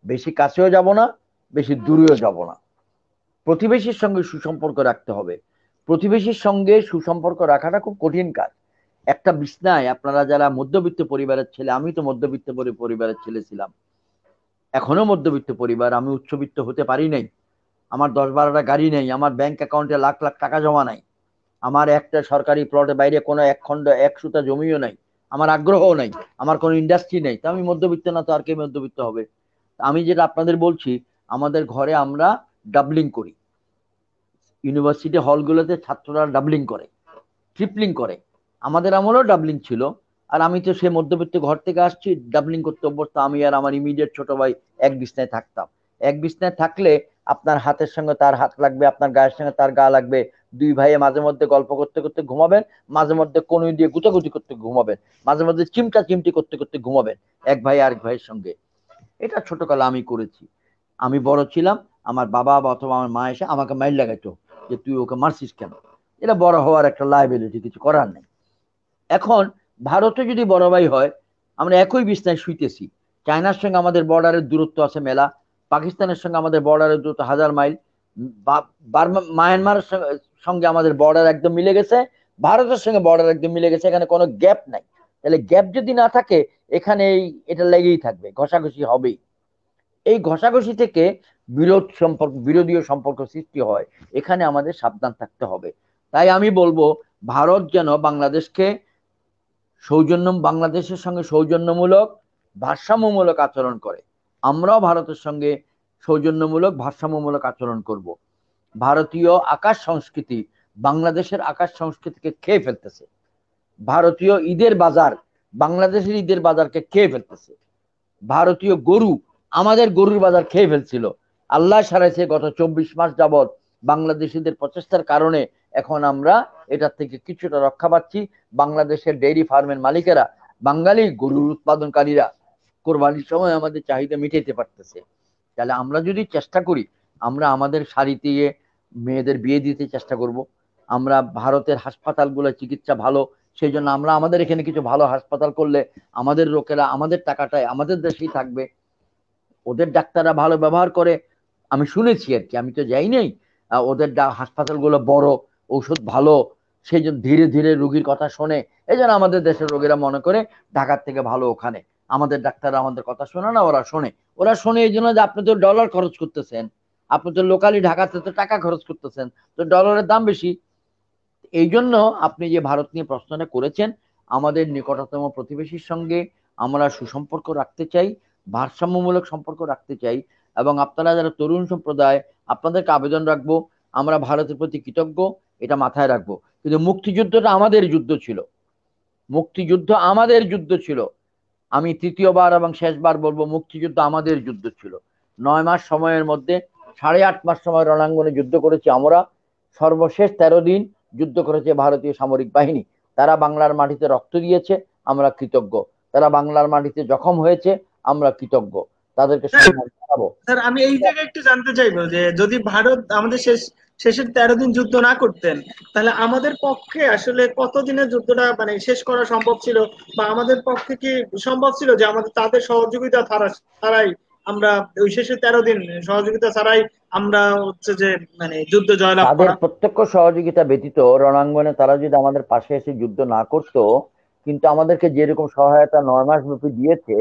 বেশি কাছেও যাব না, বেশি দূরেও যাব না, প্রতিবেশীর সঙ্গে সুসম্পর্ক রাখতে হবে। প্রতিবেশীর সঙ্গে সুসম্পর্ক রাখাটা খুব কঠিন কাজ। একটা বিছনায় আপনারা যারা মধ্যবিত্ত পরিবারের ছেলে, আমি তো মধ্যবিত্ত পরিবারের ছেলে ছিলাম, এখনো মধ্যবিত্ত পরিবার, আমি উচ্চবিত্ত হতে পারি নাই, আমার 10-12টা গাড়ি নেই, আমার ব্যাংক অ্যাকাউন্টে লাখ লাখ টাকা জমা নাই, আমার একটা সরকারি প্লটের বাইরে কোনো এক খণ্ড এক সুতা জমিও নাই, আমার আগ্রহও নাই, আমার কোনো ইন্ডাস্ট্রি নেই, তা আমি মধ্যবিত্ত না তো আর কে মধ্যবিত্ত হবে? আমি যেটা আপনাদের বলছি, আমাদের ঘরে আমরা ডাবলিং করি, ইউনিভার্সিটি হলগুলোতে ছাত্ররা ডাবলিং করে, ট্রিপলিং করে, আমাদের আমলেও ডাবলিং ছিল। আর আমি তো সে মধ্যবিত্ত ঘর থেকে আসছি, ডাবলিং করতে অভ্যস্ত। আমি আর আমার ইমিডিয়েট ছোট ভাই এক বিছনায় থাকতাম। এক বিছনায় থাকলে আপনার হাতের সঙ্গে তার হাত লাগবে, আপনার গায়ের সঙ্গে তার গা লাগবে, দুই ভাইয়ে মাঝে মধ্যে গল্প করতে করতে ঘুমাবেন, মাঝে মধ্যে কনুই দিয়ে গুটাগুটি করতে ঘুমাবেন, মাঝে মধ্যে চিমটা চিমটি করতে করতে ঘুমাবেন এক ভাই আরেক ভাইয়ের সঙ্গে। এটা ছোটকালে আমি করেছি। আমি বড় ছিলাম, আমার বাবা বা অথবা আমার মা এসে আমাকে মাইর লাগাইতো যে তুই ওকে মারছিস কেন। এটা বড় হওয়ার একটা লাইবিলিটি, কিছু করার নেই। এখন ভারতে যদি বড় ভাই হয়, আমরা একই বিছনায় শুইতেছি, চায়নার সঙ্গে আমাদের বর্ডারের দূরত্ব আছে মেলা, পাকিস্তানের সঙ্গে আমাদের বর্ডারের দূরত্ব 1000 মাইল, মায়ানমারের সঙ্গে আমাদের বর্ডার একদম মিলে গেছে, ভারতের সঙ্গে বর্ডার একদম মিলে গেছে, এখানে কোনো গ্যাপ নাই। তাহলে গ্যাপ যদি না থাকে, এখানে এটা লেগেই থাকবে, ঘষাঘষি হবেই। এই ঘষাঘষি থেকে বিরোধীয় সম্পর্ক সৃষ্টি হয়, এখানে আমাদের সাবধান থাকতে হবে। তাই আমি বলবো ভারত যেন বাংলাদেশের সঙ্গে সৌজন্যমূলক ভারসাম্যমূলক আচরণ করে, আমরাও ভারতের সঙ্গে সৌজন্যমূলক ভারসাম্যমূলক আচরণ করব। ভারতীয় আকাশ সংস্কৃতি বাংলাদেশের আকাশ সংস্কৃতিকে খেয়ে ফেলতেছে। ভারতীয় ঈদের বাজার বাংলাদেশের ঈদের বাজারকে খেয়ে ফেলতেছে। ভারতীয় গরু আমাদের গরুর বাজার খেয়ে ফেলছিল। আল্লাহ সারাইছে গত 24 মাস যাবৎ বাংলাদেশিদের প্রচেষ্টার কারণে এখন আমরা এটার থেকে কিছুটা রক্ষা পাচ্ছি। বাংলাদেশের ডেইরি ফার্মের মালিকেরা, বাঙালি গরুর উৎপাদনকারীরা কোরবানির সময় আমাদের চাহিদা মিটাইতে পারতেছে। তাহলে আমরা যদি চেষ্টা করি, আমরা আমাদের সারি দিয়ে মেয়েদের বিয়ে দিতে চেষ্টা করব। আমরা ভারতের হাসপাতালগুলো চিকিৎসা ভালো, সেই জন্য আমরা আমাদের এখানে কিছু ভালো হাসপাতাল করলে আমাদের লোকেরা আমাদের টাকাটায় আমাদের দেশেই থাকবে। ওদের ডাক্তাররা ভালো ব্যবহার করে, আমি শুনেছি আর কি, আমি তো যাই নাই। ওদের হাসপাতালগুলো বড়, ঔষধ ভালো, সেই জন্য ধীরে ধীরে রুগীর কথা শোনে। এই জন্য আমাদের দেশের রোগীরা মনে করে ঢাকার থেকে ভালো ওখানে। আমাদের ডাক্তাররা আমাদের কথা শোনে না, ওরা শোনে। ওরা শোনে এই জন্য যে আপনি তো ডলার খরচ করতেছেন, আপনি তো লোকালি ঢাকাতে তো টাকা খরচ করতেছেন, তো ডলারের দাম বেশি। এই জন্য আপনি যে ভারত নিয়ে প্রশ্নটা করেছেন, আমাদের নিকটতম প্রতিবেশীর সঙ্গে আমরা সুসম্পর্ক রাখতে চাই, ভারসাম্যমূলক সম্পর্ক রাখতে চাই। এবং আপনারা যারা তরুণ সম্প্রদায়, আপনাদেরকে আবেদন রাখবো, আমরা ভারতের প্রতি কৃতজ্ঞ, এটা মাথায় রাখবো। কিন্তু মুক্তিযুদ্ধটা আমাদের যুদ্ধ ছিল, মুক্তিযুদ্ধ আমাদের যুদ্ধ ছিল। আমি তৃতীয়বার এবং শেষবার বলবো, মুক্তিযুদ্ধ আমাদের যুদ্ধ ছিল। 9 মাস সময়ের মধ্যে 8.5 মাস সময় রণাঙ্গনে যুদ্ধ করেছি আমরা। সর্বশেষ 13 দিন যুদ্ধ করেছে ভারতীয় সামরিক বাহিনী। তারা বাংলার মাটিতে রক্ত দিয়েছে, আমরা কৃতজ্ঞ। তারা বাংলার মাটিতে জখম হয়েছে, আমরা কৃতজ্ঞ। তাদেরকে সম্মান জানাবো। স্যার, আমি এই জায়গায় একটু জানতে চাইবো যে যদি ভারত আমাদের শেষের 13 দিন যুদ্ধ না করতেন, তাহলে আমাদের পক্ষে আসলে কতদিনের যুদ্ধটা মানে শেষ করা সম্ভব ছিল, বা আমাদের পক্ষে কি সম্ভব ছিল যে আমাদের তাদের সহযোগিতা ছাড়াই আমরা ওই শেষের 13 দিন সহযোগিতা ছাড়াই আমরা হচ্ছে যে মানে যুদ্ধ জয়লাভ তাদের করা? প্রত্যক্ষ সহযোগিতা ব্যতীত রণাঙ্গনে তারা যদি আমাদের পাশে এসে যুদ্ধ না করতো, কিন্তু আমাদেরকে যেরকম সহায়তা 9 মাস ব্যাপী দিয়েছে,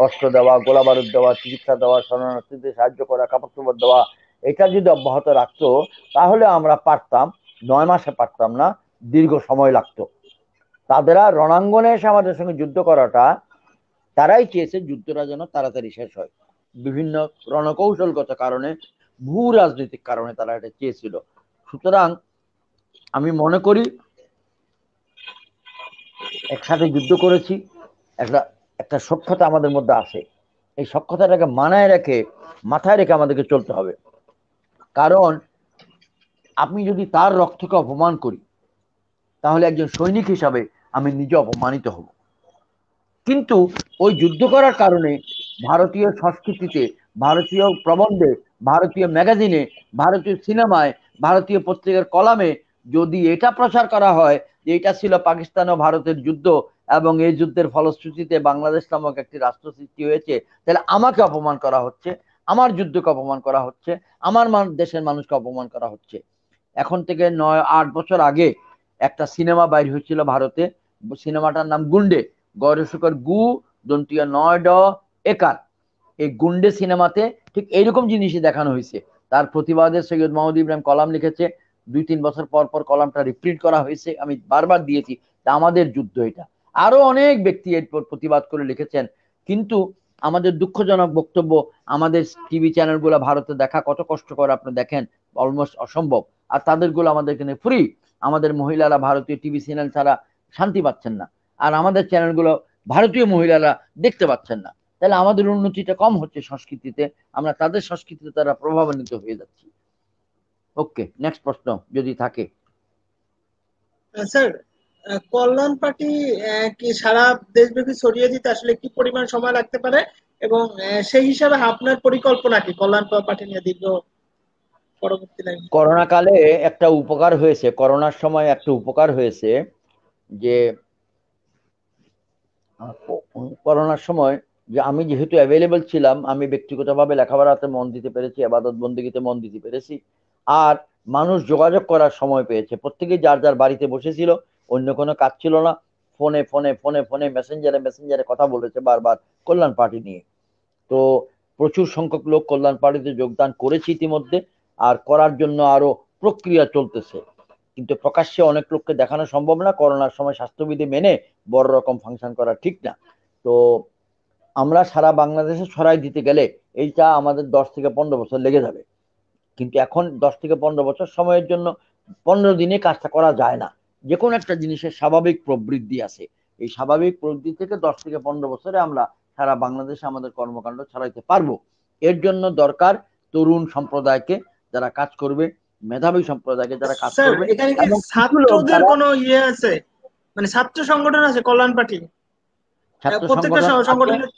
অস্ত্র দেওয়া, গোলা বারুদ দেওয়া, চিকিৎসা দেওয়া, শরণার্থীদের সাহায্য করা, কাপড় চোপড় দেওয়া, এটা যদি অব্যাহত রাখতো, তাহলে আমরা পারতাম। 9 মাসে পারতাম না, দীর্ঘ সময় লাগতো। তাদেরা রণাঙ্গনে এসে আমাদের সঙ্গে যুদ্ধ করাটা, তারাই চেয়েছে যুদ্ধটা যেন তাড়াতাড়ি শেষ হয়। বিভিন্ন রণকৌশলগত কারণে, ভূ রাজনৈতিক কারণে তারা এটা চেয়েছিল। সুতরাং আমি মনে করি একসাথে যুদ্ধ করেছি, একটা একটা সখ্যতা আমাদের মধ্যে আসে। এই সখ্যতাটাকে মাথায় রেখে আমাদেরকে চলতে হবে। কারণ আমি যদি তার রক্তকে অপমান করি, তাহলে একজন সৈনিক হিসাবে আমি নিজে অপমানিত হব। কিন্তু ওই যুদ্ধ করার কারণে ভারতীয় সংস্কৃতিতে, ভারতীয় প্রবন্ধে, ভারতীয় ম্যাগাজিনে, ভারতীয় সিনেমায়, ভারতীয় পত্রিকার কলামে যদি এটা প্রচার করা হয় যে এটা ছিল পাকিস্তান ও ভারতের যুদ্ধ এবং এই যুদ্ধের ফলশ্রুতিতে বাংলাদেশ নামক একটি রাষ্ট্র সৃষ্টি হয়েছে, তাহলে আমাকে অপমান করা হচ্ছে, আমার যুদ্ধকে অপমান করা হচ্ছে, আমার দেশের মানুষকে অপমান করা হচ্ছে। এখন থেকে 9-8 বছর আগে একটা সিনেমা বাইর হয়েছিল ভারতে, সিনেমাটার নাম গুন্ডে, গরসুকর গু দন্তীয় 9 একার। এই গুন্ডে সিনেমাতে ঠিক এইরকম জিনিসই দেখানো হয়েছে। তার প্রতিবাদে সৈয়দ মোহাম্মদ ইব্রাহিম কলাম লিখেছে, 2-3 বছর পর পর কলামটা রিপ্রিন্ট করা হয়েছে, আমি বারবার দিয়েছি। আমাদের যুদ্ধ এটা। আরো অনেক ব্যক্তি এর প্রতিবাদ করে লিখেছেন। কিন্তু আমাদের দুঃখজনক বক্তব্য, আমাদের টিভি চ্যানেলগুলো ভারতে দেখা কত কষ্টকর আপনি দেখেন, অলমোস্ট অসম্ভব। আর তাদেরগুলো আমাদের এখানে ফ্রি। আমাদের মহিলারা ভারতীয় টিভি চ্যানেল ছাড়া শান্তি পাচ্ছেন না, আর আমাদের চ্যানেলগুলো ভারতীয় মহিলারা দেখতে পাচ্ছেন না। তাহলে আমাদের উন্নতিটা কম হচ্ছে সংস্কৃতিতে, আমরা তাদের সংস্কৃতিতে তারা প্রভাবান্বিত হয়ে যাচ্ছি। ওকে, নেক্সট প্রশ্ন যদি থাকে। স্যার, কল্যাণ পার্টি কি সারা দেশব্যাপী ছড়িয়ে দিতে আসলে কি পরিমাণ সময় লাগতে পারে, এবং সেই হিসাবে আপনার পরিকল্পনা কি কল্যাণ পার্টি নিয়ে দীর্ঘ পরবর্তী লাইনে? করোনা কালে একটা উপকার হয়েছে, করোনার সময় একটা উপকার হয়েছে যে করোনার সময় যে আমি যেহেতু অ্যাভেলেবল ছিলাম, আমি ব্যক্তিগতভাবে লেখাপড়াতে মন দিতে পেরেছি, আবাদত বন্দেগীতে মন দিতে পেরেছি। আর মানুষ যোগাযোগ করার সময় পেয়েছে, প্রত্যেকেই যার যার বাড়িতে বসেছিল, অন্য কোনো কাজ ছিল না, ফোনে ফোনে ফোনে ফোনে মেসেঞ্জারে কথা বলেছে বারবার কল্যাণ পার্টি নিয়ে। তো প্রচুর সংখ্যক লোক কল্যাণ পার্টিতে যোগদান করেছে ইতিমধ্যে, আর করার জন্য আরো প্রক্রিয়া চলতেছে। কিন্তু প্রকাশ্যে অনেক লোককে দেখানো সম্ভব না, করোনার সময় স্বাস্থ্যবিধি মেনে বড় রকম ফাংশন করা ঠিক না। তো আমরা সারা বাংলাদেশে ছড়াই দিতে গেলে এইটা আমাদের 10 থেকে 15 বছর লেগে যাবে। কিন্তু এখন 10 থেকে 15 বছর সময়ের জন্য 15 দিনে কাজটা করা যায় না। যে কোনো একটা জিনিসের স্বাভাবিক প্রবৃদ্ধি আছে, এই স্বাভাবিক প্রবৃদ্ধি থেকে 10 থেকে 15 বছরে আমরা সারা বাংলাদেশে আমাদের কর্মকাণ্ড ছড়াইতে পারবো। এর জন্য দরকার তরুণ সম্প্রদায়কে যারা কাজ করবে, মেধাবী সম্প্রদায়কে যারা কাজ স্যার, করবে, এখানে কি এবং কিছু লোক ছাত্রদের যারা কোনো ইয়ে আছে, মানে ছাত্র সংগঠন আছে কল্যাণ পার্টি? ছাত্র প্রত্যেকটা সংগঠন আছে, সংগঠনের?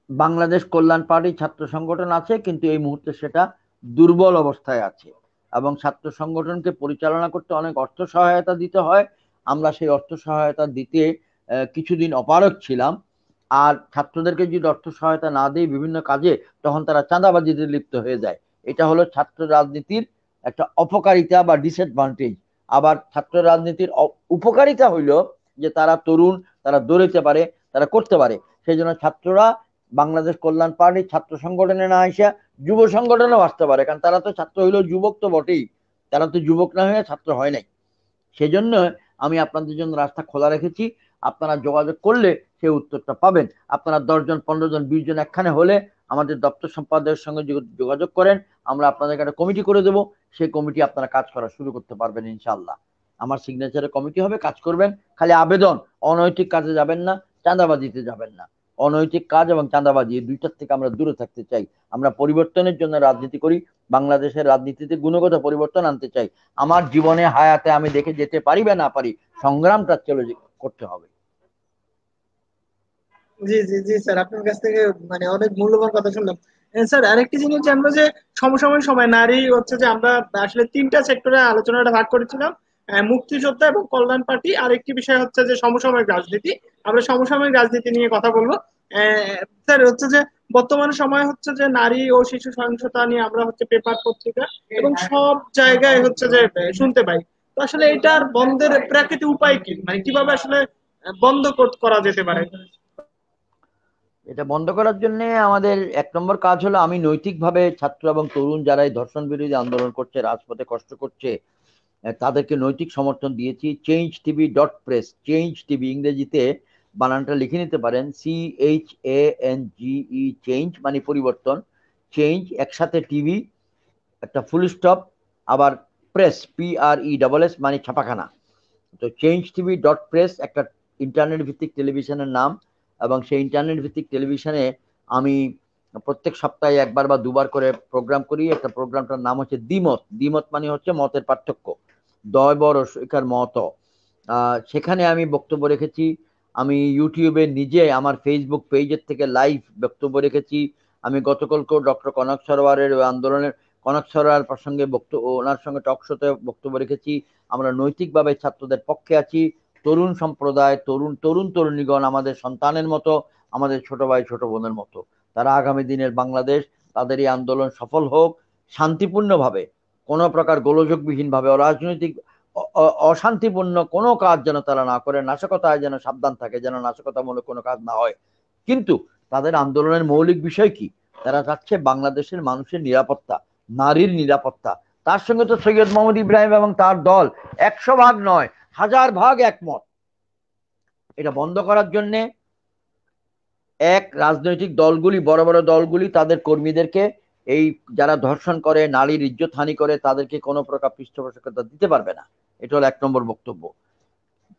বাংলাদেশ কল্যাণ পার্টি ছাত্র সংগঠন আছে, কিন্তু এই মুহূর্তে সেটা দুর্বল অবস্থায় আছে। এবং ছাত্র সংগঠনকে পরিচালনা করতে অনেক অর্থ সহায়তা দিতে হয়। আমরা সেই অর্থ সহায়তা দিতে কিছুদিন অপারগ ছিলাম। আর ছাত্রদেরকে যদি অর্থ সহায়তা না দিই বিভিন্ন কাজে, তখন তারা চাঁদাবাজিতে লিপ্ত হয়ে যায়। এটা হলো ছাত্র রাজনীতির একটা অপকারিতা বা ডিসঅ্যাডভান্টেজ। আবার ছাত্র রাজনীতির উপকারিতা হইল যে তারা তরুণ, তারা দৌড়াতে পারে, তারা করতে পারে। সেই জন্য ছাত্ররা বাংলাদেশ কল্যাণ পার্টি ছাত্র সংগঠনে না এসে যুব সংগঠনেও আসতে পারে, কারণ তারা তো ছাত্র হইলেও যুবক তো বটেই, তারা তো যুবক না হয়ে ছাত্র হয় নাই। সেজন্য আমি আপনাদের জন্য রাস্তা খোলা রেখেছি। আপনারা যোগাযোগ করলে সেই উত্তরটা পাবেন। আপনারা 10 জন 15 জন 20 জন একখানে হলে আমাদের দপ্তর সম্পাদকের সঙ্গে যোগাযোগ করেন, আমরা আপনাদেরকে একটা কমিটি করে দেবো। সেই কমিটি আপনারা কাজ করা শুরু করতে পারবেন ইনশাল্লাহ। আমার সিগনেচারে কমিটি হবে, কাজ করবেন। খালি আবেদন, অনৈতিক কাজে যাবেন না, চাঁদাবাজিতে যাবেন না। অনৈতিক কাজ এবং চাঁদাবাজি এই দুইটার থেকে আমরা দূরে থাকতে চাই। আমরা পরিবর্তনের জন্য রাজনীতি করি, বাংলাদেশের রাজনীতিতে গুণগত পরিবর্তন আনতে চাই। আমার জীবনে হায়াতে আমি দেখে যেতে পারি বা না পারি, সংগ্রামটা করতে হবে। জি জি জি স্যার, আপনার কাছ থেকে মানে অনেক মূল্যবান কথা শুনলাম। স্যার আরেকটি জিনিস জানবো যে সমসাময়িক সময় নারী হচ্ছে যে আমরা আসলে তিনটা সেক্টরে আলোচনাটা ভাগ করেছিলাম, মুক্তিযোদ্ধা এবং কল্যাণ পার্টি। আরেকটি বিষয় হচ্ছে যে সমসাময়িক রাজনীতি। আমরা সমসাময়িক রাজনীতি নিয়ে কথা বলবো। স্যার হচ্ছে যে বর্তমান সময় হচ্ছে যে নারী ও শিশু সহিংসতা নিয়ে আমরা হচ্ছে পেপার পত্রিকা এবং সব জায়গায় হচ্ছে যে শুনতে পাই। তো আসলে এটার বন্ধের প্রাকৃতিক উপায় কি, মানে কিভাবে আসলে বন্ধ করা যেতে পারে? এটা বন্ধ করার জন্য আমাদের 1 নম্বর কাজ হলো, আমি নৈতিকভাবে ছাত্র এবং তরুণ যারা এই ধর্ষণ বিরোধী আন্দোলন করছে, রাজপথে কষ্ট করছে, তাদেরকে নৈতিক সমর্থন দিয়েছি। Change TV dot press, change TV ইংরেজিতে বানানটা লিখে নিতে পারেন, CHANGE, চেঞ্জ মানে পরিবর্তন, চেঞ্জ একসাথে টিভি একটা ফুল স্টপ, আবার প্রেস PRESS মানে ছাপাখানা। তো চেঞ্জ টিভি ডট প্রেস একটা ইন্টারনেট ভিত্তিক টেলিভিশনের নাম, এবং সেই ইন্টারনেট ভিত্তিক টেলিভিশনে আমি প্রত্যেক সপ্তাহে 1বার বা 2বার করে প্রোগ্রাম করি। একটা প্রোগ্রামটার নাম হচ্ছে দ্বিমত। দ্বিমত মানে হচ্ছে মতের পার্থক্য, দয় বড় শিকার মত। সেখানে আমি বক্তব্য রেখেছি। আমি ইউটিউবে নিজে আমার ফেসবুক পেজের থেকে লাইভ বক্তব্য রেখেছি। আমি গতকালকেও ডক্টর কনক সরোয়ারের আন্দোলনের, কনক সরোয়ার প্রসঙ্গে ওনার সঙ্গে টক শোতে বক্তব্য রেখেছি। আমরা নৈতিকভাবে ছাত্রদের পক্ষে আছি। তরুণ সম্প্রদায়, তরুণীগণ আমাদের সন্তানের মতো, আমাদের ছোট ভাই ছোট বোনের মতো। তারা আগামী দিনের বাংলাদেশ, তাদের এই আন্দোলন সফল হোক শান্তিপূর্ণভাবে, কোনো প্রকার গোলযোগবিহীন ভাবে, অরাজনৈতিক অশান্তিপূর্ণ কোনো কাজ যেন তারা না করে, নাশকতায় যেন সাবধান থাকে, যেন নাশকতামূলক কোনো কাজ না হয়। কিন্তু তাদের আন্দোলনের মৌলিক বিষয় কি? তারা চাচ্ছে বাংলাদেশের মানুষের নিরাপত্তা, নারীর নিরাপত্তা। তার সঙ্গে তো সৈয়দ মোহাম্মদ ইব্রাহিম এবং তার দল 100 ভাগ নয়, 1000 ভাগ একমত। এটা বন্ধ করার জন্য রাজনৈতিক দলগুলি, বড় বড় দলগুলি তাদের কর্মীদেরকে, এই যারা ধর্ষণ করে, নারীর ইজ্জত হানি করে, তাদেরকে কোনো প্রকার পৃষ্ঠপোষকতা দিতে পারবে না। এটা হলো 1 নম্বর বক্তব্য।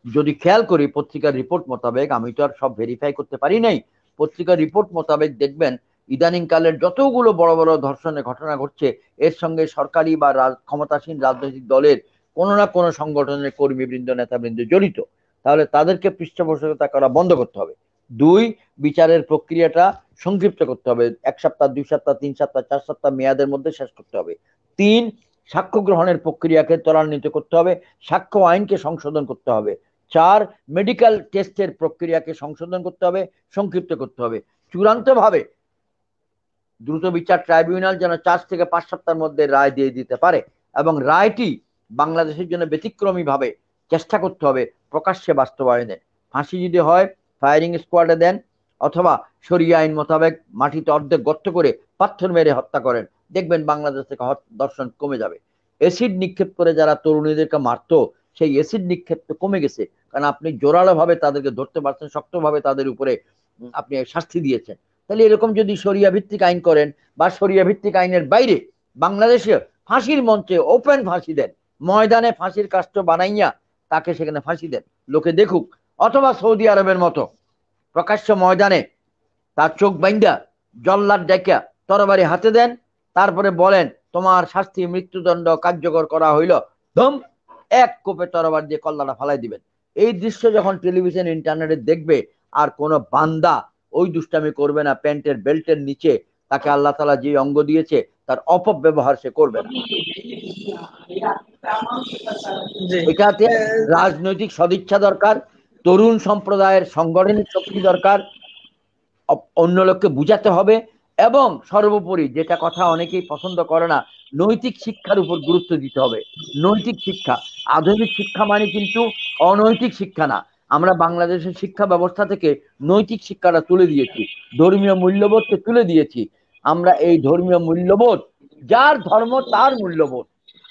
যদি খেয়াল করি পত্রিকার রিপোর্ট মোতাবেক, আমি তো আর সব ভেরিফাই করতে পারি নাই, পত্রিকার রিপোর্ট মোতাবেক দেখবেন ইদানিং কালের যতগুলো বড় বড় ধর্ষণের ঘটনা ঘটছে, এর সঙ্গে সরকারি বা ক্ষমতাসীন রাজনৈতিক দলের কোনো না কোনো সংগঠনের কর্মীবৃন্দ, নেতাবৃন্দ জড়িত। তাহলে তাদেরকে পৃষ্ঠপোষকতা করা বন্ধ করতে হবে। 2, বিচারের প্রক্রিয়াটা সংক্ষিপ্ত করতে হবে, 1 সপ্তাহ 2 সপ্তাহ 3 সপ্তাহ 4 সপ্তাহ মেয়াদের মধ্যে শেষ করতে হবে। 3, সাক্ষ্য গ্রহণের প্রক্রিয়াকে ত্বরান্বিত করতে হবে, সাক্ষ্য আইনকে সংশোধন করতে হবে। 4, মেডিকেল টেস্টের প্রক্রিয়াকে সংশোধন করতে হবে, সংক্ষিপ্ত করতে হবে। চূড়ান্তভাবে দ্রুত বিচার ট্রাইব্যুনাল যেন 4 থেকে 5 সপ্তাহের মধ্যে রায় দিয়ে দিতে পারে, এবং রায়টি বাংলাদেশের জন্য ব্যতিক্রমী ভাবে চেষ্টা করতে হবে প্রকাশ্যে বাস্তবায়নে। ফাঁসি যদি হয় ফায়ারিং স্কোয়াডে দেন, অথবা শরিয়া আইন মোতাবেক মাটিতে অর্ধেক গর্ত করে পাথর মেরে হত্যা করেন, দেখবেন বাংলাদেশ থেকে ধর্ষণ কমে যাবে। এসিড নিক্ষেপ করে যারা তরুণীদেরকে মারত, সেই এসিড নিক্ষেপ তো কমে গেছে, কারণ আপনি জোরালো ভাবে তাদেরকে ধরতে পারছেন, শক্তভাবে তাদের উপরে আপনি শাস্তি দিয়েছেন। তাহলে এরকম যদি শরিয়া ভিত্তিক আইন করেন, বা শরিয়া ভিত্তিক আইনের বাইরে বাংলাদেশে ফাঁসির মঞ্চে ওপেন ফাঁসি দেন, ময়দানে ফাঁসির কাষ্ঠ বানাইয়া তাকে সেখানে ফাঁসি দেন, লোকে দেখুক। অথবা সৌদি আরবের মতো প্রকাশ্য ময়দানে তার চোখ বাইন্দা জল্লাদ ডেকা তরবারি হাতে দেন, তারপরে বলেন তোমার শাস্তি মৃত্যুদণ্ড কার্যকর করা হইল, ধম, এক কোপে তরবার দিয়ে কল্লাটা ফালাই দিবেন। এই দৃশ্য যখন টেলিভিশন ইন্টারনেটে দেখবে, আর কোন বান্দা ওই দুষ্টামি করবে না। প্যান্টের বেল্টের নিচে তাকে আল্লাহ তাআলা যে অঙ্গ দিয়েছে তার অপব্যবহার সে করবে না। জি এটাতে রাজনৈতিক সদিচ্ছা দরকার, তরুণ সম্প্রদায়ের সাংগঠনিক শক্তি দরকার, অন্য লোককে বুঝাতে হবে, এবং সর্বোপরি যেটা কথা অনেকেই পছন্দ করে না, নৈতিক শিক্ষার উপর গুরুত্ব দিতে হবে। নৈতিক শিক্ষা, আধুনিক শিক্ষা মানে কিন্তু অনৈতিক শিক্ষা না। আমরা বাংলাদেশের শিক্ষা ব্যবস্থা থেকে নৈতিক শিক্ষাটা তুলে দিয়েছি, ধর্মীয় মূল্যবোধকে তুলে দিয়েছি। আমরা এই ধর্মীয় মূল্যবোধ, যার ধর্ম তার মূল্যবোধ,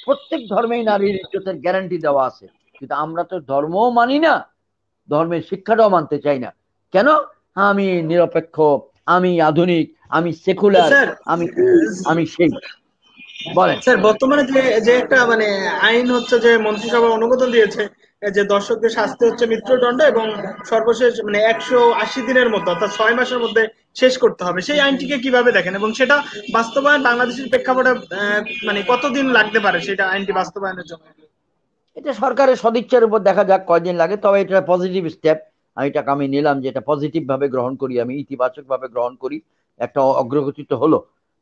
প্রত্যেক ধর্মেই নারীর ইজ্জতের গ্যারান্টি দেওয়া আছে, কিন্তু আমরা তো ধর্মও মানি না, ধর্মের শিক্ষাটাও মানতে চাই না। কেন? আমি নিরপেক্ষ, আমি আধুনিক, আমি সেকুলার, স্যার, আমি আমি সেই। বলেন। স্যার বর্তমানে যে যে একটা মানে আইন হচ্ছে যে মন্ত্রিসভা অনুমোদন দিয়েছে, যে দর্শকদের শাস্তি হচ্ছে মৃত্যুদণ্ড এবং সর্বশেষ মানে 180 দিনের মধ্যে অর্থাৎ 6 মাসের মধ্যে শেষ করতে হবে, সেই আইনটিকে কিভাবে দেখেন এবং সেটা বাস্তবায়ন বাংলাদেশের প্রেক্ষাপটে মানে কতদিন লাগতে পারে সেটা আইনটি বাস্তবায়নের জন্য? এটা সরকারের সদিচ্ছার উপর দেখা যাক কয়দিন লাগে, তবে এটা পজিটিভ স্টেপ। এটাকে আমি নিলাম যে এটা পজিটিভ ভাবে গ্রহণ করি, আমি ইতিবাচক ভাবে গ্রহণ করি, একটা অগ্রগতি তো হলো।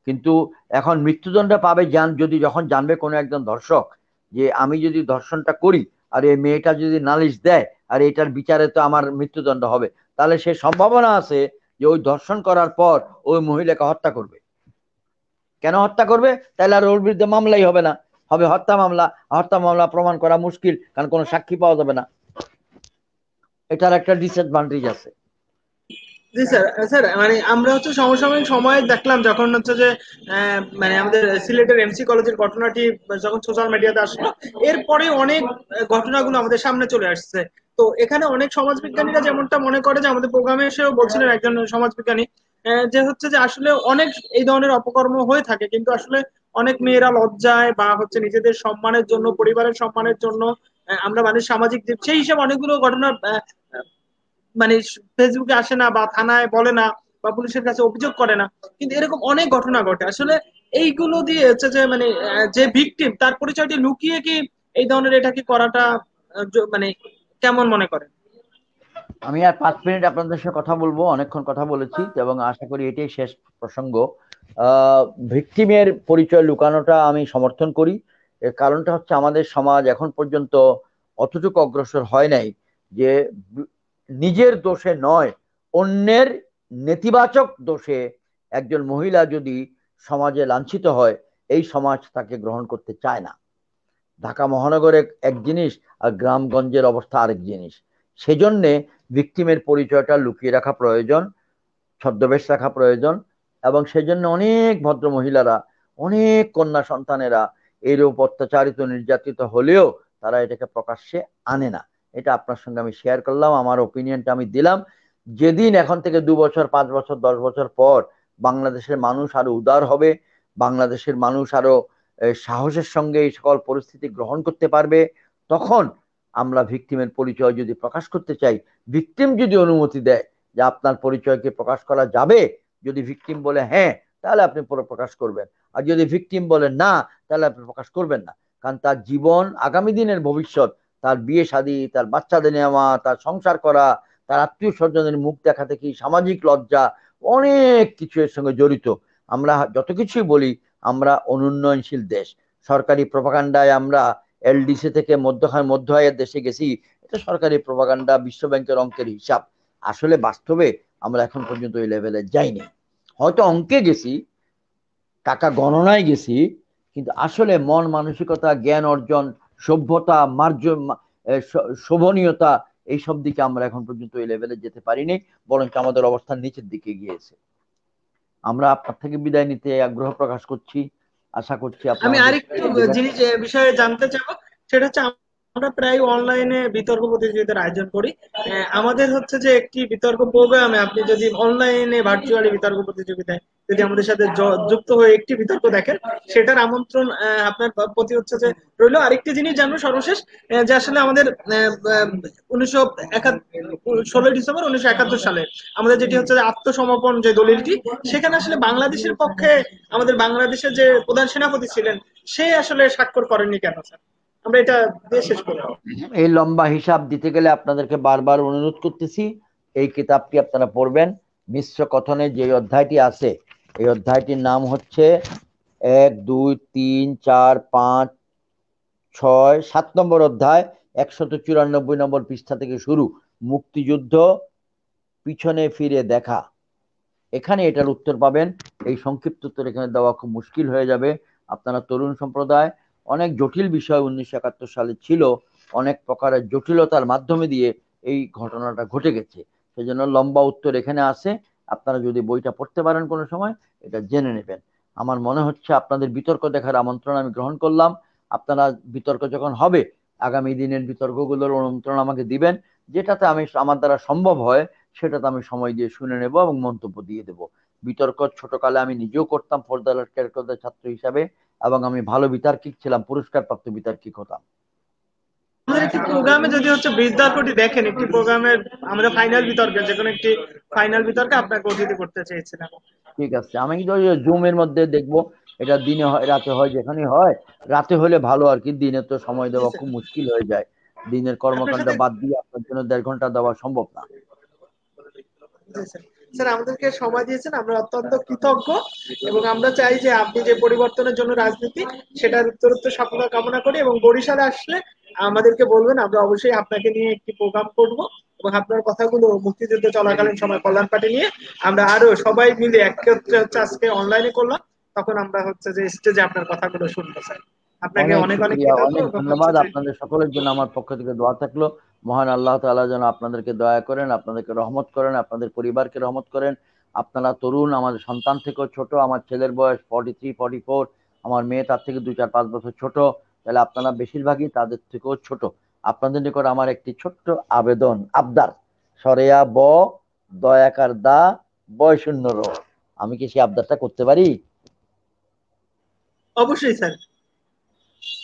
কিন্তু এখন মৃত্যুদণ্ড পাবে যদি যখন জানবে কোনো একজন ধর্ষক যে আমি যদি ধর্ষণটা করি আর এই মেয়েটা যদি নালিশ দেয় আর এটার বিচারে তো আমার মৃত্যুদণ্ড হবে, তাহলে সে সম্ভাবনা আছে যে ওই ধর্ষণ করার পর ওই মহিলাকে হত্যা করবে। কেন হত্যা করবে? তাহলে আর ওর বিরুদ্ধে মামলাই হবে না, হবে হত্যা মামলা। হত্যা মামলা প্রমাণ করা মুশকিল, কারণ কোনো সাক্ষী পাওয়া যাবে না। এটার একটা ডিসঅ্যাডভান্টেজ আছে। জি স্যার, স্যার মানে আমরা হচ্ছে সমসাময়িক সময়ে দেখলাম যখন হচ্ছে যে মানে আমাদের সিলেটের এমসি কলেজের ঘটনাটি যখন সোশ্যাল মিডিয়াতে আসলো, এরপরে অনেক ঘটনাগুলো আমাদের সামনে চলে আসছে। তো এখানে অনেক সমাজবিজ্ঞানীরা যেমনটা মনে করে, যে আমাদের প্রোগ্রামে এসেও বলছিলেন একজন সমাজবিজ্ঞানী, যে হচ্ছে যে আসলে অনেক এই ধরনের অপকর্ম হয়ে থাকে, কিন্তু আসলে অনেক মেয়েরা লজ্জায় বা হচ্ছে নিজেদের সম্মানের জন্য, পরিবারের সম্মানের জন্য, আমরা মানে সামাজিক জীব সেই হিসাবে অনেকগুলো ঘটনা মানে ফেসবুকে আসে না বা থানায় বলে না বা পুলিশের কাছে অভিযোগ করে না, কিন্তু এরকম অনেক ঘটনা ঘটে। আসলে এইগুলো দিয়ে হচ্ছে যে মানে যে ভিকটিম তার পরিচয়টি লুকিয়ে কি এই ধরনের এটা কি করাটা মানে কেমন মনে করেন? আমি আর 5 মিনিট আপনাদের সাথে কথা বলবো, অনেকক্ষণ কথা বলেছি এবং আশা করি এটাই শেষ প্রসঙ্গ। ভিকটিমের পরিচয় লুকানোটা আমি সমর্থন করি। এর কারণটা হচ্ছে আমাদের সমাজ এখন পর্যন্ত অতটুকু অগ্রসর হয় নাই যে নিজের দোষে নয়, অন্যের নেতিবাচক দোষে একজন মহিলা যদি সমাজে লাঞ্ছিত হয়, এই সমাজ তাকে গ্রহণ করতে চায় না। ঢাকা মহানগরে এক জিনিস আর গ্রামগঞ্জের অবস্থা আরেক জিনিস। সেজন্যে ভিকটিমের পরিচয়টা লুকিয়ে রাখা প্রয়োজন, ছদ্মবেশ রাখা প্রয়োজন, এবং সেজন্য অনেক ভদ্র মহিলারা, অনেক কন্যা সন্তানেরা এরূপ অত্যাচারিত নির্যাতিত হলেও তারা এটাকে প্রকাশ্যে আনে না। এটা আপনার সঙ্গে আমি শেয়ার করলাম, আমার ওপিনিয়নটা আমি দিলাম। যেদিন এখন থেকে 2 বছর, 5 বছর, 10 বছর পর বাংলাদেশের মানুষ আরো উদার হবে, বাংলাদেশের মানুষ আরো সাহসের সঙ্গে এই সকল পরিস্থিতি গ্রহণ করতে পারবে, তখন আমরা ভিকটিমের পরিচয় যদি প্রকাশ করতে চাই, ভিকটিম যদি অনুমতি দেয় যে আপনার পরিচয়কে প্রকাশ করা যাবে, যদি ভিকটিম বলে হ্যাঁ, তাহলে আপনি প্রকাশ করবেন। আর যদি ভিকটিম বলে না, তাহলে আপনি প্রকাশ করবেন না। কারণ তার জীবন, আগামী দিনের ভবিষ্যৎ, তার বিয়ে শাদী, তার বাচ্চাদের নেওয়া, তার সংসার করা, তার আত্মীয় স্বজনের মুখ দেখা থেকে সামাজিক লজ্জা, অনেক কিছু এর সঙ্গে জড়িত। আমরা যত কিছুই বলি, আমরা অনুন্নয়নশীল দেশ, সরকারি প্রপাগান্ডায় আমরা এলডিসি থেকে মধ্য আয়ের দেশে গেছি, এটা সরকারি প্রপাগান্ডা, বিশ্বব্যাংকের অঙ্কের হিসাব। আসলে বাস্তবে আমরা এখন পর্যন্ত ওই লেভেলে যাইনি। হয়তো অঙ্কে গেছি, টাকা গণনায় গেছি, কিন্তু আসলে মন মানসিকতা, জ্ঞান অর্জন, সভ্যতা, শোভনীয়তা, এইসব দিকে আমরা এখন পর্যন্ত ওই লেভেলে যেতে পারিনি, বরং আমাদের অবস্থান নিচের দিকে গিয়েছে। আমরা আপনার থেকে বিদায় নিতে আগ্রহ প্রকাশ করছি, আশা করছি আপনি আমি আমাদের আরেকটু দিবেন। জিনিস বিষয়ে জানতে চাবো, সেটা হচ্ছে আমরা প্রায় অনলাইনে বিতর্ক প্রতিযোগিতার আয়োজন করি। আমাদের হচ্ছে যে একটি বিতর্ক প্রোগ্রামে আপনি যদি অনলাইনে ভার্চুয়ালি বিতর্ক প্রতিযোগিতায় যদি আমাদের সাথে যুক্ত হয়ে একটি বিতর্ক দেখেন, সেটার আমন্ত্রণ আপনার প্রতি হচ্ছে যে রইল। আরেকটি জিনিস জানবো সর্বশেষ, যে আসলে আমাদের 16 ডিসেম্বর 1971 সালে আমাদের যেটি হচ্ছে যে আত্মসমর্পণ যে দলিলটি, সেখানে আসলে বাংলাদেশের পক্ষে আমাদের বাংলাদেশের যে প্রধান সেনাপতি ছিলেন সে আসলে স্বাক্ষর করেননি কেন স্যার? আমরা এটা দিয়ে শেষ করবো। এই লম্বা হিসাব দিতে গেলে আপনাদেরকে বারবার অনুরোধ করতেছি, এই কিতাবটি আপনারা পড়বেন। মিশ্র কথনে যে অধ্যায়টি আছে, এই অধ্যায়টির নাম হচ্ছে 1, 2, 3, 4, 5, 6, 7 নম্বর অধ্যায় 194 নম্বর পৃষ্ঠা থেকে শুরু, মুক্তিযুদ্ধ পিছনে ফিরে দেখা। এখানে এটার উত্তর পাবেন। এই সংক্ষিপ্ত উত্তর এখানে দেওয়া খুব মুশকিল হয়ে যাবে। আপনারা তরুণ সম্প্রদায়, অনেক জটিল বিষয় 1971 সালে ছিল, অনেক প্রকারের জটিলতার মাধ্যমে দিয়ে এই ঘটনাটা ঘটে গেছে। সেজন্য লম্বা উত্তর এখানে আছে। আপনারা যদি বইটা পড়তে পারেন কোনো সময়, এটা জেনে নেবেন। আমার মনে হচ্ছে আপনাদের বিতর্ক দেখার আমন্ত্রণ আমি গ্রহণ করলাম। আপনারা বিতর্ক যখন হবে, আগামী দিনের বিতর্কগুলোর আমন্ত্রণ আমাকে দিবেন। যেটাতে আমি আমার দ্বারা সম্ভব হয় সেটাতে আমি সময় দিয়ে শুনে নেব এবং মন্তব্য দিয়ে দেব। বিতর্ক ছোটকালে আমি নিজেও করতাম ফজদার ছাত্র হিসাবে, এবং আমি ভালো বিতার্কিক ছিলাম, পুরস্কারপ্রাপ্ত বিতার্কিক হতাম। আমাদের একটি প্রোগ্রামে যদি হচ্ছে বিতর্কটি দেখেন, একটি প্রোগ্রামের আমরা ফাইনাল বিতর্কে, যে কোনো একটি ফাইনাল বিতর্কে আপনাকে অতিথি করতে চেয়েছিলাম। ঠিক আছে, আমি কিন্তু জুমের মধ্যে দেখবো। এটা দিনে হয় রাতে হয়, যেখানে হয়। রাতে হলে ভালো আর কি, দিনে তো সময় দেওয়া খুব মুশকিল হয়ে যায়। দিনের আপনার কর্মকাণ্ড সাথে বাদ দিয়ে আপনার জন্য 1.5 ঘন্টা দেওয়া সম্ভব না। স্যার আমাদেরকে সময় দিয়েছেন, আমরা অত্যন্ত কৃতজ্ঞ, এবং আমরা চাই যে আপনি যে পরিবর্তনের জন্য রাজনীতি, সেটার উত্তরোত্তর সফলতা কামনা করি, এবং বরিশালে আসলে আমাদেরকে বলবেন, আমরা অবশ্যই আপনাকে নিয়ে একটি প্রোগ্রাম করব, এবং আপনার কথাগুলো মুক্তিযুদ্ধ চলাকালীন সময় কল্যাণ পার্টি নিয়ে আমরা আরো সবাই মিলে একত্রে হচ্ছে আজকে অনলাইনে করলাম, তখন আমরা হচ্ছে যে স্টেজে আপনার কথাগুলো শুনবো। স্যার আপনাকে অনেক অনেক অনেক শুক্রিয়া, কৃতজ্ঞ, অনেক এবং হচ্ছে ধন্যবাদ। যে আপনাদের সকলের জন্য আমার পক্ষ থেকে দোয়া থাকলো। মহান আল্লাহ তাআলা যেন আপনাদেরকে দয়া করেন, আপনাদেরকে রহমত করেন, আপনাদের পরিবারকে রহমত করেন। আপনারা তরুণ, আমাদের সন্তান থেকেও ছোট। আমার ছেলের বয়স 43, 44, আমার মেয়ে তার থেকে 2, 4, 5 বছর ছোট। তাহলে আপনারা বেশিরভাগই তাদের থেকেও ছোট। আপনাদের নিকট আমার একটি ছোট্ট আবেদন, আবদার। সরেয়া ব, দয়াকার দা, বয় শূন্য র। আমি কি সেই আবদারটা করতে পারি? অবশ্যই স্যার।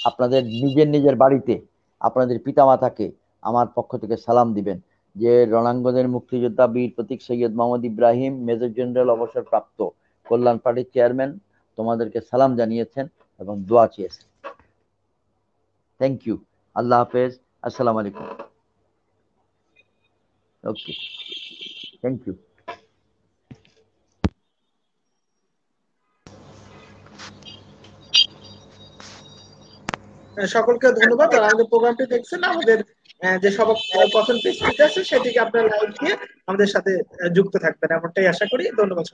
আপনাদের নিজের নিজের বাড়িতে আপনাদের পিতামাতাকে আমার পক্ষ থেকে সালাম দিবেন, যে রণাঙ্গনের মুক্তিযোদ্ধা বীর প্রতীক সৈয়দ মোহাম্মদ ইব্রাহিম, মেজর জেনারেল অবসরপ্রাপ্ত, কল্যাণ পার্টির চেয়ারম্যান, তোমাদেরকে সালাম জানিয়েছেন এবং দোয়া চেয়েছেন। Thank you. আল্লাহ হাফেজ। আসসালামু আলাইকুম। ওকে, থ্যাংক ইউ। সকলকে ধন্যবাদ যারা আমাদের প্রোগ্রামটি দেখছেন। আমাদের যে সব কথন পেজটি আছে সেটিকে আপনার লাইক দিয়ে আমাদের সাথে যুক্ত থাকবেন, এমনটাই আশা করি। ধন্যবাদ।